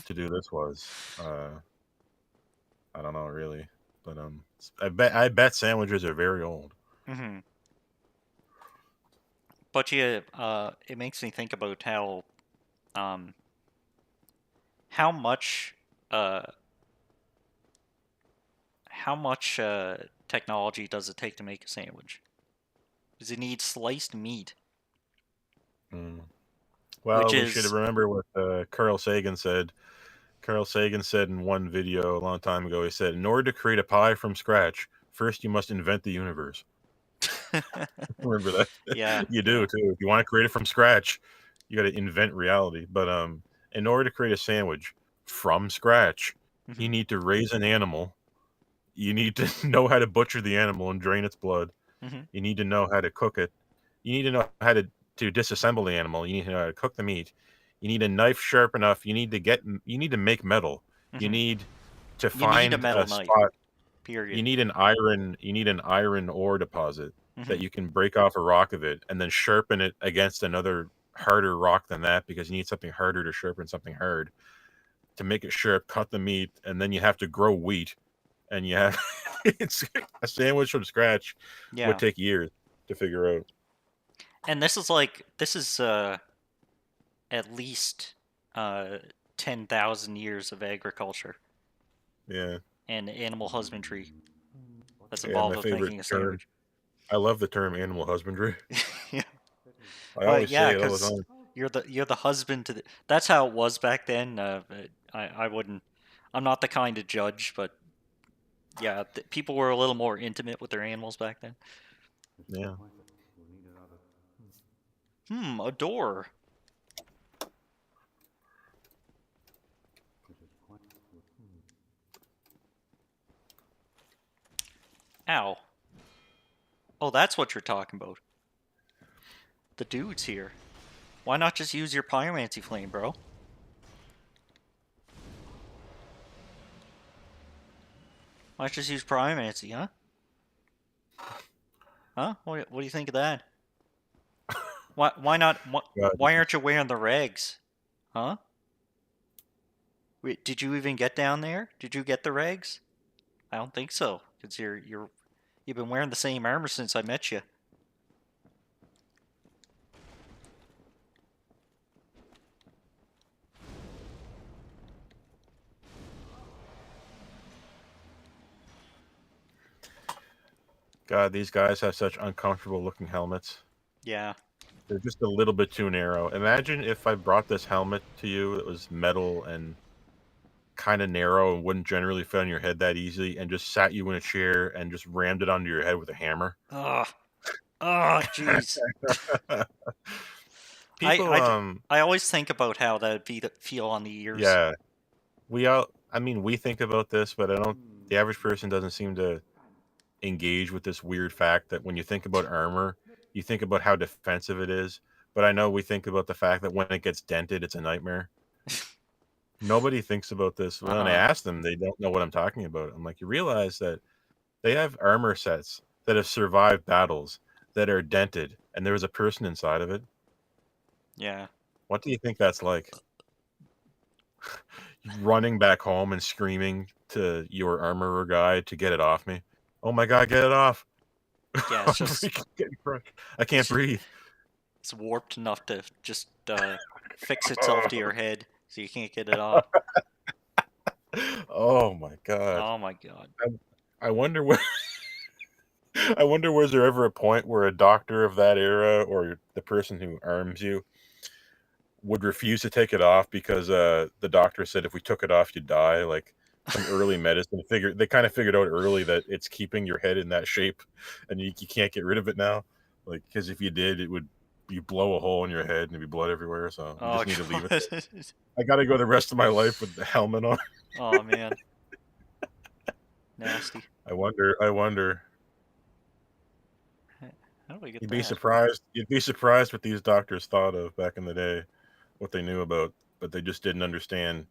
to do this was. I don't know really, but I bet sandwiches are very old. Mm-hmm. But yeah, it makes me think about um, how much, uh, technology does it take to make a sandwich? Does it need sliced meat? Mm. Which Well, we should is, remember what Carl Sagan said. Carl Sagan said in one video a long time ago, he said, in order to create a pie from scratch, first you must invent the universe. Remember that? yeah, You do too. If you want to create it from scratch, you got to invent reality. But in order to create a sandwich from scratch, you Mm-hmm. need to raise an animal. You need to know how to butcher the animal and drain its blood. Mm-hmm. You need to know how to cook it. You need to know how to disassemble the animal. You need to know how to cook the meat. You need a knife sharp enough. You need to make metal. You Mm-hmm. need to You need a find metal a knife. spot. Period. You need an iron ore deposit that Mm-hmm. you can break off a rock of it and then sharpen it against another harder rock than that, because you need something harder to sharpen something hard to make it sharp. Cut the meat, and then you have to grow wheat, and you have it's a sandwich from scratch would Yeah. take years to figure out. And this is at least uh 10,000 years of agriculture Yeah, and animal husbandry that's yeah. My involved with favorite making a term. sandwich. I love the term animal husbandry. Yeah. I Well, always yeah, say it all the because time. you're the husband to the. That's how it was back then. I wouldn't. I'm not the kind to judge, but yeah, people were a little more intimate with their animals back then. Yeah. A door. Ow. Oh, that's what you're talking about. The dude's here. Why not just use your pyromancy flame, bro? Why not just use pyromancy, huh? Huh? What do you think of that? Why not? God, Why aren't you wearing the regs? Huh? Wait, did you even get down there? Did you get the regs? I don't think so, because you've been wearing the same armor since I met you. God, these guys have such uncomfortable looking helmets. Yeah. They're just a little bit too narrow. Imagine if I brought this helmet to you that was metal and kind of narrow and wouldn't generally fit on your head that easily, and just sat you in a chair and just rammed it onto your head with a hammer. Ugh. Oh, jeez. People, I always think about how that'd feel on the ears. yeah, we all. I mean, we think about this, but I don't. The average person doesn't seem to engage with this weird fact that when you think about armor, you think about how defensive it is. But I know we think about the fact that when it gets dented, it's a nightmare. Nobody thinks about this. When I ask them, they don't know what I'm talking about. I'm like, you realize that they have armor sets that have survived battles that are dented, and there was a person inside of it. Yeah. What do you think that's like? Running back home and screaming to your armorer guy to get it off me. Oh my god, get it off! Yeah, I'm it's just freaking getting crushed. I can't breathe. it's warped enough to just fix itself to your head, so you can't get it off. Oh my god. Oh my god. I wonder where I wonder was there ever a point where a doctor of that era or the person who arms you would refuse to take it off because the doctor said if we took it off you'd die. Like some early medicine they kind of figured out early that it's keeping your head in that shape and you can't get rid of it now. Like because if you did, it would you blow a hole in your head and there'd be blood everywhere. So you Oh just need to leave it. god. I got to go the rest of my life with the helmet on. Oh man. Nasty. I wonder. I wonder. How do I get You'd be that? surprised. You'd be surprised what these doctors thought of back in the day, what they knew about, but they just didn't understand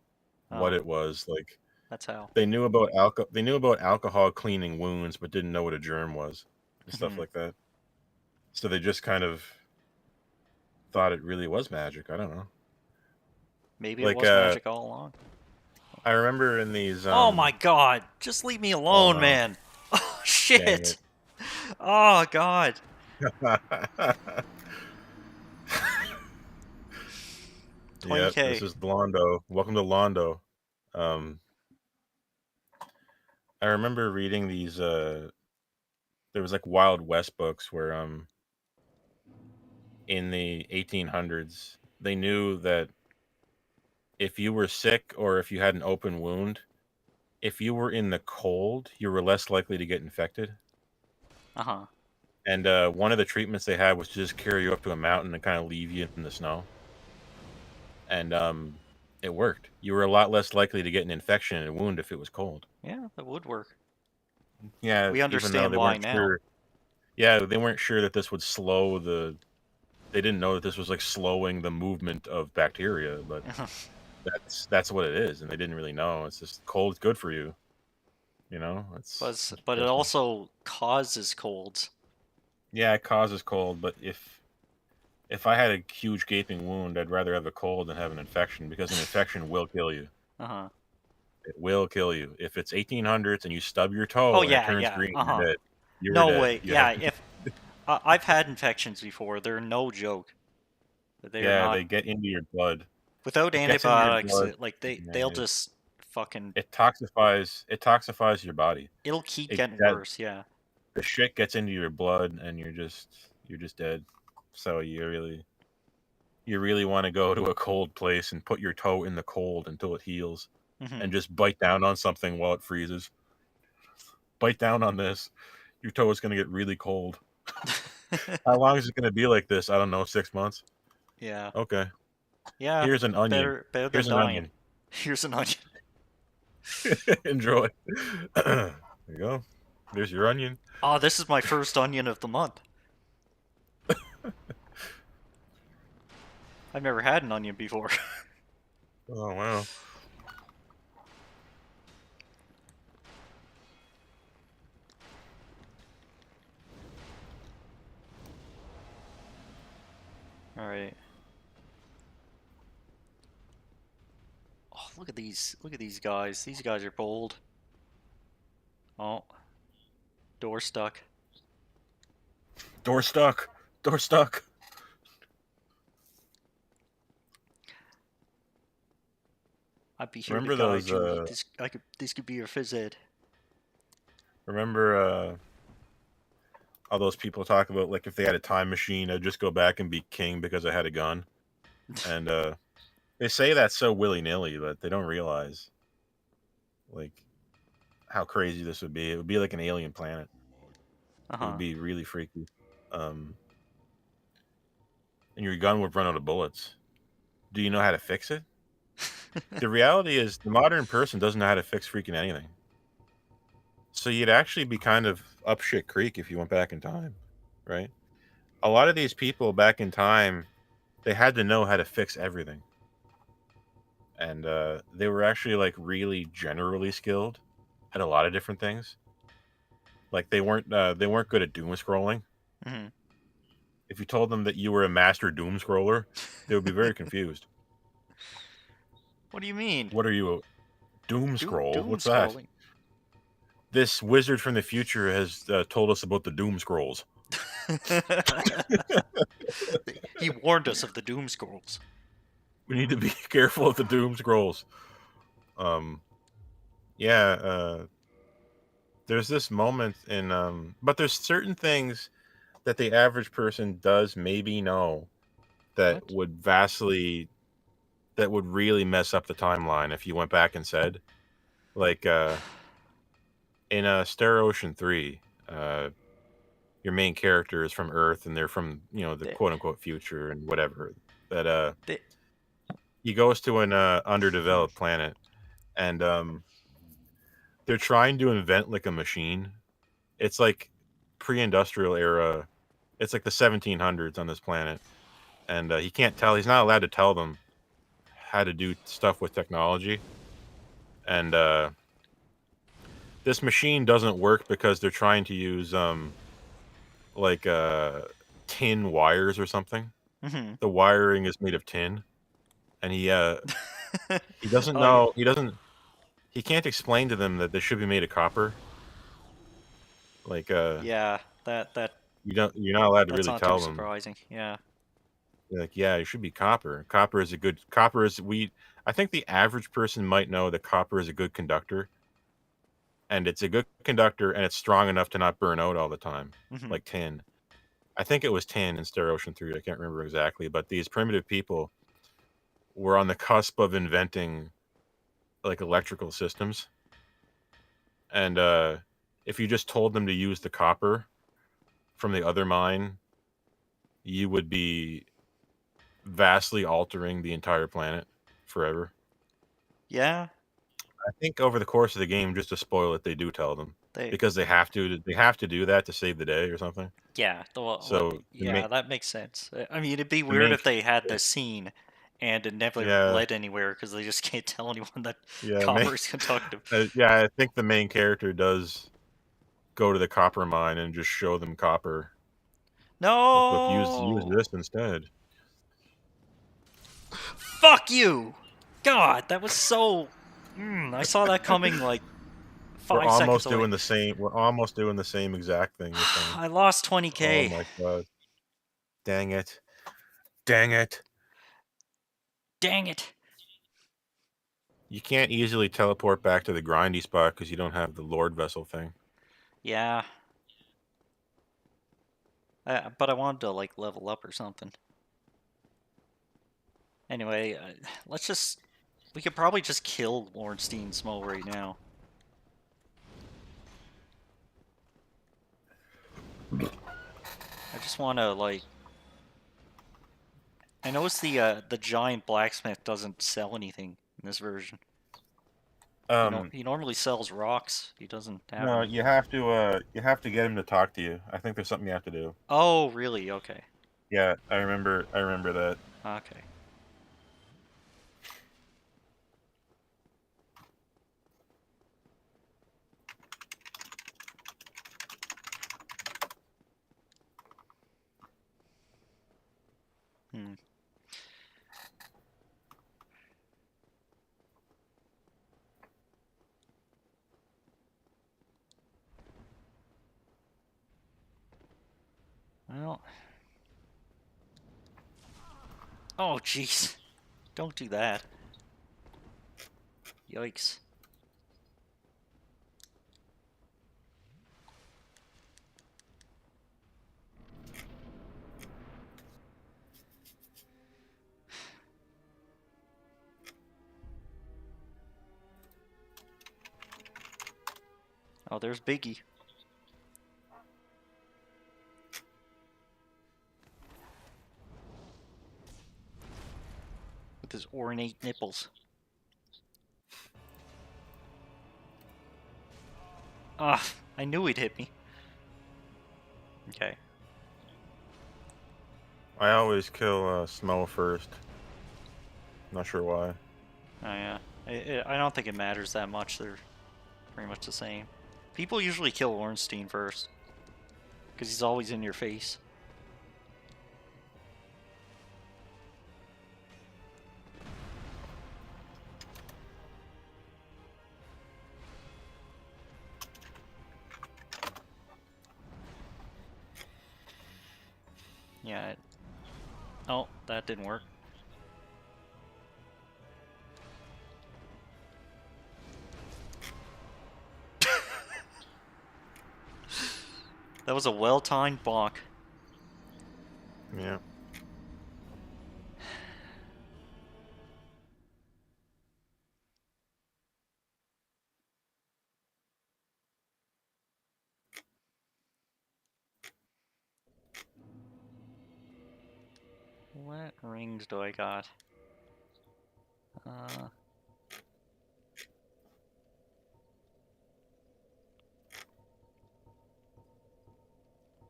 what Oh, it was. Like that's how. they knew about alcohol. They knew about alcohol cleaning wounds, but didn't know what a germ was and stuff Mhm. like that. So they just kind of thought it really was magic. I don't know. Maybe it Like was magic all along. I remember in these. Oh my god! Just leave me Oh alone, no! man! Oh Dang shit! Oh god! it! Yep, 20K. this is Londo. Welcome to Londo. Um, I remember reading these. There was like Wild West books where in the 1800s they knew that if you were sick or if you had an open wound, if you were in the cold, you were less likely to get infected. Uh-huh. And one of the treatments they had was to just carry you up to a mountain and kind of leave you in the snow. And it worked. You were a lot less likely to get an infection and a wound if it was cold. Yeah, that would work. Yeah, We even though understand they why weren't now. sure. Yeah, they weren't sure that this would slow the. They didn't know that this was like slowing the movement of bacteria, but that's what it is, and they didn't really know. It's just cold's good for you, you know. But it Trust me. also causes colds. Yeah, it causes cold, but if I had a huge gaping wound, I'd rather have a cold than have an infection because an infection will kill you. Uh-huh. It will kill you. If it's 1800s and you stub your Oh toe and it yeah, turns yeah. green, Uh-huh. you're dead. You're No dead. way. You have Yeah, if I've had infections before, they're no joke. They're yeah, not they get into your blood. without It gets into your antibiotics, blood. like they'll Man, just fucking it toxifies your body. it'll keep It getting that worse, yeah. the shit gets into your blood and you're just dead. So you really want to go to a cold place and put your toe in the cold until it heals Mhm. and just bite down on something while it freezes. Bite down on this. Your toe is going to get really cold. How long is it going to be like this? I don't know, 6 months. Yeah. Okay. Yeah, Here's an onion. better than Here's an dying. onion. Here's an onion. Enjoy. There you go. There's your onion. Oh, this is my first onion of the month. I've never had an onion before. Oh wow. Alright. Oh, look at these. Look at these guys. These guys are bold. Oh. Door stuck. Door stuck. Door stuck. I'd be here to Remember guide those you. This could be your phys ed. remember all those people talk about like if they had a time machine, I'd just go back and be king because I had a gun. And they say that so willy-nilly, but they don't realize like how crazy this would be. It would be like an alien planet. It would Uh-huh. be really freaky. Um and your gun would run out of bullets. Do you know how to fix it? The reality is the modern person doesn't know how to fix freaking anything. So you'd actually be kind of up shit creek if you went back in time, right? A lot of these people back in time, they had to know how to fix everything. And they were actually like really generally skilled at a lot of different things. Like they weren't good at doom scrolling. Hmm. If you told them that you were a master doom scroller, they would be very confused. What do you mean? What are you, a doom scroll? Doom What's that? scrolling. this wizard from the future has told us about the Doom Scrolls. He warned us of the Doom Scrolls. We need to be careful of the Doom Scrolls. Yeah, there's this moment in but there's certain things that the average person does maybe know that What? would really mess up the timeline if you went back and said, like, in Star Ocean 3, your main character is from Earth and they're from, the They, quote unquote future and whatever. That they, he goes to an underdeveloped planet, and they're trying to invent like a machine. It's like pre-industrial era. It's like the 1700s on this planet, and he can't tell. He's not allowed to tell them how to do stuff with technology, and this machine doesn't work because they're trying to use like tin wires or something. Mhm. The wiring is made of tin, and he doesn't Oh yeah, know. He can't explain to them that they should be made of copper. Like yeah. That you're not allowed to that's really not too tell them. surprising. Yeah. You're like, yeah, it should be copper. Copper is we. I think the average person might know that copper is a good conductor, and it's a good conductor, and it's strong enough to not burn out all the time, Mhm. like tin. I think it was tin in Star Ocean 3. I can't remember exactly, but these primitive people were on the cusp of inventing like electrical systems, and if you just told them to use the copper from the other mine, you would be vastly altering the entire planet forever. Yeah. I think over the course of the game, just to spoil it, they do tell them They. because they have to. They have to do that to save the day or something. Yeah. So Yeah, that makes sense. I mean, it'd be the weird main if they had this scene and it never yeah led anywhere because they just can't tell anyone that yeah main, copper is conductive. yeah I think the main character does go to the copper mine and just show them copper. Like, look, use No. this instead. Fuck you. God, that was so. I saw that coming like We're 5 seconds almost away. doing the same. We're almost doing the same exact thing you're saying. I lost Oh 20K. my god! Dang it! Dang it! Dang it. You can't easily teleport back to the grindy spot because you don't have the Lord Vessel thing. Yeah. But I wanted to like level up or something. Anyway, let's just. We could probably just kill Ornstein Smo right now. I just want to like. I noticed the giant blacksmith doesn't sell anything in this version. Um, He normally sells rocks. He doesn't have no, them. you have to get him to talk to you. I think there's something you have to do. Oh, really? Okay. Yeah, I remember that. Okay. Hmm. Well. Oh, jeez. Don't do that. Yikes. Oh, there's Biggie. With his ornate nipples. Ah, I knew he'd hit me. Okay. I always kill Smo first. Not sure why. Oh, yeah. I don't think it matters that much. They're pretty much the same. People usually kill Ornstein first. Because he's always in your face. Yeah. Oh, that didn't work. That was a well-timed bonk. Yeah. What rings do I got?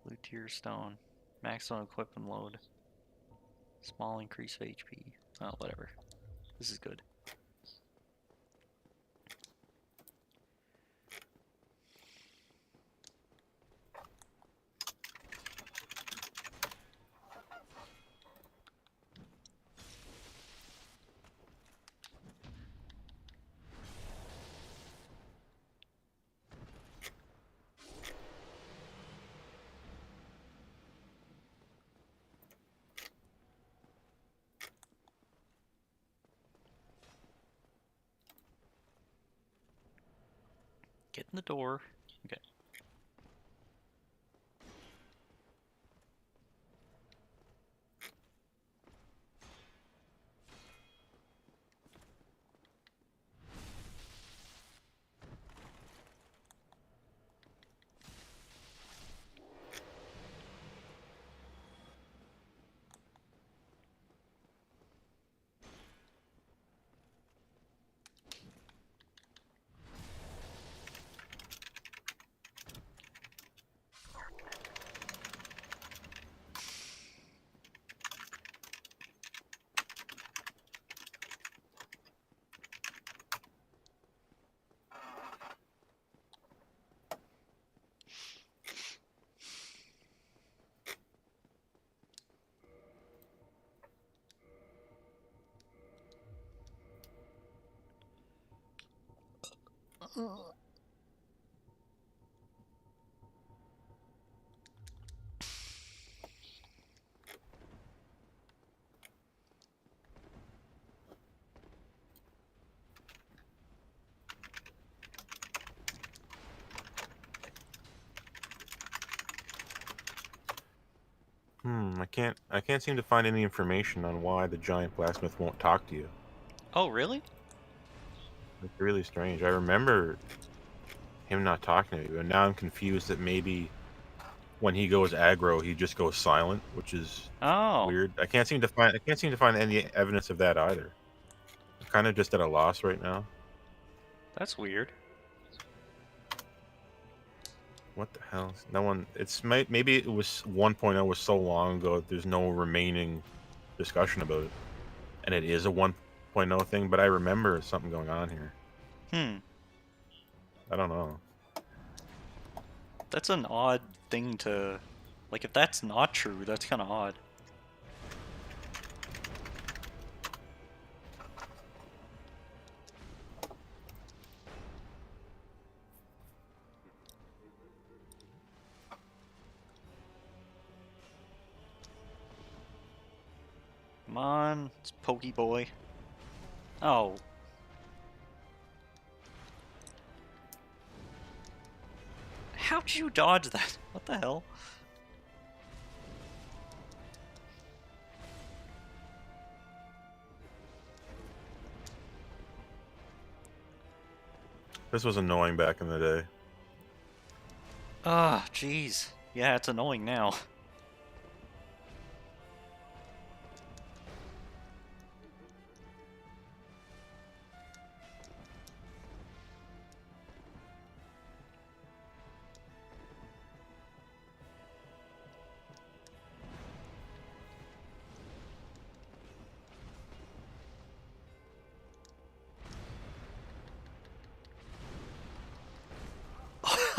Blue tier stone. Maximum equipment load. Small increase of HP. Oh, whatever. This is good. Get in the door. Okay. I can't seem to find any information on why the giant blacksmith won't talk to you. Oh, really? It's really strange. I remember him not talking to you, and now I'm confused that maybe when he goes aggro, he just goes silent, which is Oh, weird. I can't seem to find any evidence of that either. I'm kind of just at a loss right now. that's weird. What the hell? No one. Maybe it was 1.0 was so long ago that there's no remaining discussion about it, and it is a 1.0 thing. But I remember something going on here. Hmm. I don't know. That's an odd thing to... Like, if that's not true, that's kind of odd. Come on, it's Pokey Boy. Oh. How'd you dodge that? What the hell? This was annoying back in the day. Ah, jeez. Yeah, it's annoying now.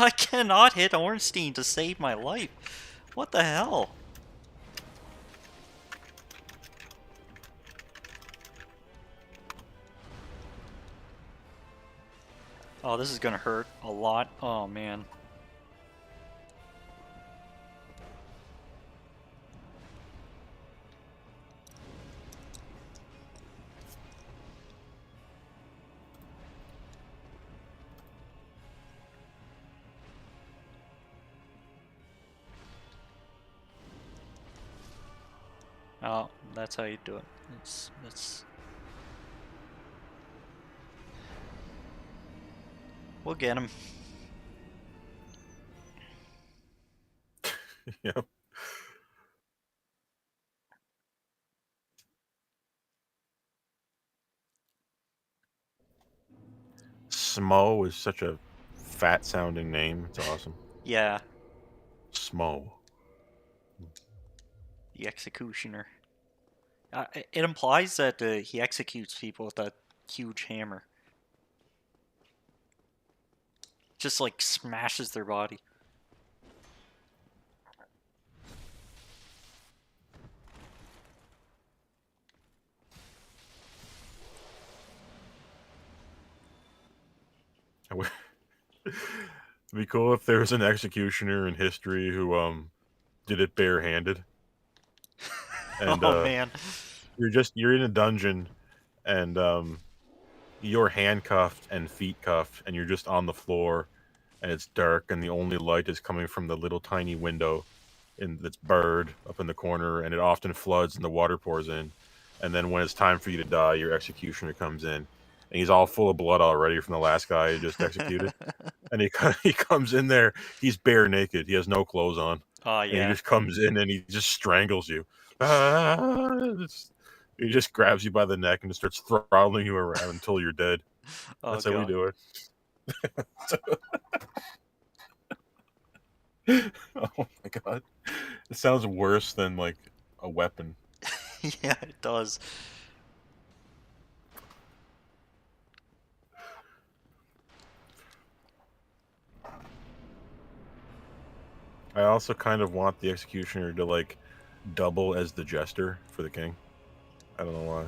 I cannot hit Ornstein to save my life. What the hell? Oh, this is gonna hurt a lot. Oh, man. Oh, that's how you do it. It's. We'll get him. Yep. Smo is such a fat sounding name. It's awesome. Yeah, Smo. the executioner. It implies that he executes people with that huge hammer. Just like smashes their body. It'd be cool if there was an executioner in history who did it barehanded. And Oh man. you're in a dungeon and you're handcuffed and feet cuffed and you're just on the floor and it's dark and the only light is coming from the little tiny window that's barred up in the corner and it often floods and the water pours in. And then when it's time for you to die, your executioner comes in and he's all full of blood already from the last guy who just executed. And he comes in there, he's bare naked, he has no clothes on. Oh And he yeah. just comes in and he just strangles you. Ah, he just grabs you by the neck and just starts throttling you around until you're dead. Oh That's how we god. do it. Oh my god. It sounds worse than like a weapon. Yeah, it does. I also kind of want the executioner to like double as the jester for the king. I don't know why.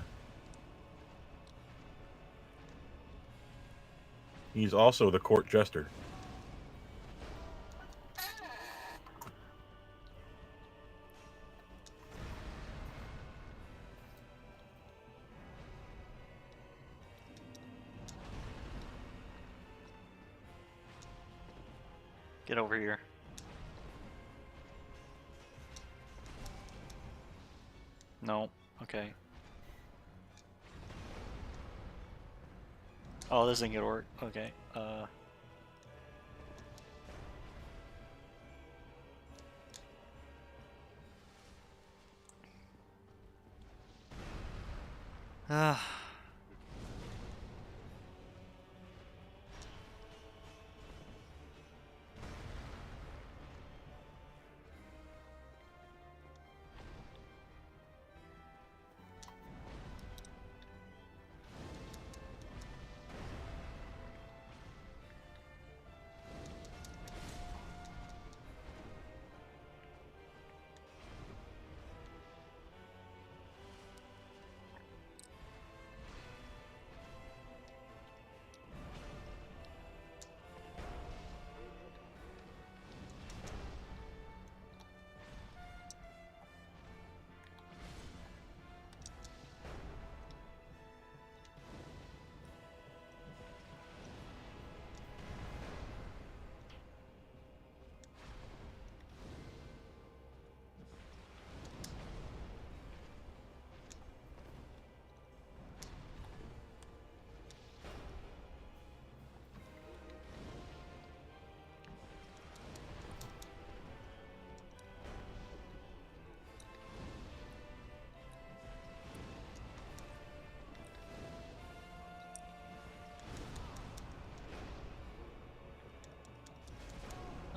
He's also the court jester. Get over here. No. Okay. Oh, this ain't gonna work. Okay. Ah.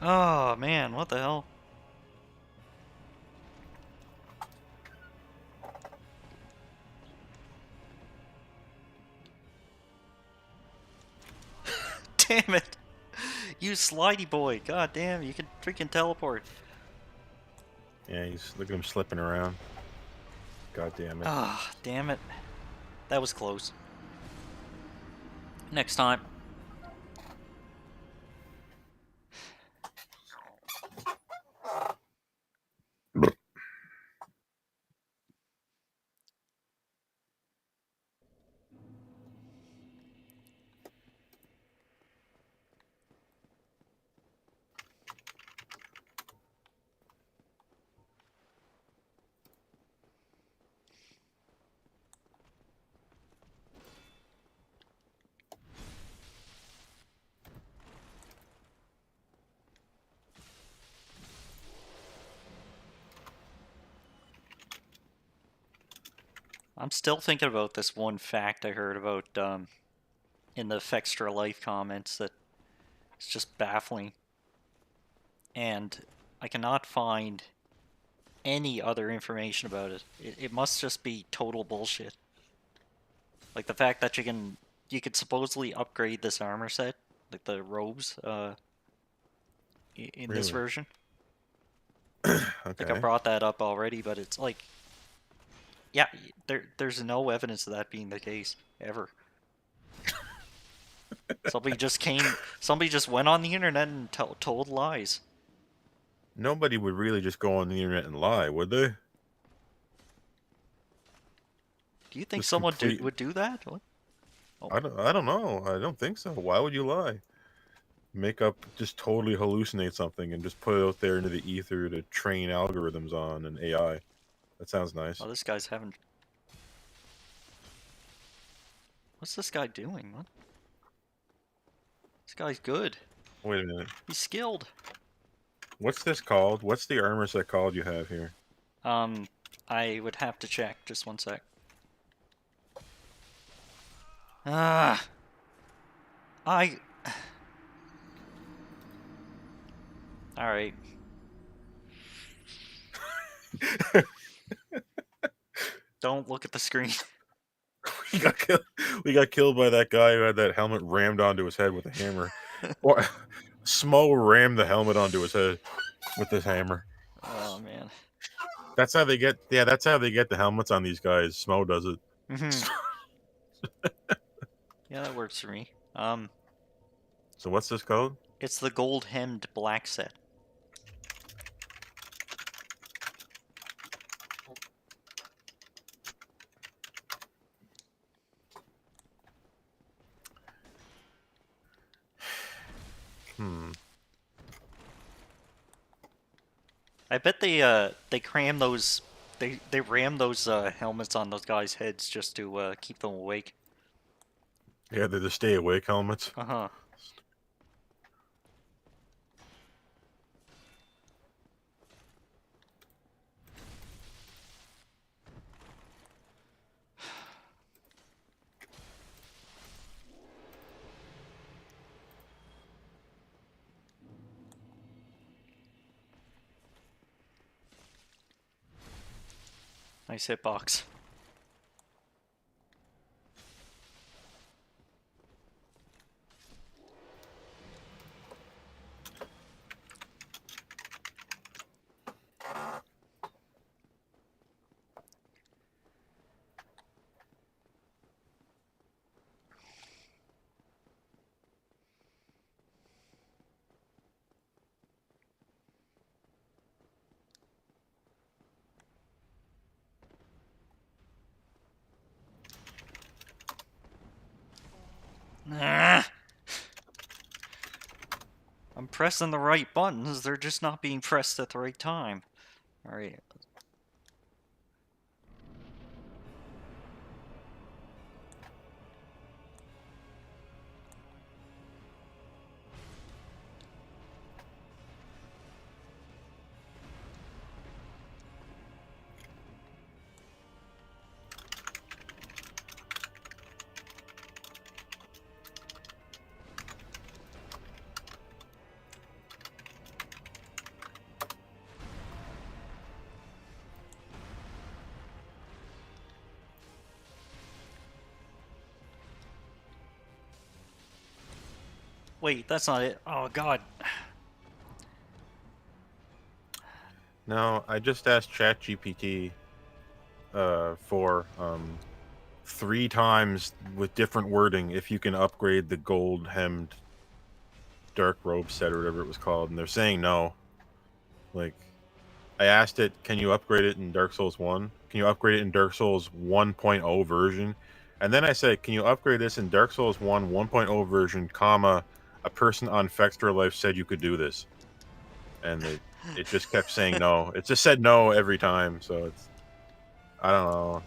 Oh man, what the hell? Damn it! You slidey boy. God damn, you can freaking teleport. Yeah, look at him slipping around. God damn it. Ah, damn it. That was close. Next time. I'm still thinking about this one fact I heard about in the Fextra Life comments that it's just baffling. And I cannot find any other information about it. It must just be total bullshit. Like the fact that you could supposedly upgrade this armor set, like the robes, in this Really? version. Like I Okay. brought that up already, but it's like, yeah, there's no evidence of that being the case ever. Somebody just went on the internet and told lies. Nobody would really just go on the internet and lie, would they? Do you think Just someone complete. would do that? What? Oh. I don't know. I don't think so. Why would you lie? Make up, just totally hallucinate something and just put it out there into the ether to train algorithms on and AI. That sounds nice. Oh, this guy's having. What's this guy doing? What? This guy's good. Wait a minute. He's skilled. What's this called? What's the armor set called you have here? I would have to check. Just one sec. Ah. I. All right. Don't look at the screen. We got killed by that guy who had that helmet rammed onto his head with a hammer. Or Smo rammed the helmet onto his head with this hammer. Oh man. That's how they get. Yeah, that's how they get the helmets on these guys. Smo does it. Yeah, that works for me. So what's this code? It's the gold hemmed black set. I bet they cram those they ram those helmets on those guys' heads just to keep them awake. Yeah, they're the stay awake helmets. Uh-huh. Nice hitbox. Ah! I'm pressing the right buttons, they're just not being pressed at the right time. Alright. Wait, that's not it. Oh god. No, I just asked ChatGPT for 3 times with different wording if you can upgrade the gold hemmed dark robe set or whatever it was called, and they're saying no. Like, I asked it, can you upgrade it in Dark Souls 1? Can you upgrade it in Dark Souls 1.0 version? And then I said, can you upgrade this in Dark Souls 1 1.0 version, comma, a person on Fextra Life said you could do this. And it just kept saying no. It just said no every time, so it's... I don't know.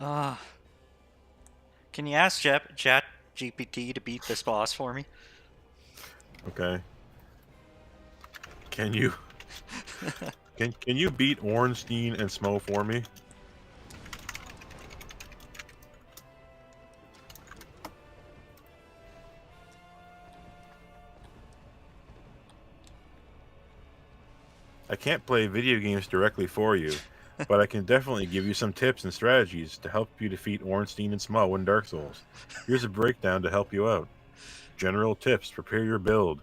Uh, can you ask Chat GPT to beat this boss for me? Okay. Can you can you beat Ornstein and Smo for me? I can't play video games directly for you, but I can definitely give you some tips and strategies to help you defeat Ornstein and Smo in Dark Souls. Here's a breakdown to help you out. General tips: prepare your build.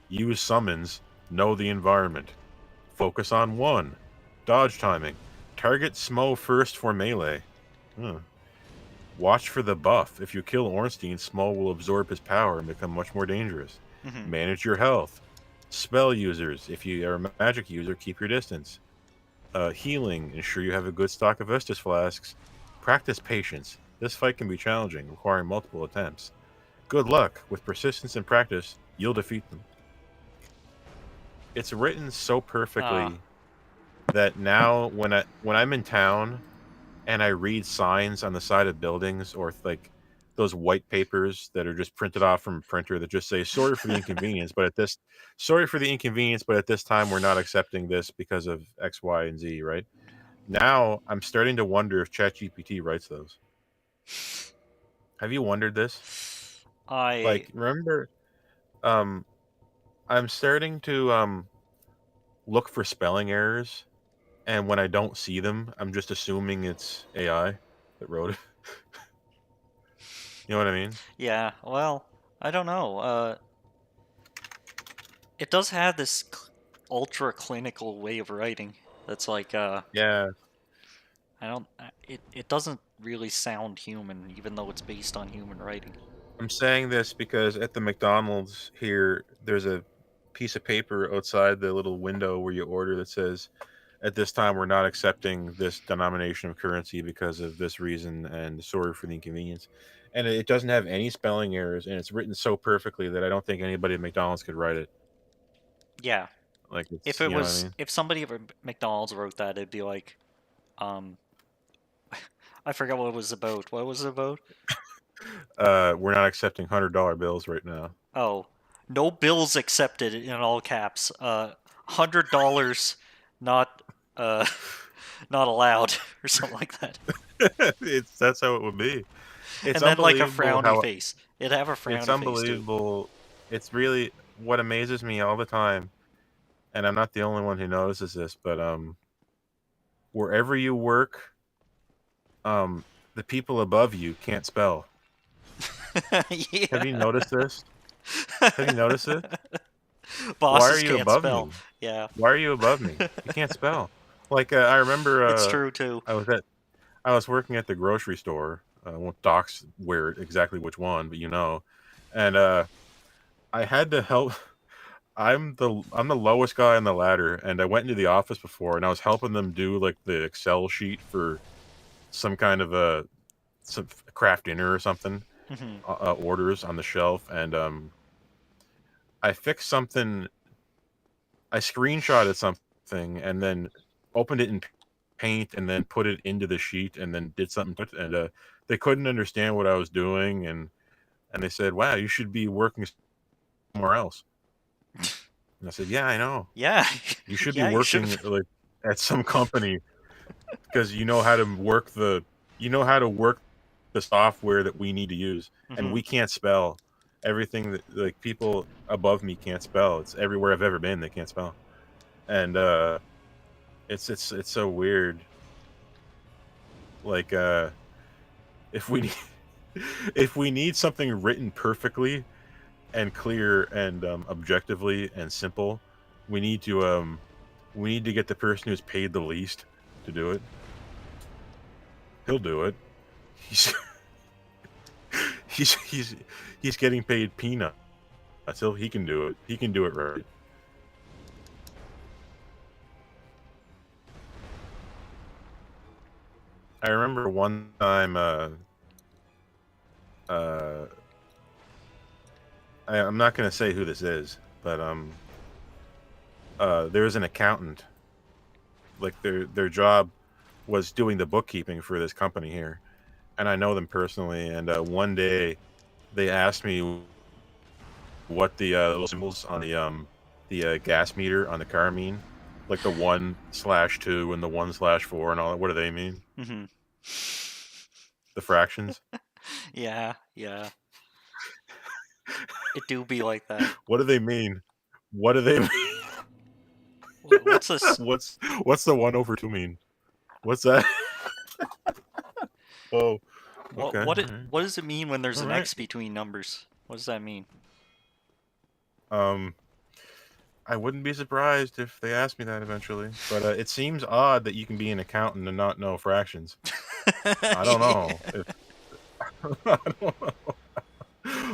Use summons. Know the environment. Focus on 1. Dodge timing. Target Smo first for melee. Hmm. Watch for the buff. If you kill Ornstein, Smo will absorb his power and become much more dangerous. Mhm. Manage your health. Spell users. If you are a magic user, keep your distance. Healing. Ensure you have a good stock of Estus flasks. Practice patience. This fight can be challenging, requiring multiple attempts. Good luck. With persistence and practice, you'll defeat them. It's written so perfectly that now when I'm in town and I read signs on the side of buildings or like those white papers that are just printed off from a printer that just say sorry for the inconvenience, but at this time we're not accepting this because of X, Y, and Z, right? Now I'm starting to wonder if ChatGPT writes those. Have you wondered this? I Like, remember, um, I'm starting to look for spelling errors, and when I don't see them, I'm just assuming it's AI that wrote it. You know what I mean? yeah. Well, I don't know. It does have this ultra clinical way of writing. That's like Yeah, I don't. It doesn't really sound human, even though it's based on human writing. I'm saying this because at the McDonald's here, there's a piece of paper outside the little window where you order that says, "At this time, we're not accepting this denomination of currency because of this reason, and sorry for the inconvenience." And it doesn't have any spelling errors, and it's written so perfectly that I don't think anybody at McDonald's could write it. Yeah. Like If it's, it you know what I was, mean? if somebody at McDonald's wrote that, it'd be like, um, I forgot what it was about. What was it about? We're not accepting $100 bills right now. Oh, no bills accepted in all caps. $100 not uh not allowed or something like that. That's how it would be. It's And then like a unbelievable frowny how face. It'd have a it's frowny face too. unbelievable. It's really what amazes me all the time, and I'm not the only one who notices this, but wherever you work, um, the people above you can't spell. Have you Yeah. noticed this? Have you noticed it? Why are Bosses you can't above spell. me? Yeah. Why are you above me? You can't spell. Like I remember, It's true too. I was working at the grocery store. I won't dox where exactly which one, but you know, and I had to help. I'm the lowest guy on the ladder, and I went into the office before, and I was helping them do like the Excel sheet for some kind of some craft dinner or something, Hmm. orders on the shelf, and I fixed something. I screenshotted something and then opened it in Paint and then put it into the sheet and then did something to it, and they couldn't understand what I was doing, and they said, "Wow, you should be working somewhere else." And I said, "Yeah, I know. Yeah. You should be Yeah, you should working have. like at some company because you know how to work the software that we need to use, and Hmm. we can't spell everything that like people above me can't spell. It's everywhere I've ever been they can't spell, and it's so weird. Like if we need if we need something written perfectly and clear and objectively and simple, we need to get the person who's paid the least to do it. He'll do it. He's he's he's he's getting paid peanuts. He can do it. He can do it right. I remember one time uh I'm not gonna say who this is, but there was an accountant. Like their job was doing the bookkeeping for this company here, and I know them personally. And one day, they asked me what the little symbols on the gas meter on the car mean, like the 1/2 and the 1/4 and all that. What do they mean? Mm-hmm. The fractions. Yeah, yeah. It do be like that. What do they mean? What do they mean? What's this? What's the 1/2 mean? What's that? Oh, okay. What does it mean when there's All an right. X between numbers? What does that mean? Um, I wouldn't be surprised if they asked me that eventually. But it seems odd that you can be an accountant and not know fractions. I don't know. I don't know.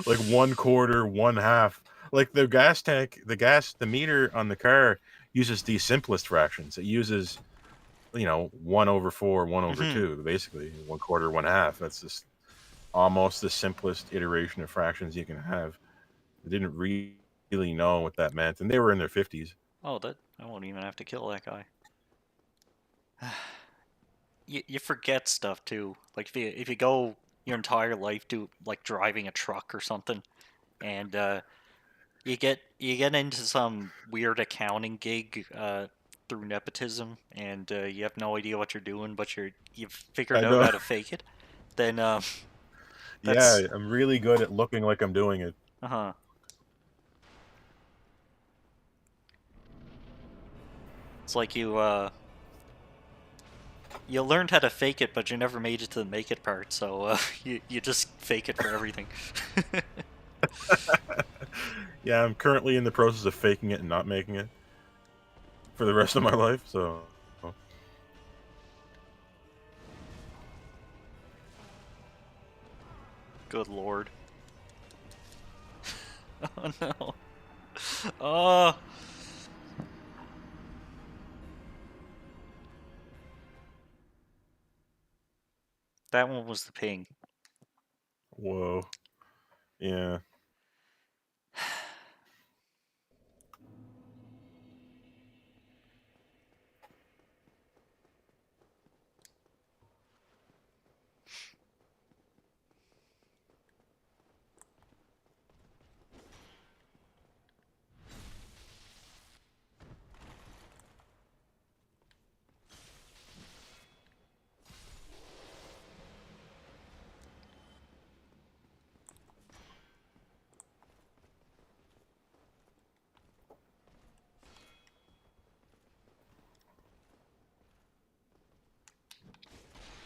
Like 1/4, 1/2. Like the gas tank, the meter on the car uses the simplest fractions. It uses, 1/4, one over Mhm. two, basically 1/4, 1/2. That's just almost the simplest iteration of fractions you can have. They didn't really know what that meant, and they were in their 50s. Oh, that I won't even have to kill that guy. You forget stuff too. Like if you go your entire life to like driving a truck or something, and you get into some weird accounting gig through nepotism, and you have no idea what you're doing, but you've figured I out know. how to fake it, then Yeah, that's I'm really good at looking like I'm doing it. uh-huh. It's like you learned how to fake it, but you never made it to the make it part, so you just fake it for everything. Yeah, I'm currently in the process of faking it and not making it for the rest of my life, so Good lord. Oh no. Oh. That one was the ping. whoa. Yeah.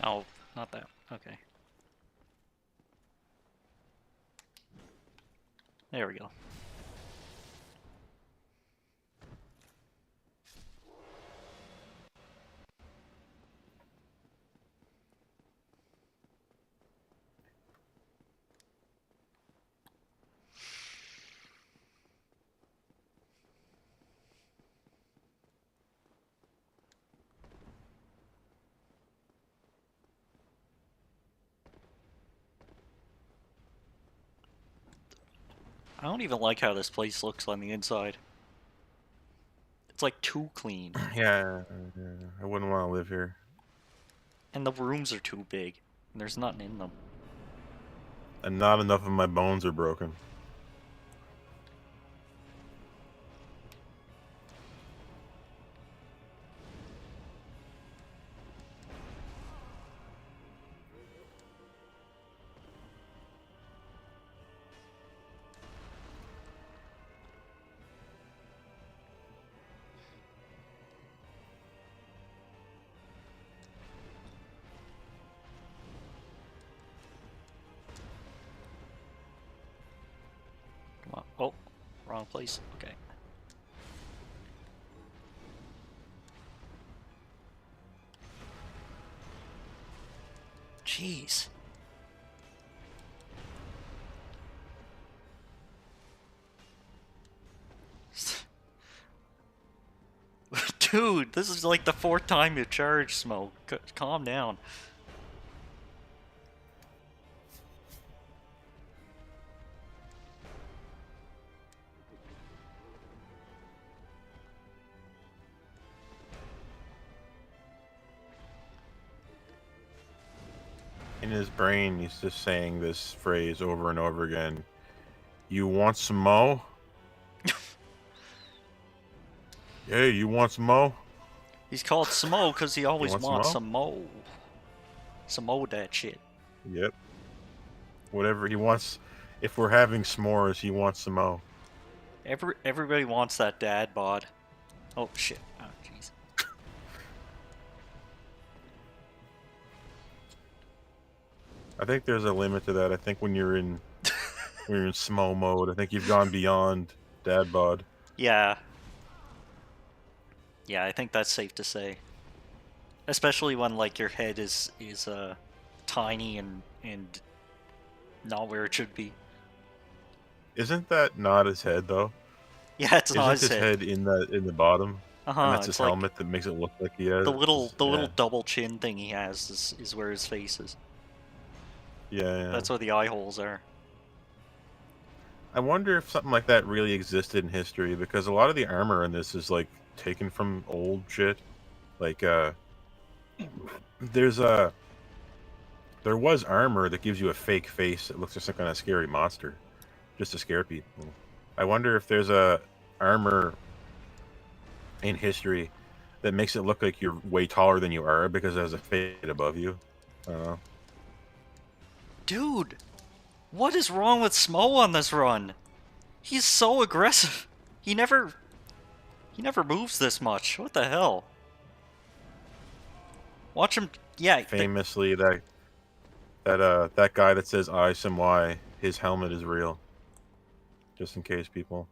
Oh, not that. Okay. There we go. I don't even like how this place looks on the inside. It's like too clean. Yeah, I wouldn't want to live here. And the rooms are too big. And there's nothing in them. And not enough of my bones are broken. Come on. Oh, wrong place. Okay. Jeez. Dude, this is like the 4th time you charged Smoke. Calm down. In his brain, he's just saying this phrase over and over again. You want some mo? Hey, you want some mo? He's called Smo because he always want some wants mo? some mo. Some mo that shit. Yep. Whatever he wants. If we're having s'mores, he wants some mo. Everybody wants that dad bod. Oh shit. Oh jeez. I think there's a limit to that. I think when you're in smo mode, I think you've gone beyond dad bod. Yeah. Yeah, I think that's safe to say. Especially when like your head is tiny and not where it should be. Isn't that not his head though? Yeah, it's not Isn't his his head in the bottom? And that's his It's like helmet that makes it look like he has. the little Yeah. double chin thing he has is where his face is. Yeah. That's where the eye holes are. I wonder if something like that really existed in history, because a lot of the armor in this is like taken from old shit. Like there's there was armor that gives you a fake face that looks just like a scary monster, just to scare people. I wonder if there's a armor in history that makes it look like you're way taller than you are because it has a fade above you. I don't know. Dude, what is wrong with Smo on this run? He's so aggressive. He never moves this much. What the hell? Watch him. Yeah. Famously, that guy that says I some Y, his helmet is real. Just in case people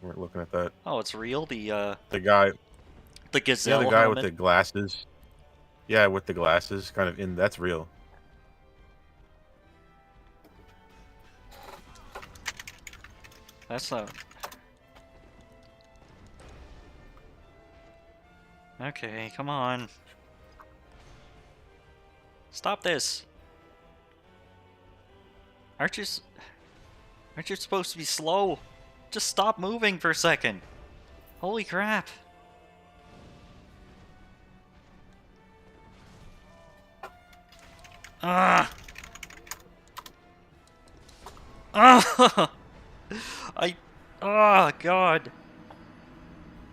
weren't looking at that. Oh, it's real. The guy. The gazelle. Yeah, the guy helmet. with the glasses. Yeah, with the glasses, kind of in. That's real. That's not. Okay, come on. Stop this. Aren't you supposed to be slow? Just stop moving for a second. Holy crap. Ah. Ah. Oh god.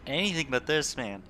Anything but this, man.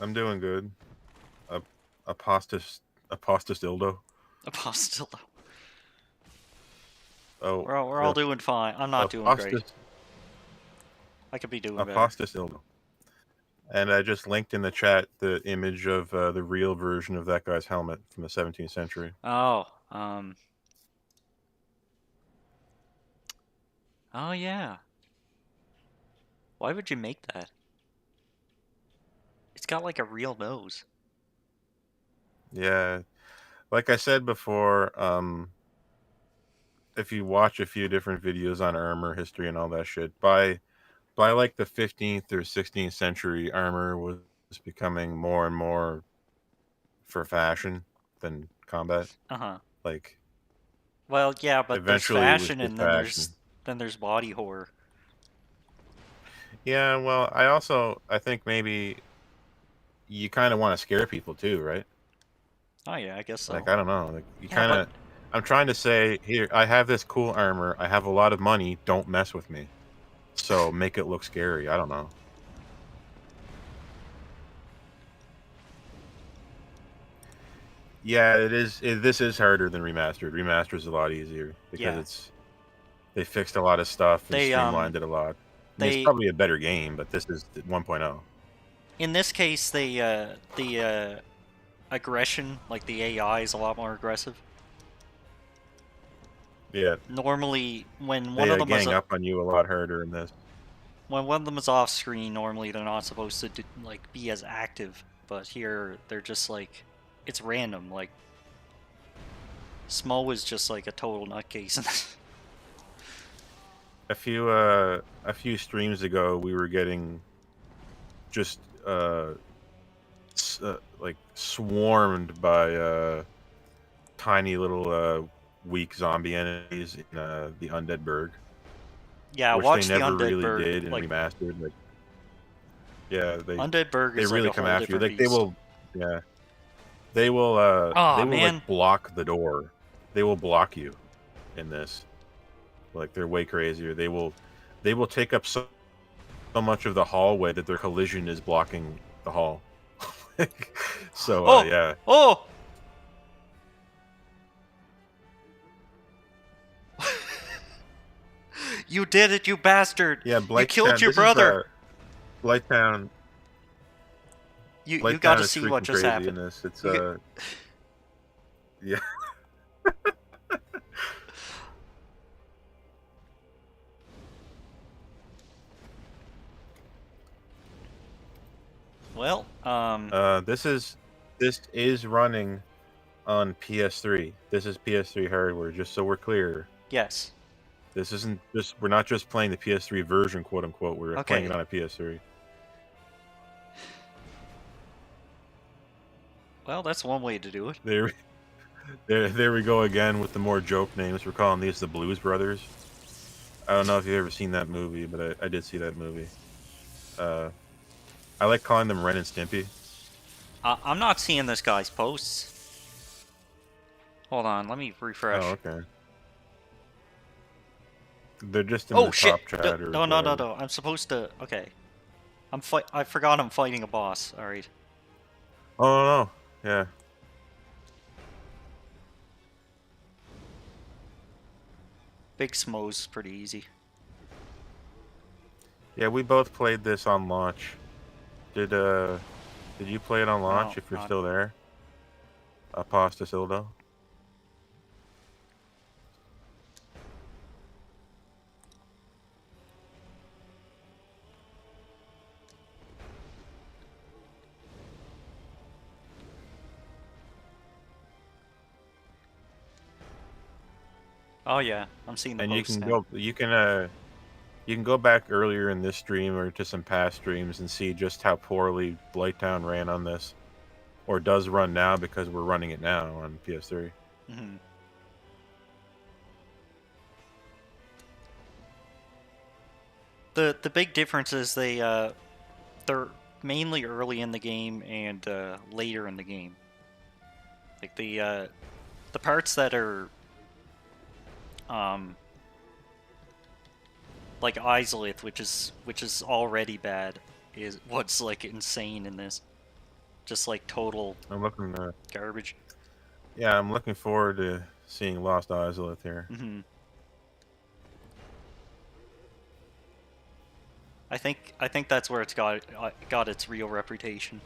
I'm doing good. Apostas dildo. Apostillo. Oh, We're all doing fine. I'm not doing great. I could be doing better. Apostas dildo. And I just linked in the chat the image of the real version of that guy's helmet from the 17th century. Oh, oh yeah. Why would you make that? It's got like a real nose. Yeah. Like I said before, if you watch a few different videos on armor history and all that shit, by like the 15th or 16th century, armor was becoming more and more for fashion than combat. Like, well, yeah, but there's eventually it was fashion just and fashion. then there's body horror. Yeah, well, I think maybe you kind of want to scare people too, right? Oh yeah, I guess so. Like, I don't know. Like, you Yeah, kind of. but- I'm trying to say, here, I have this cool armor. I have a lot of money. Don't mess with me. So make it look scary. I don't know. Yeah, it is. This is harder than remastered. Remastered is a lot easier because they fixed a lot of stuff and streamlined it a lot. It's probably a better game, but this is 1.0. In this case, the aggression, like the AI, is a lot more aggressive. Yeah, Normally, when one they of them is gang up on you a lot harder in this. when one of them is off screen, normally they're not supposed to like be as active. But here, they're just like, it's random. Like, Smo is just like a total nutcase. A few streams ago, we were getting just like swarmed by tiny little weak zombie enemies in the Undead Burg, Yeah, which they watch the never Undead really Burg. did in Like, remastered. Like, yeah, Undead Burg they is like really a come whole after you. different Like they beast. will, yeah, they Aw, will like man. block the door. They will block you in this. Like they're way crazier. They will take up so much of the hallway that their collision is blocking the hall. So Oh! yeah. Oh! You did it, you bastard! Yeah, You killed Blighttown. your This is brother! Blighttown. You Blighttown gotta is see what freaking just crazy in happened. this. It's You yeah. Well, This is running on PS3. This is PS3 hardware. Just so we're clear, yes. this isn't just we're not just playing the PS3 version, quote unquote. We're playing it Okay. on a PS3. Well, that's one way to do it. There we go again with the more joke names. We're calling these the Blues Brothers. I don't know if you've ever seen that movie, but I did see that movie. I like calling them Ren and Stimpy. I'm not seeing this guy's posts. Hold on, let me refresh. Oh, okay. They're just in Oh the shit! top chat or No, whatever. I'm supposed to. Okay. I forgot I'm fighting a boss. All right. Oh no, yeah. Big Smo's pretty easy. Yeah, we both played this on launch. Did you play it on launch? No, If you're not. still there, Pasta Sildo. Oh yeah, I'm seeing the And you posts can now. you can go back earlier in this stream or to some past streams and see just how poorly Blighttown ran on this, or does run now because we're running it now on PS3. Hmm. The big difference is they're mainly early in the game and later in the game. Like the parts that are like Izalith, which is already bad, is what's like insane in this. Just like total I'm looking. garbage. Yeah, I'm looking forward to seeing Lost Izalith here. Hmm. I think that's where it's got its real reputation.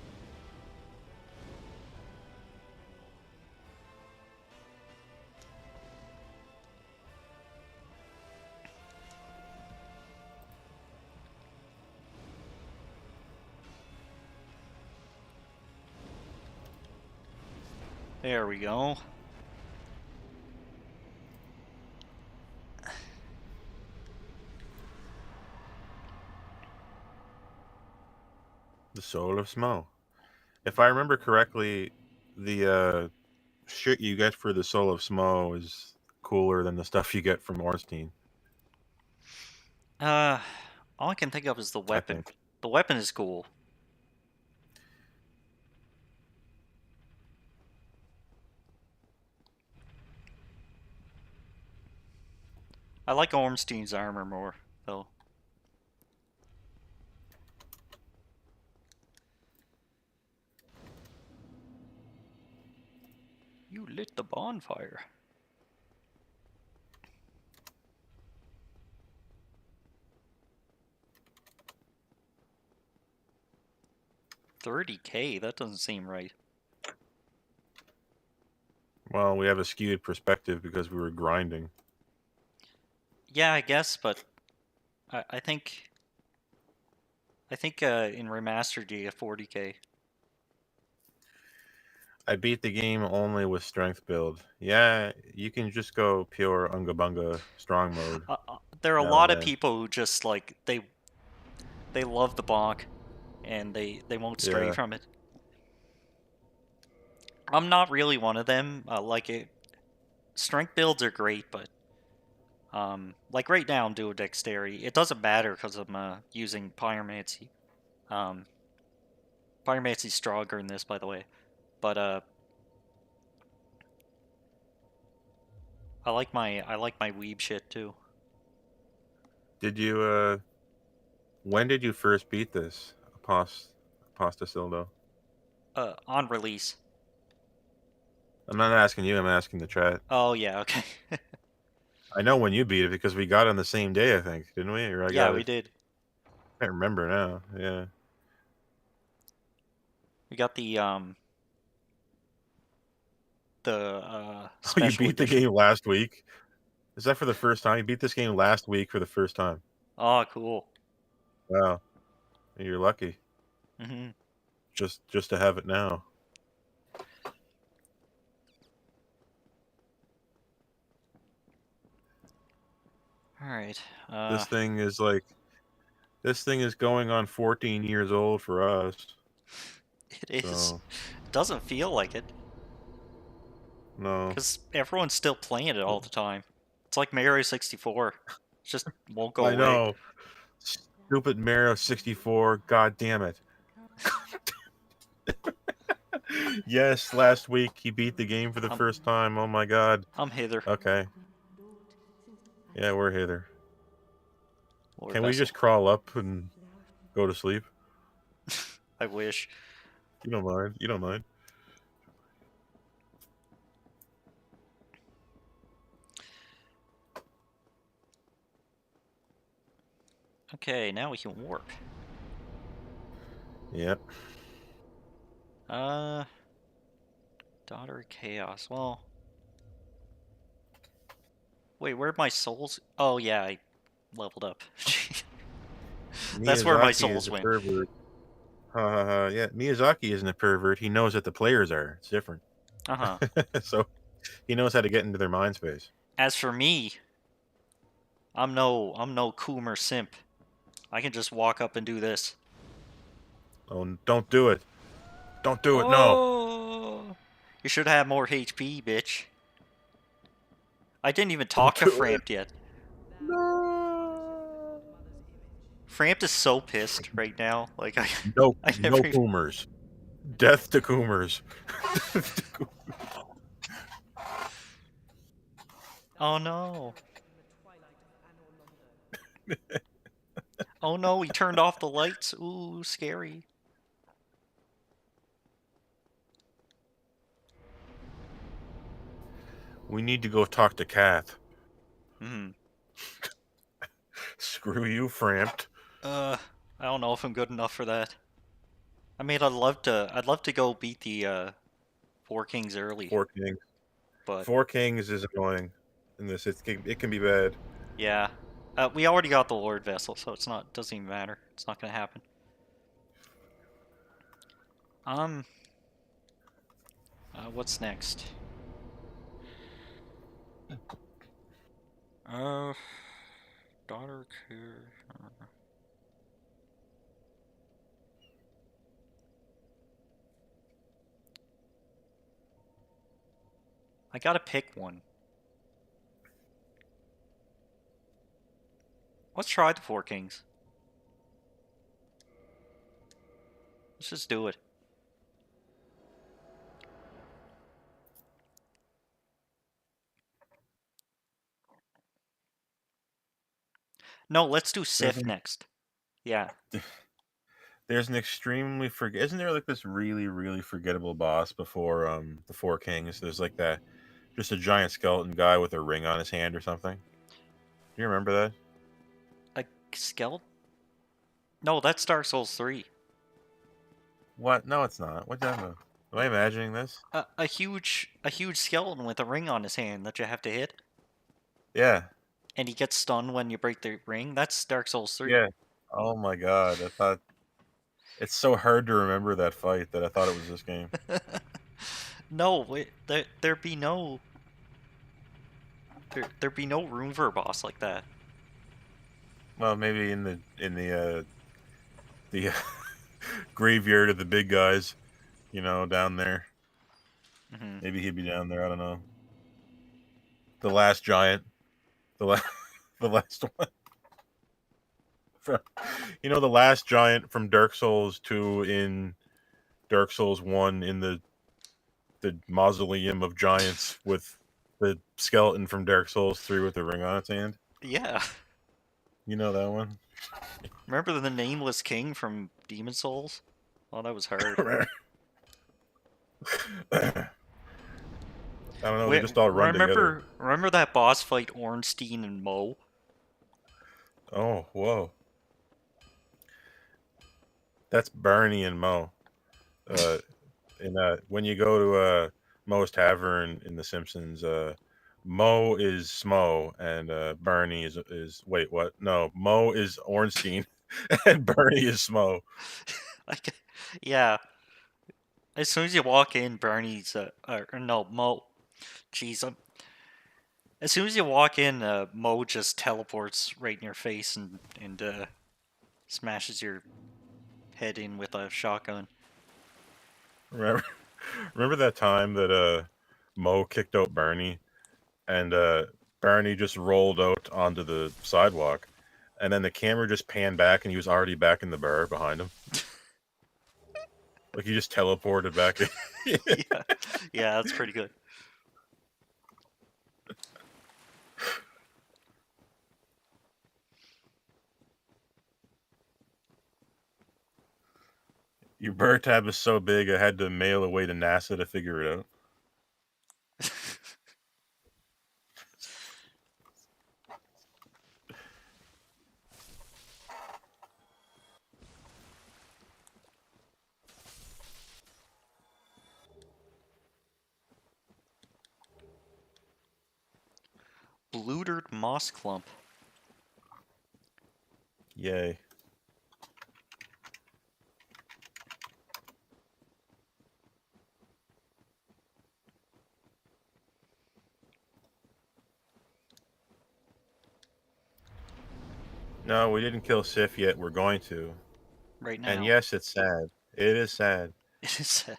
There we go. The Soul of Smo. If I remember correctly, the shit you get for the Soul of Smo is cooler than the stuff you get from Ornstein. All I can think of is the I weapon. think. The weapon is cool. I like Ormstein's armor more, though. You lit the bonfire. $30K? That doesn't seem right. Well, we have a skewed perspective because we were grinding. Yeah, I guess, but I think in remastered you get 40k. I beat the game only with strength build. Yeah, you can just go pure Unga Bunga strong mode There are a now and lot of then. people who just like they love the bonk, and they won't stray Yeah. from it. I'm not really one of them. Like it, strength builds are great, but like right now I'm doing dexterity. It doesn't matter because I'm using pyromancy. Um, pyromancy's stronger in this, by the way. But I like my weeb shit too. Did you when did you first beat this? Apostasildo? On release. I'm not asking you, I'm asking the chat. Oh yeah, okay. I know when you beat it because we got it on the same day, I think, didn't we? Or I Yeah, got we it. did. I can't remember now. Yeah. We got the Oh, you special beat the edition. game last week? Is that for the first time? You beat this game last week for the first time. Oh, cool. Wow. You're lucky. Mm-hmm. Just to have it now. All right. This thing is like this thing is going on 14 years old for us. It is. So It doesn't feel like it, no. because everyone's still playing it all the time. It's like Mario 64. It just won't go I away. know. Stupid Mario 64. God damn it. Yes, last week he beat the game for the first time. Oh my god. I'm hither. Okay. Yeah, we're hither. Lord Can we vessel. just crawl up and go to sleep? I wish. You don't mind. You don't mind. Okay, now we can warp. Yep. Daughter of Chaos. Well, wait, where'd my souls? Oh yeah, I leveled up. That's where my Miyazaki souls is a went. pervert. Ha ha ha. Yeah, Miyazaki isn't a pervert. He knows that the players are. It's different. Uh-huh. So he knows how to get into their mind space. As for me, I'm no Coomer simp. I can just walk up and do this. Oh, don't do it. Don't do it. No. Oh, you should have more HP, bitch. I didn't even Don't talk to do it. Framped yet. No. Framped is so pissed right now. Like No. I No never even... Coomers. Death to Coomers. Oh no. Oh no, he turned off the lights. Ooh, scary. We need to go talk to Kath. Hmm. Screw you, Framped. I don't know if I'm good enough for that. I mean, I'd love to go beat the Four Kings early, Four Kings. but Four Kings is annoying in this. It can be bad. yeah. We already got the Lord Vessel, so doesn't even matter. It's not gonna happen. What's next? Daughter care. I gotta pick one. Let's try the Four Kings. Let's just do it. No, let's do There's Sif an, next. Yeah. there's an extremely Isn't there like this really really forgettable boss before the Four Kings? There's like that, just a giant skeleton guy with a ring on his hand or something. Do you remember that? A skeleton? No, that's Dark Souls 3. What? No, it's not. What the? Am I imagining this? A huge skeleton with a ring on his hand that you have to hit. Yeah. and he gets stunned when you break the ring. That's Dark Souls 3. Yeah. Oh my god, I thought it's so hard to remember that fight that I thought it was this game. No, wait, there'd be no there'd be no room for a boss like that. Well, maybe in the graveyard of the big guys, down there. Hmm. Maybe he'd be down there. I don't know. The last giant, the last, the last one. From, the last giant from Dark Souls 2 in Dark Souls 1 in the mausoleum of giants with the skeleton from Dark Souls 3 with the ring on its hand. Yeah. You know that one? Remember the Nameless King from Demon Souls? Oh, that was hard. I don't know. They just all run together. Remember that boss fight, Ornstein and Mo? Oh, whoa. That's Barney and Mo. When you go to Mo's Tavern in The Simpsons, Mo is Smo and Barney is wait, what? No, Mo is Ornstein and Barney is Smo. Like, yeah. As soon as you walk in, Barney's no, Mo. Jeez, as soon as you walk in, Mo just teleports right in your face and smashes your head in with a shotgun. Remember that time that Mo kicked out Barney and Barney just rolled out onto the sidewalk, and then the camera just panned back and he was already back in the bar behind him. Like he just teleported back. Yeah, yeah, that's pretty good. Your bar tab is so big, I had to mail away to NASA to figure it out. Blutered moss clump. Yay. No, we didn't kill Sif yet. We're going to. Right now. And yes, it's sad. It is sad. It is sad.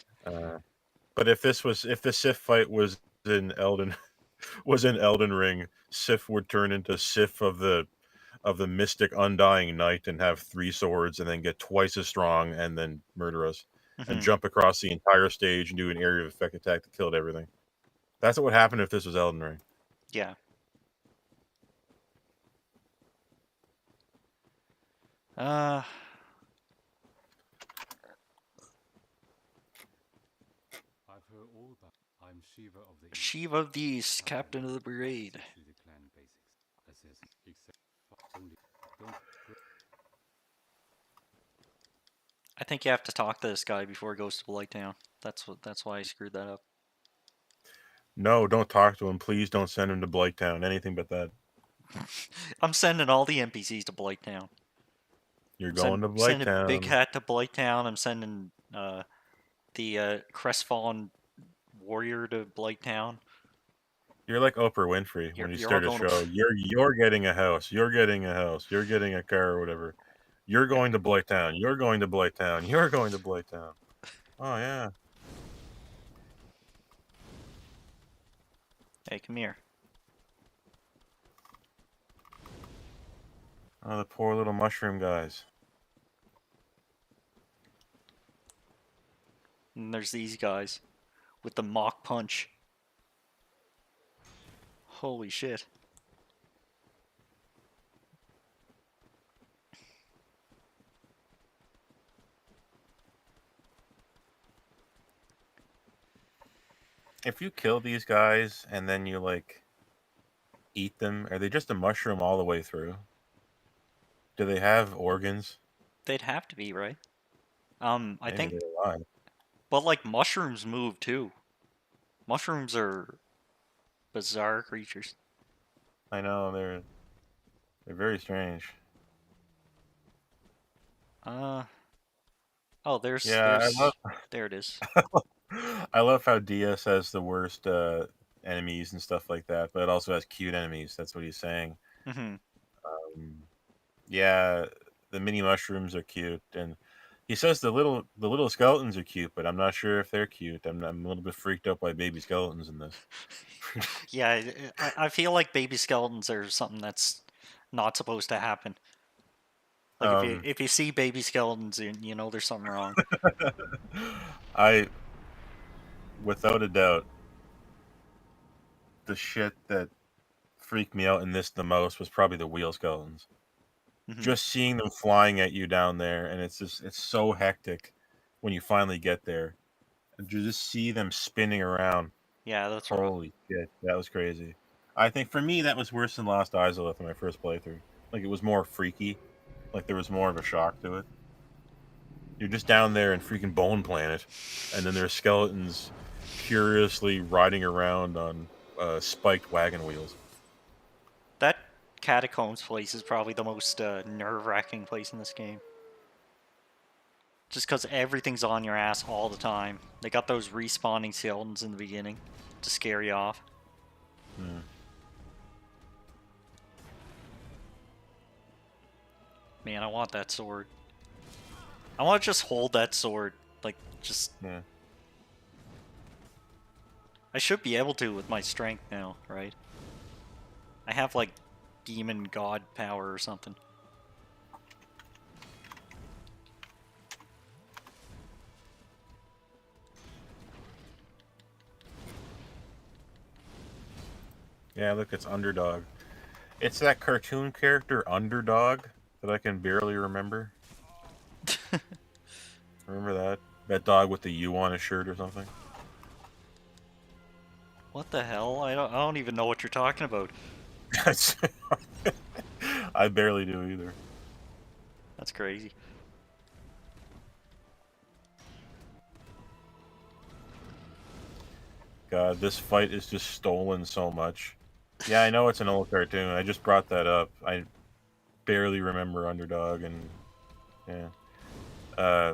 But if the Sif fight was in Elden Ring, Sif would turn into Sif of the mystic undying knight and have 3 swords and then get twice as strong and then murder us and jump across the entire stage and do an area of effect attack that killed everything. That's what would happen if this was Elden Ring. Yeah. I've heard all that. I'm Shiva of the East. Shiva of the East, captain of the brigade. The clan basics. Assess, except only. Don't. I think you have to talk to this guy before he goes to Blighttown. That's why I screwed that up. No, don't talk to him. Please don't send him to Blighttown. Anything but that. I'm sending all the NPCs to Blighttown. You're going to Sending Blighttown. Big Hat to Blighttown. I'm sending the crestfallen warrior to Blighttown. You're like Oprah Winfrey when you start a show. You're getting a house. You're getting a house. You're getting a car or whatever. You're going to Blighttown. You're going to Blighttown. You're going to Blighttown. Oh yeah. Hey, come here. Oh, the poor little mushroom guys. And there's these guys with the mock punch. Holy shit. If you kill these guys and then you like eat them, are they just a mushroom all the way through? Do they have organs? They'd have to be, right? I Maybe think. they're alive. But like mushrooms move too. Mushrooms are bizarre creatures. I know they're They're very strange. Oh, Yeah, there it is. I love how DS has the worst enemies and stuff like that, but it also has cute enemies. That's what he's saying. Mm-hmm. Um, yeah, the mini mushrooms are cute, and he says the little skeletons are cute, but I'm not sure if they're cute. I'm a little bit freaked out by baby skeletons in this. Yeah, I feel like baby skeletons are something that's not supposed to happen. Like um, if you see baby skeletons, you know there's something wrong. I without a doubt the shit that freaked me out in this the most was probably the wheel skeletons. Hmm. Just seeing them flying at you down there, and it's so hectic when you finally get there. And you just see them spinning around. Yeah, that's rough. Holy shit, that was crazy. I think for me that was worse than Lost Izalith in my first playthrough. Like it was more freaky. Like there was more of a shock to it. You're just down there in freaking Bone Planet, and then there's skeletons curiously riding around on spiked wagon wheels. That catacombs place is probably the most nerve-wracking place in this game. Just because everything's on your ass all the time. They got those respawning skeletons in the beginning to scare you off. Yeah. Man, I want that sword. I want to just hold that sword. Like, just... Yeah. I should be able to with my strength now, right? I have, like, demon god power or something. Yeah, look, it's Underdog. It's that cartoon character Underdog that I can barely remember. Remember that? That dog with the U on his shirt or something? What the hell? I don't even know what you're talking about. I barely do either. That's crazy. God, this fight is just stolen so much. Yeah, I know it's an old cartoon. I just brought that up. I barely remember Underdog, and yeah.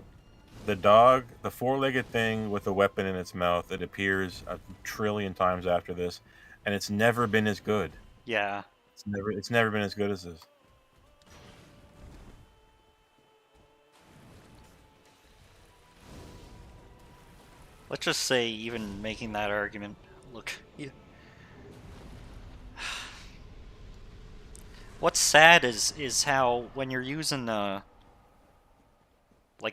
The dog, the four-legged thing with a weapon in its mouth, it appears a trillion times after this, and it's never been as good. Yeah. It's never been as good as this. Let's just say, even making that argument, look. Yeah. What's sad is how when you're using like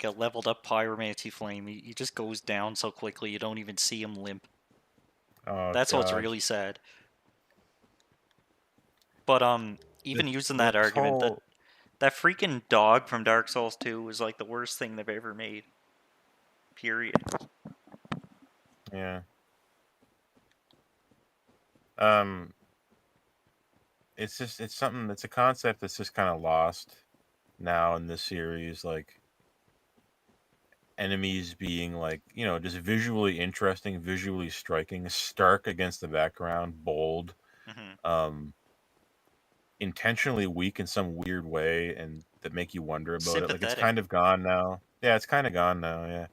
a leveled up pyromancy flame, he just goes down so quickly you don't even see him limp. Oh That's what's God. really sad. But This, even using that this argument, whole that freaking dog from Dark Souls 2 was like the worst thing they've ever made. Period. yeah. Um, it's something. It's a concept that's just kind of lost now in this series. Like enemies being like just visually interesting, visually striking, stark against the background, bold, Hmm. um, intentionally weak in some weird way, and that make you wonder about it. Like it's Sympathetic. kind of gone now. Yeah, it's kind of gone now. Yeah.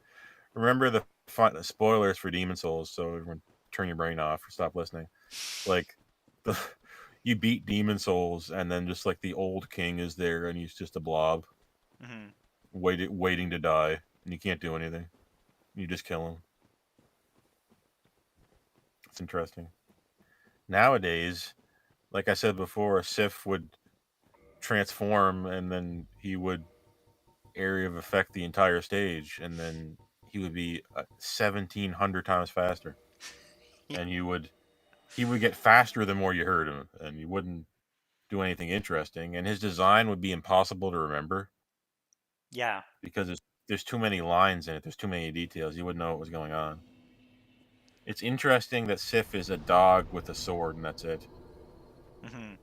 Remember the spoilers for Demon Souls, so everyone turn your brain off or stop listening. Like the you beat Demon Souls, and then just like the old king is there, and he's just a blob Hmm. waiting to die, and you can't do anything. You just kill him. It's interesting. Nowadays, like I said before, a Sif would transform, and then he would area of effect the entire stage, and then he would be 1,700 times faster, and he would get faster the more you heard him, and you wouldn't do anything interesting, and his design would be impossible to remember Yeah. because there's too many lines in it. There's too many details. You wouldn't know what was going on. It's interesting that Sif is a dog with a sword, and that's it. Hmm.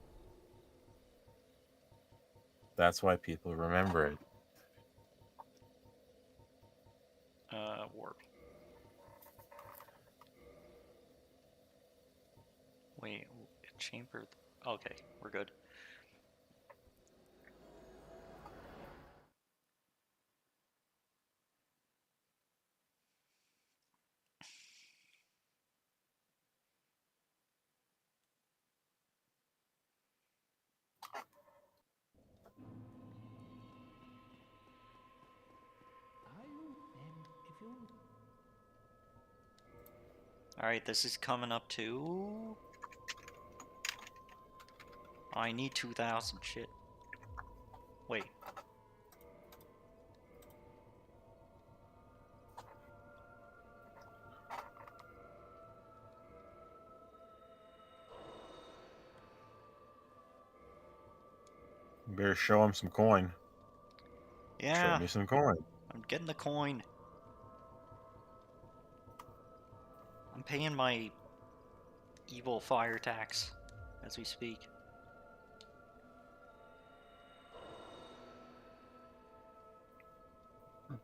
That's why people remember it. Warp. Wait, chamber. Okay, we're good. Alright, this is coming up to... I need 2,000, shit. Wait. You better show him some coin. Yeah, Show me some coin. I'm getting the coin. I'm paying my evil fire tax as we speak.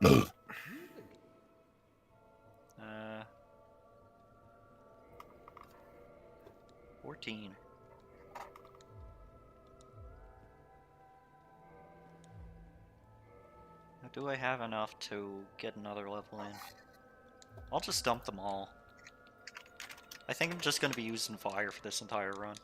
uh, 14. Now, do I have enough to get another level in? I'll just dump them all. I think I'm just going to be using fire for this entire run.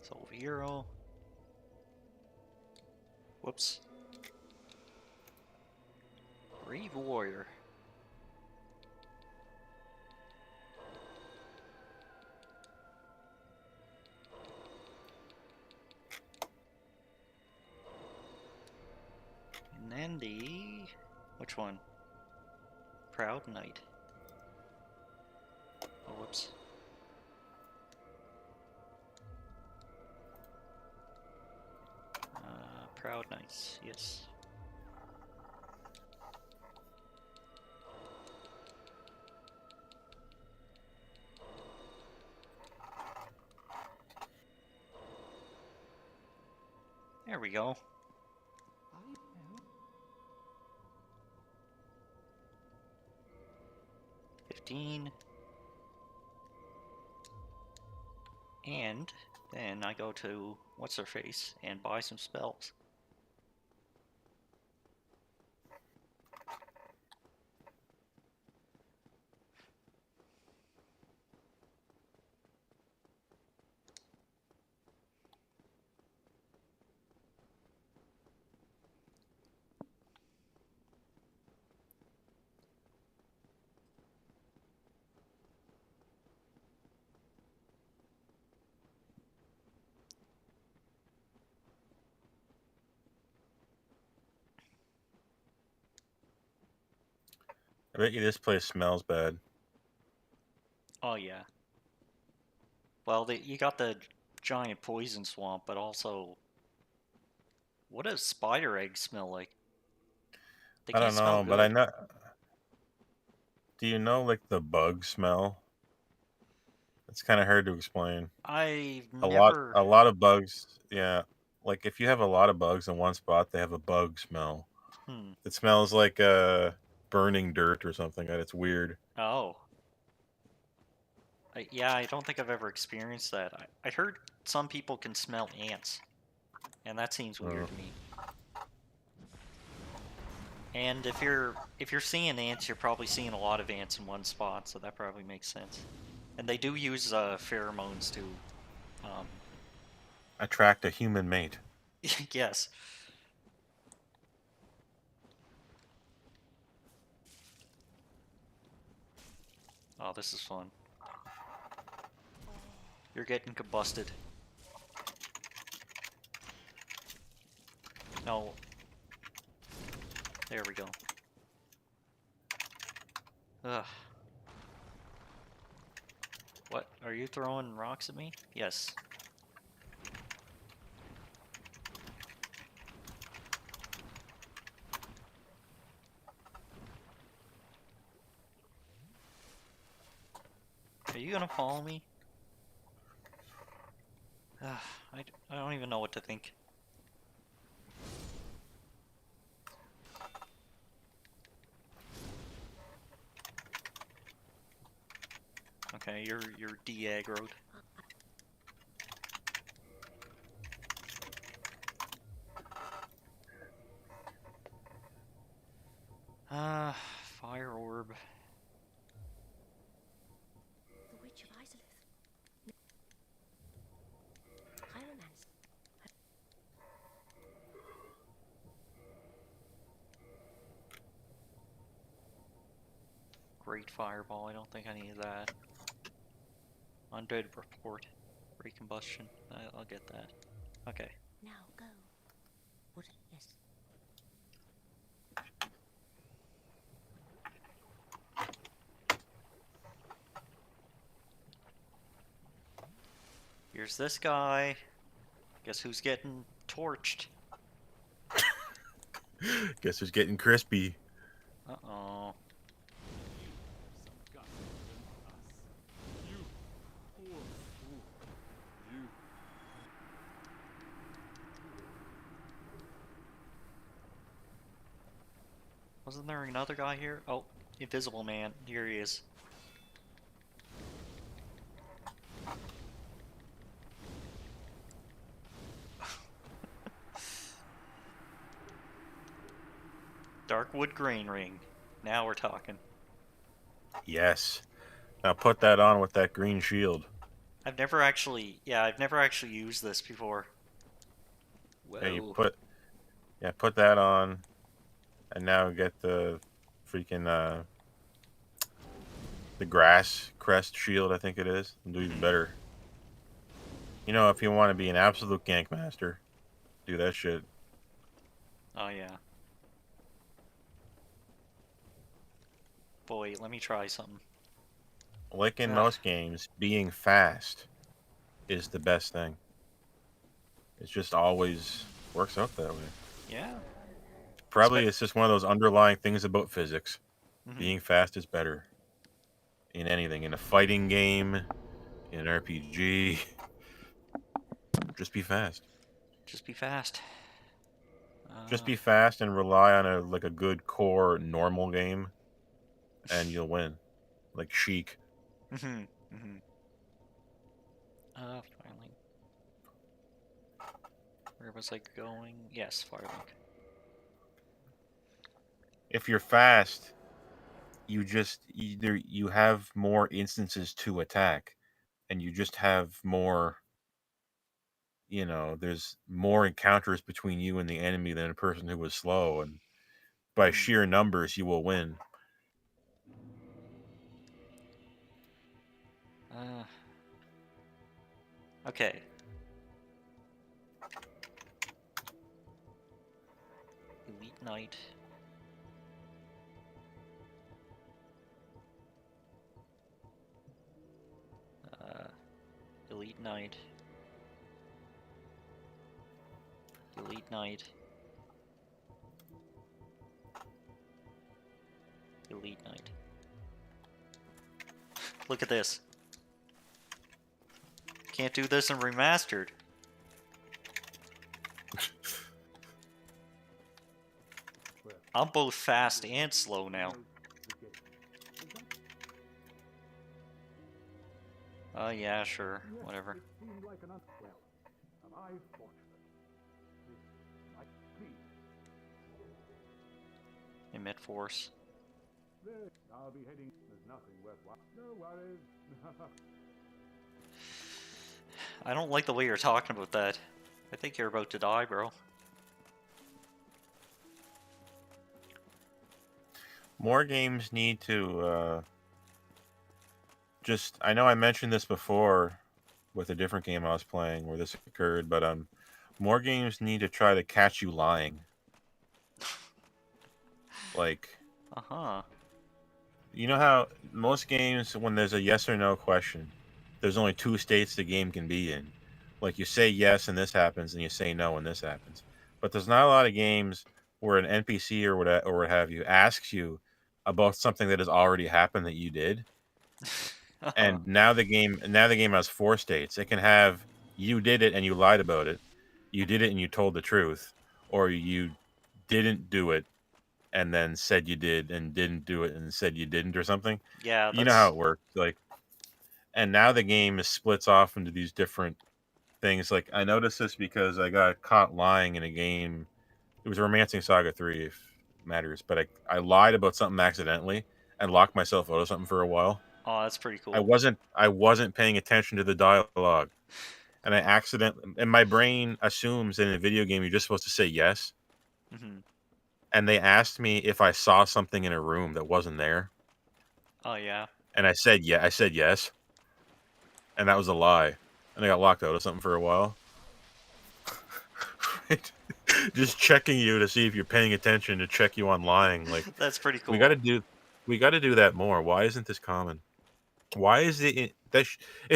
So, hero. Whoops. Brave warrior. And then the... which one? Proud Knight. Oh, whoops. Proud Knights, yes. There we go. 15. And then I go to what's-her-face and buy some spells. I bet you this place smells bad. Oh yeah. Well, you got the giant poison swamp, but also... what does spider eggs smell like? They I can't don't smell know, but I good. know. Do you know like the bug smell? It's kind of hard to explain. I've A lot, never... a lot of bugs. Yeah, like if you have a lot of bugs in one spot, they have a bug smell. It smells like burning dirt or something, and it's weird. Oh. Yeah, I don't think I've ever experienced that. I heard some people can smell ants, and that seems weird to me. And if you're seeing ants, you're probably seeing a lot of ants in one spot, so that probably makes sense. And they do use pheromones to... Attract a human mate. yes. Oh, this is fun. You're getting combusted. No. There we go. Ugh. What? Are you throwing rocks at me? Yes. Are you gonna follow me? I don't even know what to think. Okay, you're de-aggroed. Great fireball, I don't think I need that. Undead report. Recombustion. I'll get that. Okay. Now go. What? Yes. Here's this guy. Guess who's getting torched? Guess who's getting crispy? Uh-oh. Wasn't there another guy here? Oh, Invisible Man. Here he is. Darkwood Grain Ring. Now we're talking. Yes. Now put that on with that green shield. I've never actually used this before. Whoa. Yeah, put that on, and now get the freaking the grass crest shield. I think it is. And do even better. You know, if you want to be an absolute gank master, do that shit. Oh yeah. Boy, let me try something. Like in most games, being fast is the best thing. It just always works out that way. Yeah. Probably it's just one of those underlying things about physics. Mhm. Being fast is better. In anything. In a fighting game, in an RPG. Just be fast. Just be fast. Just be fast and rely on a good core normal game, and you'll win. Like Sheik. Mhm. Mhm. Firelink. Where was I going? Yes, Firelink. If you're fast, you have more instances to attack, and you just have more. You know, there's more encounters between you and the enemy than a person who was slow, and by sheer numbers, you will win. Okay. Elite Knight. Elite Knight. Elite Knight. Elite Knight. Look at this. Can't do this in remastered. I'm both fast and slow now. Yeah, sure. Whatever. Emit force. I'll be heading. There's nothing worthwhile. No worries. I don't like the way you're talking about that. I think you're about to die, bro. More games need to just. I know I mentioned this before with a different game I was playing where this occurred, but more games need to try to catch you lying. Like, you know how most games, when there's a yes or no question, there's only two states the game can be in. Like, you say yes and this happens, and you say no and this happens. But there's not a lot of games where an NPC or what have you asks you about something that has already happened that you did. And now the game has four states. It can have you did it and you lied about it, you did it and you told the truth, or you didn't do it and then said you did and didn't do it and said you didn't or something. Yeah, you know how it works. Like, and now the game is splits off into these different things. Like, I noticed this because I got caught lying in a game. It was Romancing Saga 3, if it matters, but I lied about something accidentally and locked myself out of something for a while. Oh, that's pretty I cool. wasn't paying attention to the dialogue, and and my brain assumes in a video game you're just supposed to say yes. Hmm. And they asked me if I saw something in a room that wasn't there, Oh yeah. and I said yeah. I said yes, and that was a lie, and I got locked out of something for a while. Right? Just checking you to see if you're paying attention to check you on lying. Like That's pretty we got cool. to do we got to do that more. Why isn't this common? Why is it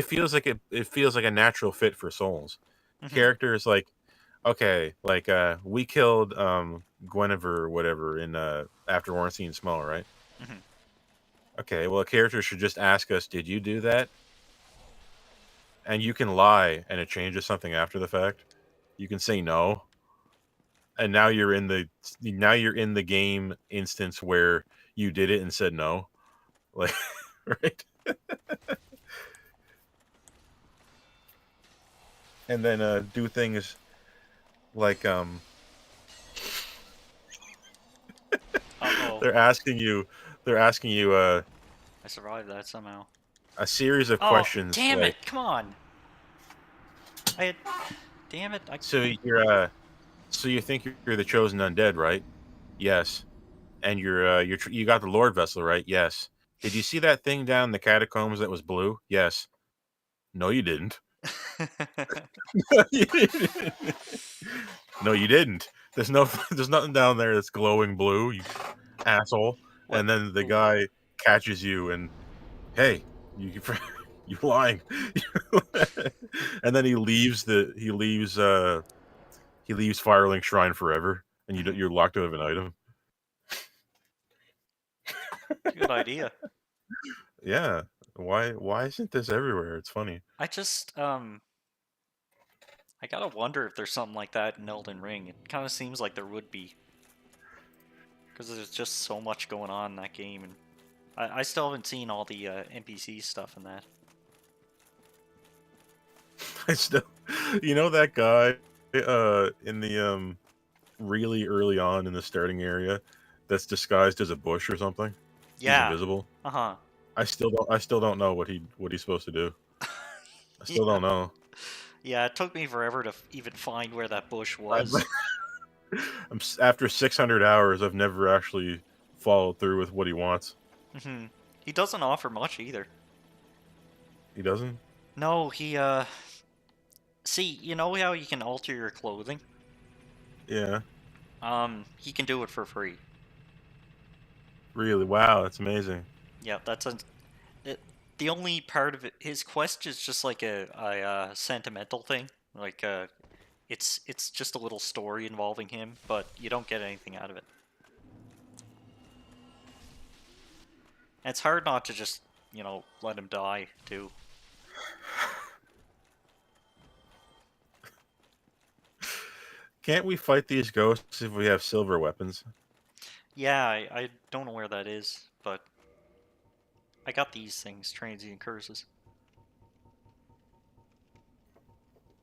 feels like it feels like a natural fit for Souls. Hmm. Characters like okay, like we killed Guinevere or whatever in after Ornstein Small, right? Hmm. Okay, well a character should just ask us, "Did you do that?" And you can lie and it changes something after the fact. You can say no, and now you're in the game instance where you did it and said no. Like right? And then do things like Uh-oh. they're asking you they're asking you I survived that somehow. a series of Oh, questions damn like it! Come on. I had... Damn it! so so you think you're the chosen undead, right? Yes. And you got the Lord vessel, right? Yes. Did you see that thing down in the catacombs that was blue? Yes. No, you didn't. No, you didn't. There's no there's nothing down there that's glowing blue, you asshole. What? And then the Ooh. guy catches you and hey, you you lying. And then he leaves Firelink Shrine forever, and Mhm. you're locked out of an item. Good idea. Yeah. Why isn't this everywhere? It's funny. I just, I gotta wonder if there's something like that in Elden Ring. It kind of seems like there would be. Because there's just so much going on in that game, and I still haven't seen all the NPC stuff in that. I still you know that guy in the really early on in the starting area that's disguised as a bush or something? He's Yeah. invisible. Uh-huh. I still don't know what he's supposed to do. I still Yeah. don't know. Yeah, it took me forever to even find where that bush I'm, was. after 600 hours I've never actually followed through with what he wants. Hmm. He doesn't offer much either. He doesn't? No, he, see, you know how you can alter your clothing? Yeah. He can do it for free. Really? Wow, that's amazing. Yeah, that's a... It, the only part of it, his quest is just like a sentimental thing. Like, it's just a little story involving him, but you don't get anything out of it. And it's hard not to just, let him die, too. Can't we fight these ghosts if we have silver weapons? Yeah, I don't know where that is, but I got these things, transient curses.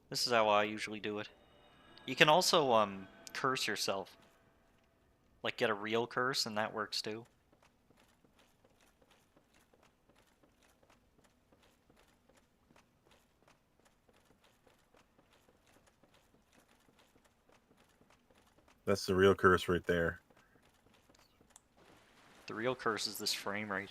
This is how I usually do it. You can also, curse yourself. Like, get a real curse, and that works, too. That's the real curse right there. The real curse is this frame rate.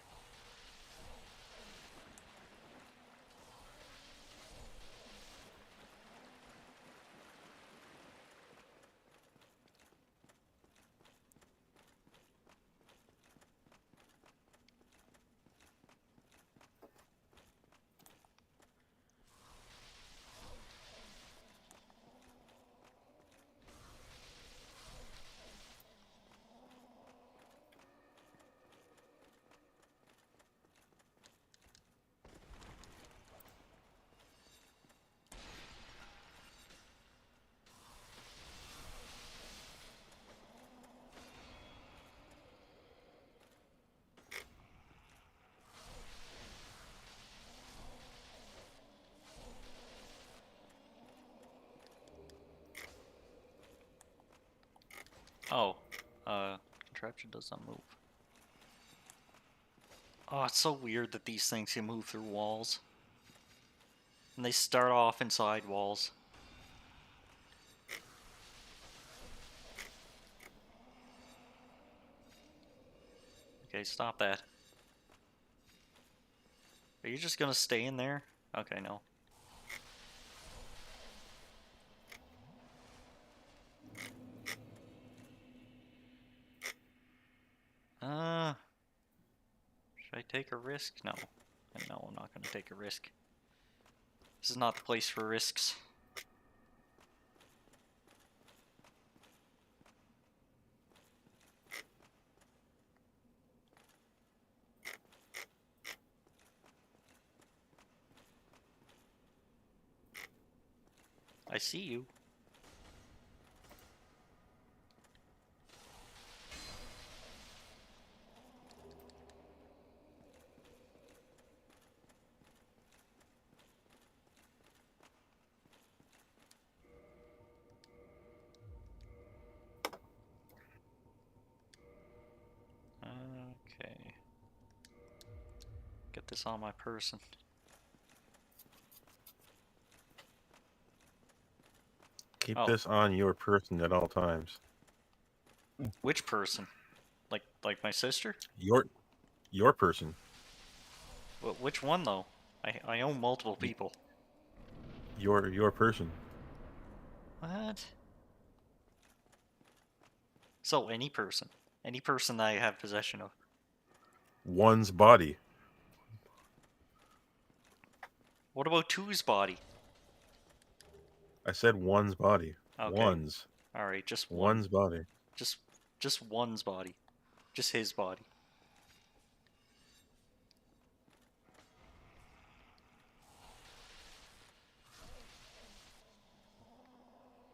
Oh, contraption does not move. Oh, it's so weird that these things can move through walls. And they start off inside walls. Okay, stop that. Are you just gonna stay in there? Okay, no. Should I take a risk? No. No, I'm not gonna take a risk. This is not the place for risks. I see you. Okay. Get this on my person. Keep Oh. this on your person at all times. Which person? Like my sister? Your person. Which one though? I own multiple people. Your person. What? So any person. Any person that I have possession of. One's body. What about two's body? I said one's body. Okay. One's. Alright, just one. One's body. Just one's body. Just his body.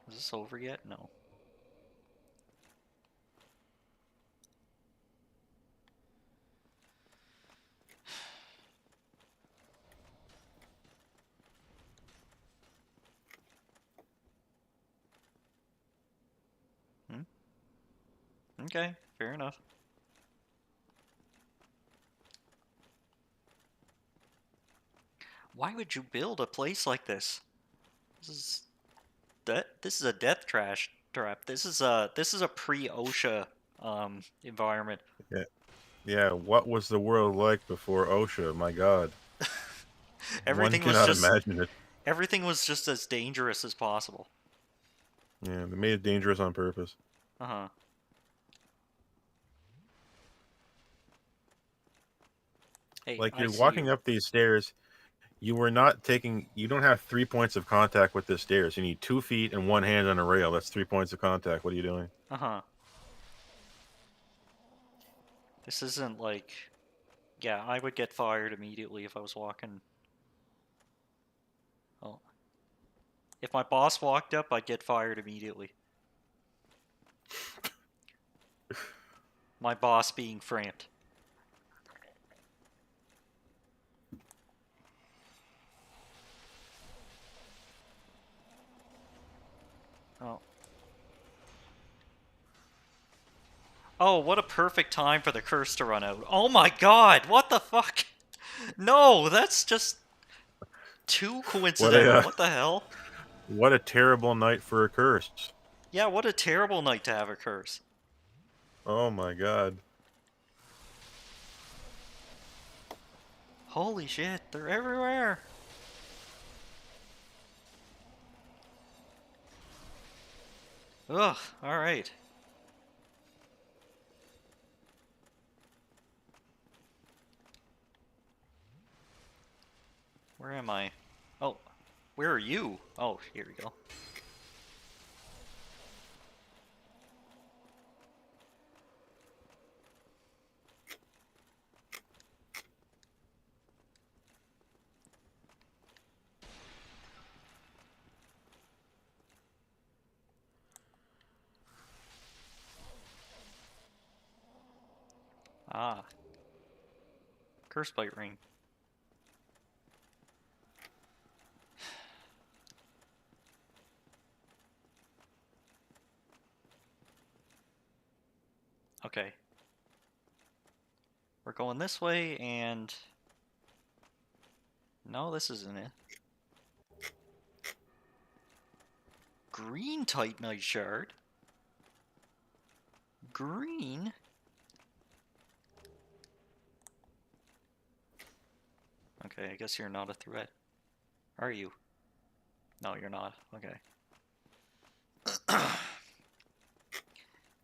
Is this over yet? No. Okay, fair enough. Why would you build a place like this? This is a death trash trap. This is a pre-OSHA environment. Yeah. Yeah, what was the world like before OSHA? My god. Everything One was cannot just imagine it. everything was just as dangerous as possible. Yeah, they made it dangerous on purpose. Uh-huh. Hey, Like, I you're see walking you. up these stairs, you don't have 3 points of contact with the stairs. You need 2 feet and 1 hand on a rail. That's 3 points of contact. What are you doing? Uh-huh. This isn't like... Yeah, I would get fired immediately if I was walking... Oh. If my boss walked up, I'd get fired immediately. My boss being Frant. Oh. Oh, what a perfect time for the curse to run out. Oh my god, what the fuck? No, that's just too coincidental. What the hell? What a terrible night for a curse. Yeah, what a terrible night to have a curse. Oh my god. Holy shit, they're everywhere. Ugh, alright. Where am I? Oh, where are you? Oh, here we go. Ah. Curse bite ring. Okay. We're going this way, and... No, this isn't it. Green Titanite shard? Green? Okay, I guess you're not a threat. Are you? No, you're not. Okay.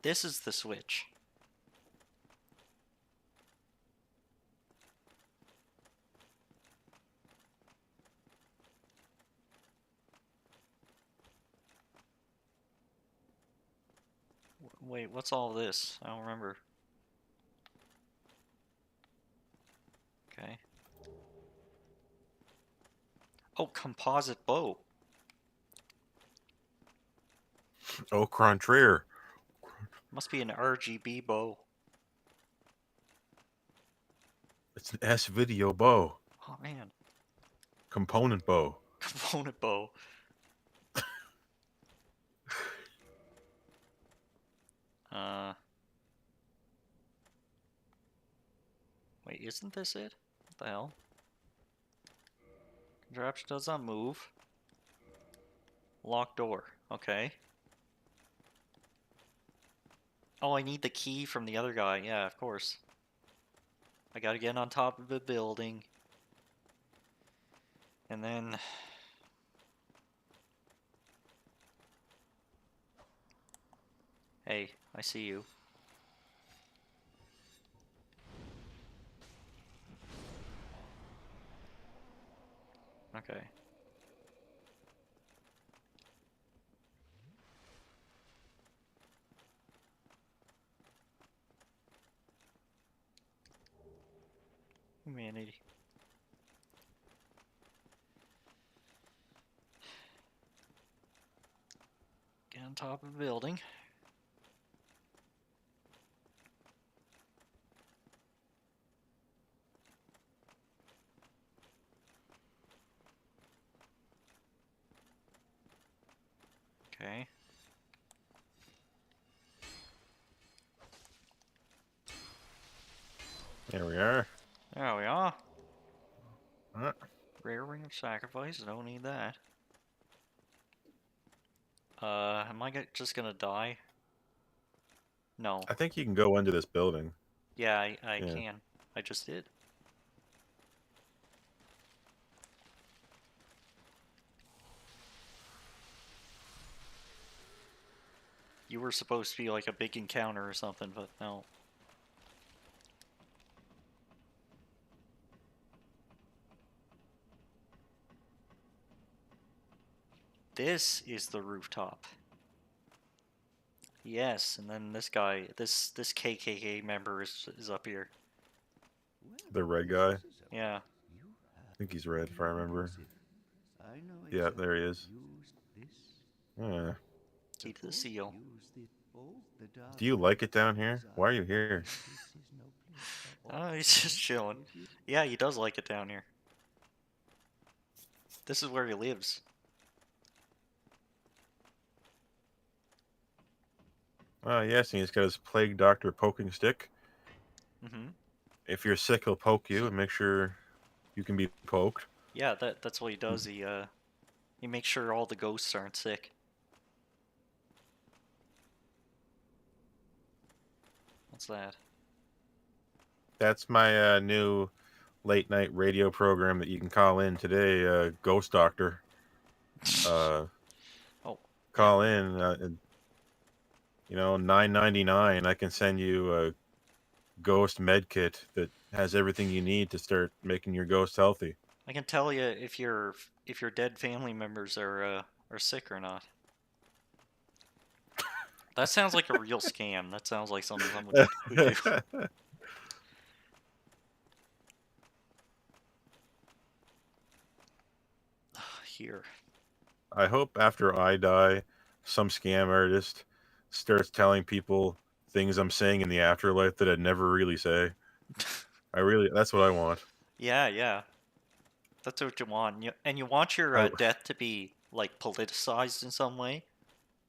This is the switch. Wait, what's all this? I don't remember. Okay. Oh, composite bow. Au contraire. Must be an RGB bow. It's an S-video bow. Oh man. Component bow. Component bow. Wait, isn't this it? What the hell? Contraption does not move. Locked door. Okay. Oh, I need the key from the other guy. Yeah, of course. I gotta get on top of the building. And then... Hey, I see you. Okay. Humanity. Get on top of the building. Okay. There we are. There we are. Huh? Rare ring of sacrifice. Don't need that. Am I just gonna die? No. I think you can go into this building. Yeah, I Yeah. can. I just did. You were supposed to be like a big encounter or something, but no. This is the rooftop. Yes, and then this guy, this KKK member is up here. The red guy. Yeah. I think he's red, if I remember. Yeah, there he is. Yeah. Keep the seal. Do you like it down here? Why are you here? Oh, he's just chilling. Yeah, he does like it down here. This is where he lives. Yes, and he's got his plague doctor poking stick. Mm-hmm. If you're sick, he'll poke you and make sure you can be poked. Yeah, that's what he does. He makes sure all the ghosts aren't sick. What's that? That's my new late night radio program that you can call in today, Ghost Doctor. Oh. Call in, and, $9.99. I can send you a ghost med kit that has everything you need to start making your ghost healthy. I can tell you if your dead family members are sick or not. That sounds like a real scam. That sounds like something someone would do. Here. I hope after I die, some scam artist starts telling people things I'm saying in the afterlife that I'd never really say. That's what I want. Yeah. That's what you want. And you want your death to be like politicized in some way.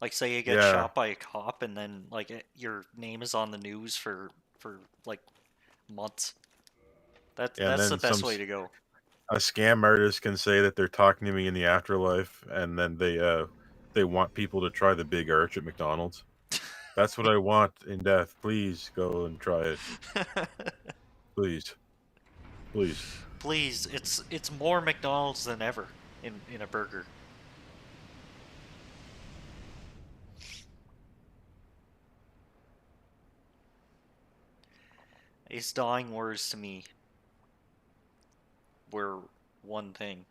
Like, say you get shot by a cop, and then like your name is on the news for like months. Yeah, and That's the then best way to go. a scam artist can say that they're talking to me in the afterlife, and then they want people to try the Big Arch at McDonald's. That's what I want in death. Please go and try it. Please, please. Please, it's more McDonald's than ever in a burger. His dying words to me were one thing: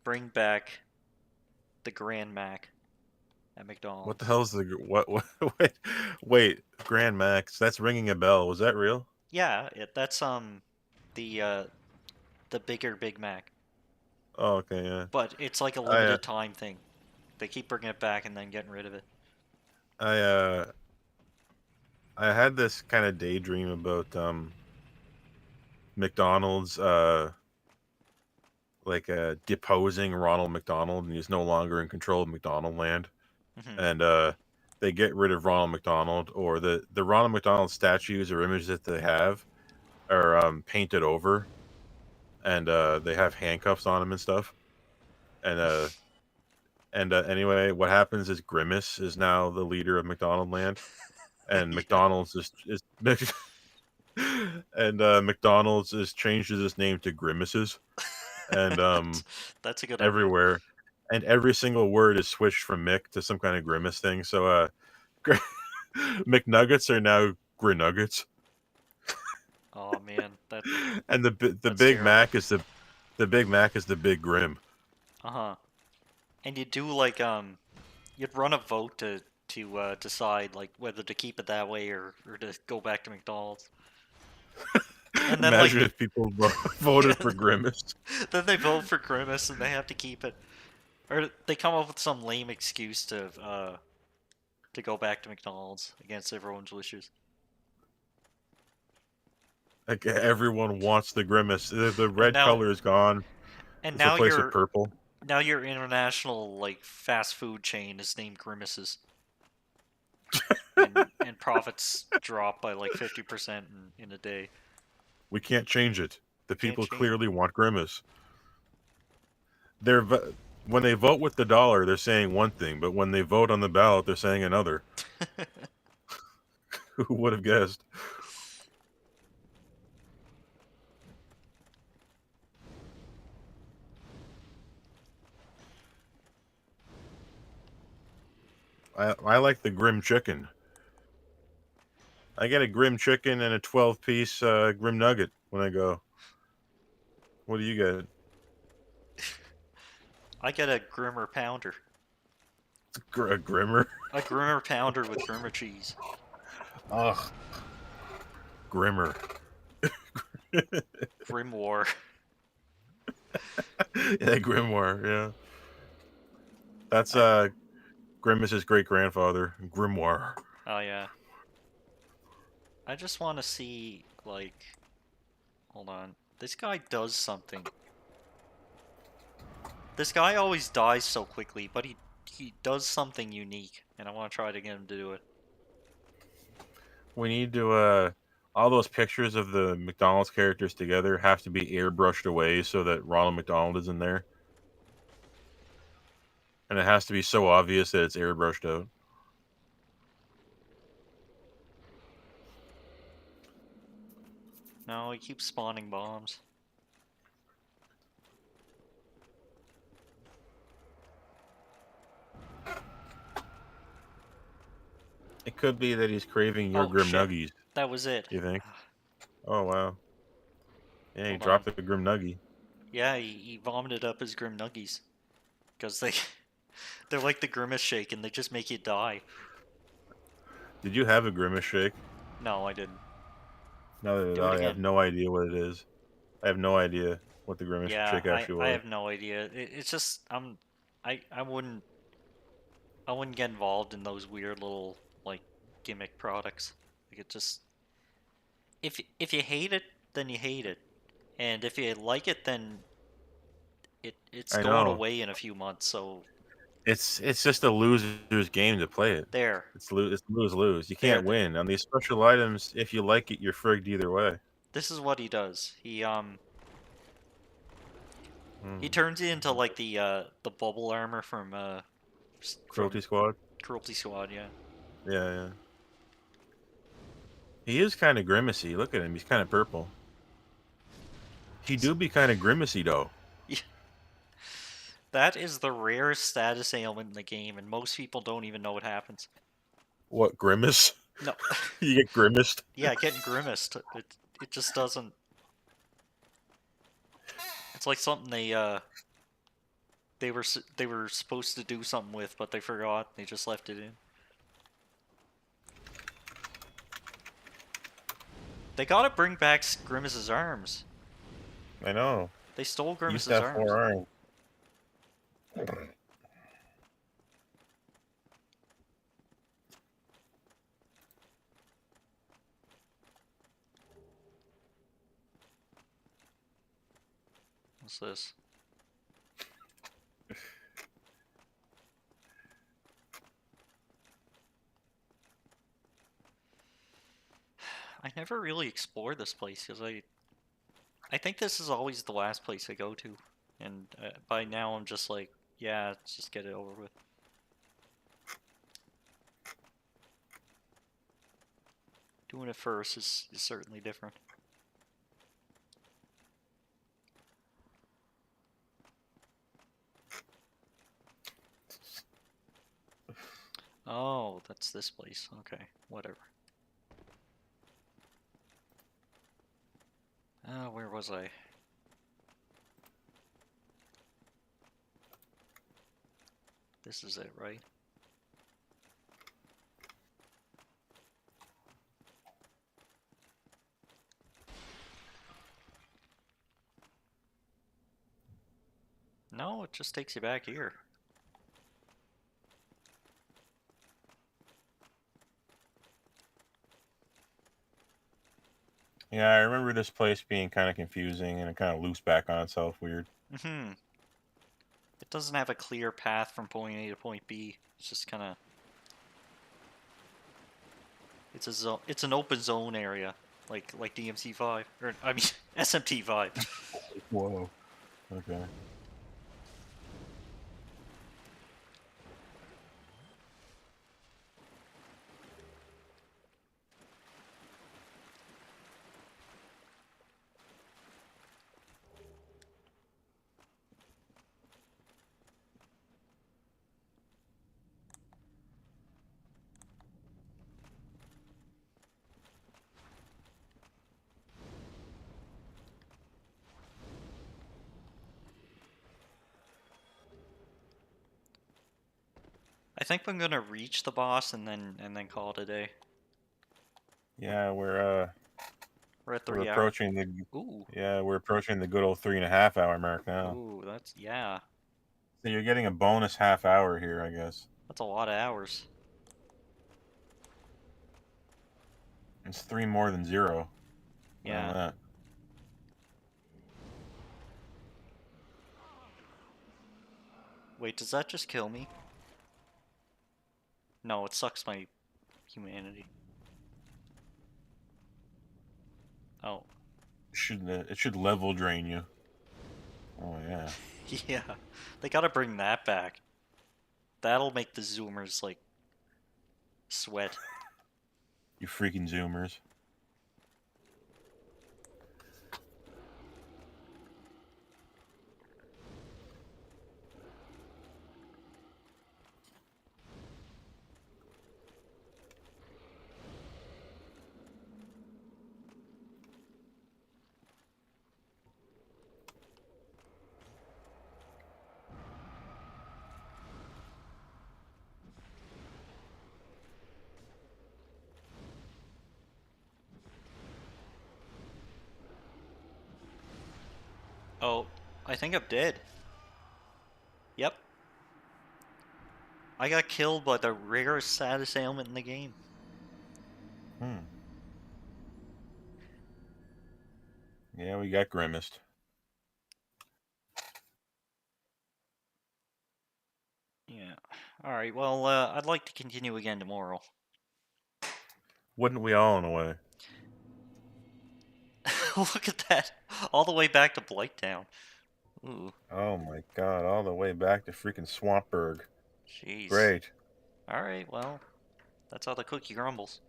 bring back the Grand Mac at What the McDonald's. hell's the what? Wait, Grand Max. That's ringing a bell. Was that real? Yeah, that's the uh the bigger Big Mac, Oh, okay, yeah. but it's like a I limited time thing. They keep bringing it back and then getting rid of it. I I had this kind of daydream about McDonald's deposing Ronald McDonald, and he's no longer in control of McDonald Land, Hmm. and they get rid of Ronald McDonald, or the Ronald McDonald statues or images that they have are painted over, and they have handcuffs on them and stuff, and anyway, what happens is Grimace is now the leader of McDonald Land, and Yeah, McDonald's is and McDonald's is changes its name to Grimaces, and that's a good idea. everywhere, and every single word is switched from Mick to some kind of grimace thing. So McNuggets are now Grinuggets, Oh man, and the that's Big terrible. Mac is the Big Mac is the Big Grim. Uh-huh. And you do like you'd run a vote to decide like whether to keep it that way or to go back to McDonald's. And then like Imagine if people voted for Grimace. then they vote for Grimace and they have to keep it. Or they come up with some lame excuse to go back to McDonald's against everyone's wishes. Like everyone wants the Grimace. The And red now color is gone. and It's now replaced with your purple. now your international like fast food chain is named Grimaces. And profits drop by like 50% in a day. We can't change it. The Can't people change clearly want Grimace. When they vote with the dollar, they're saying one thing, but when they vote on the ballot, they're saying another. it. Who would have guessed? I like the Grim Chicken. I get a Grim Chicken and a 12-piece Grim Nugget when I go. What do you get? I get a Grimmer Pounder. A Grimmer? A Grimmer Pounder with Grimmer cheese. Ugh. Grimmer. Grim War. Yeah, Grimoire, yeah. That's Grimace's great grandfather, Grimoire. Oh yeah. I just want to see like. Hold on. This guy does something. This guy always dies so quickly, but he does something unique, and I want to try to get him to do it. We need to all those pictures of the McDonald's characters together have to be airbrushed away so that Ronald McDonald is in there. And it has to be so obvious that it's airbrushed out. No, he keeps spawning bombs. It could be that he's craving your Oh Grim shit. Nuggies, That was it. you think? Oh, wow. Yeah, he Hold on. dropped the Grim Nuggie. Yeah, he vomited up his Grim Nuggies. Because they're like the Grimace Shake and they just make you die. Did you have a Grimace Shake? No, I didn't. Neither did Do it I. I have again. no idea what it is. I have no idea what the Grimace Yeah, Shake actually I was. have no idea. It's just I wouldn't get involved in those weird little like gimmick products. Like it just if you hate it, then you hate it, and if you like it, then it's I going know. away in a few months. So It's just a loser's game to play it. there, It's lose lose. You there. can't win on these special items. If you like it, you're frigged either way. this is what he does. He Mm. turns you into like the bubble armor from Cruelty from Squad. Cruelty Squad, yeah. Yeah, yeah. He is kind of grimacy. Look at him. He's kind of purple. He do be kind of grimacy though. That is the rarest status ailment in the game, and most people don't even know what happens. What, grimace? No. You get grimaced? Yeah, getting grimaced. It just doesn't. It's like something they were supposed to do something with, but they forgot. They just left it in. They gotta bring back Grimace's arms. I know. They stole He used Grimace's to have arms. 4 arms. What's this? I never really explored this place because I think this is always the last place I go to, and by now I'm just like, yeah, let's just get it over with. Doing it first is certainly different. Oh, that's this place. Okay, whatever. Where was I? This is it, right? No, it just takes you back here. Yeah, I remember this place being kind of confusing and it kind of loose back on itself weird. Mm-hmm. It doesn't have a clear path from point A to point B. It's just kind of... It's a zone. It's an open zone area, like DMC5, or I mean SMT5. Whoa. Okay. I think I'm gonna reach the boss and then call it a day. Yeah, We're at we're 3 hours. approaching the Ooh. we're approaching the good old 3.5 hour mark now. Ooh, that's yeah. So you're getting a bonus half hour here, I guess. That's a lot of hours. It's 3 more than 0. Yeah. That. Wait, does that just kill me? No, it sucks my humanity. Oh. It should level drain you. Oh yeah. Yeah. They gotta bring that back. That'll make the zoomers like sweat. You freaking zoomers. Oh, I think I'm dead. Yep. I got killed by the rarest status ailment in the game. Yeah, we got grimaced. Yeah. Alright, well, I'd like to continue again tomorrow. Wouldn't we all in a way? Look at that. All the way back to Blighttown. Ooh, Oh my god, all the way back to freaking Swampburg. jeez. Great. Alright, well, that's how the cookie crumbles.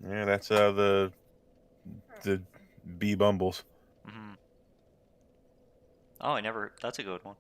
Yeah, that's the bee bumbles. Hmm. Oh, that's a good one.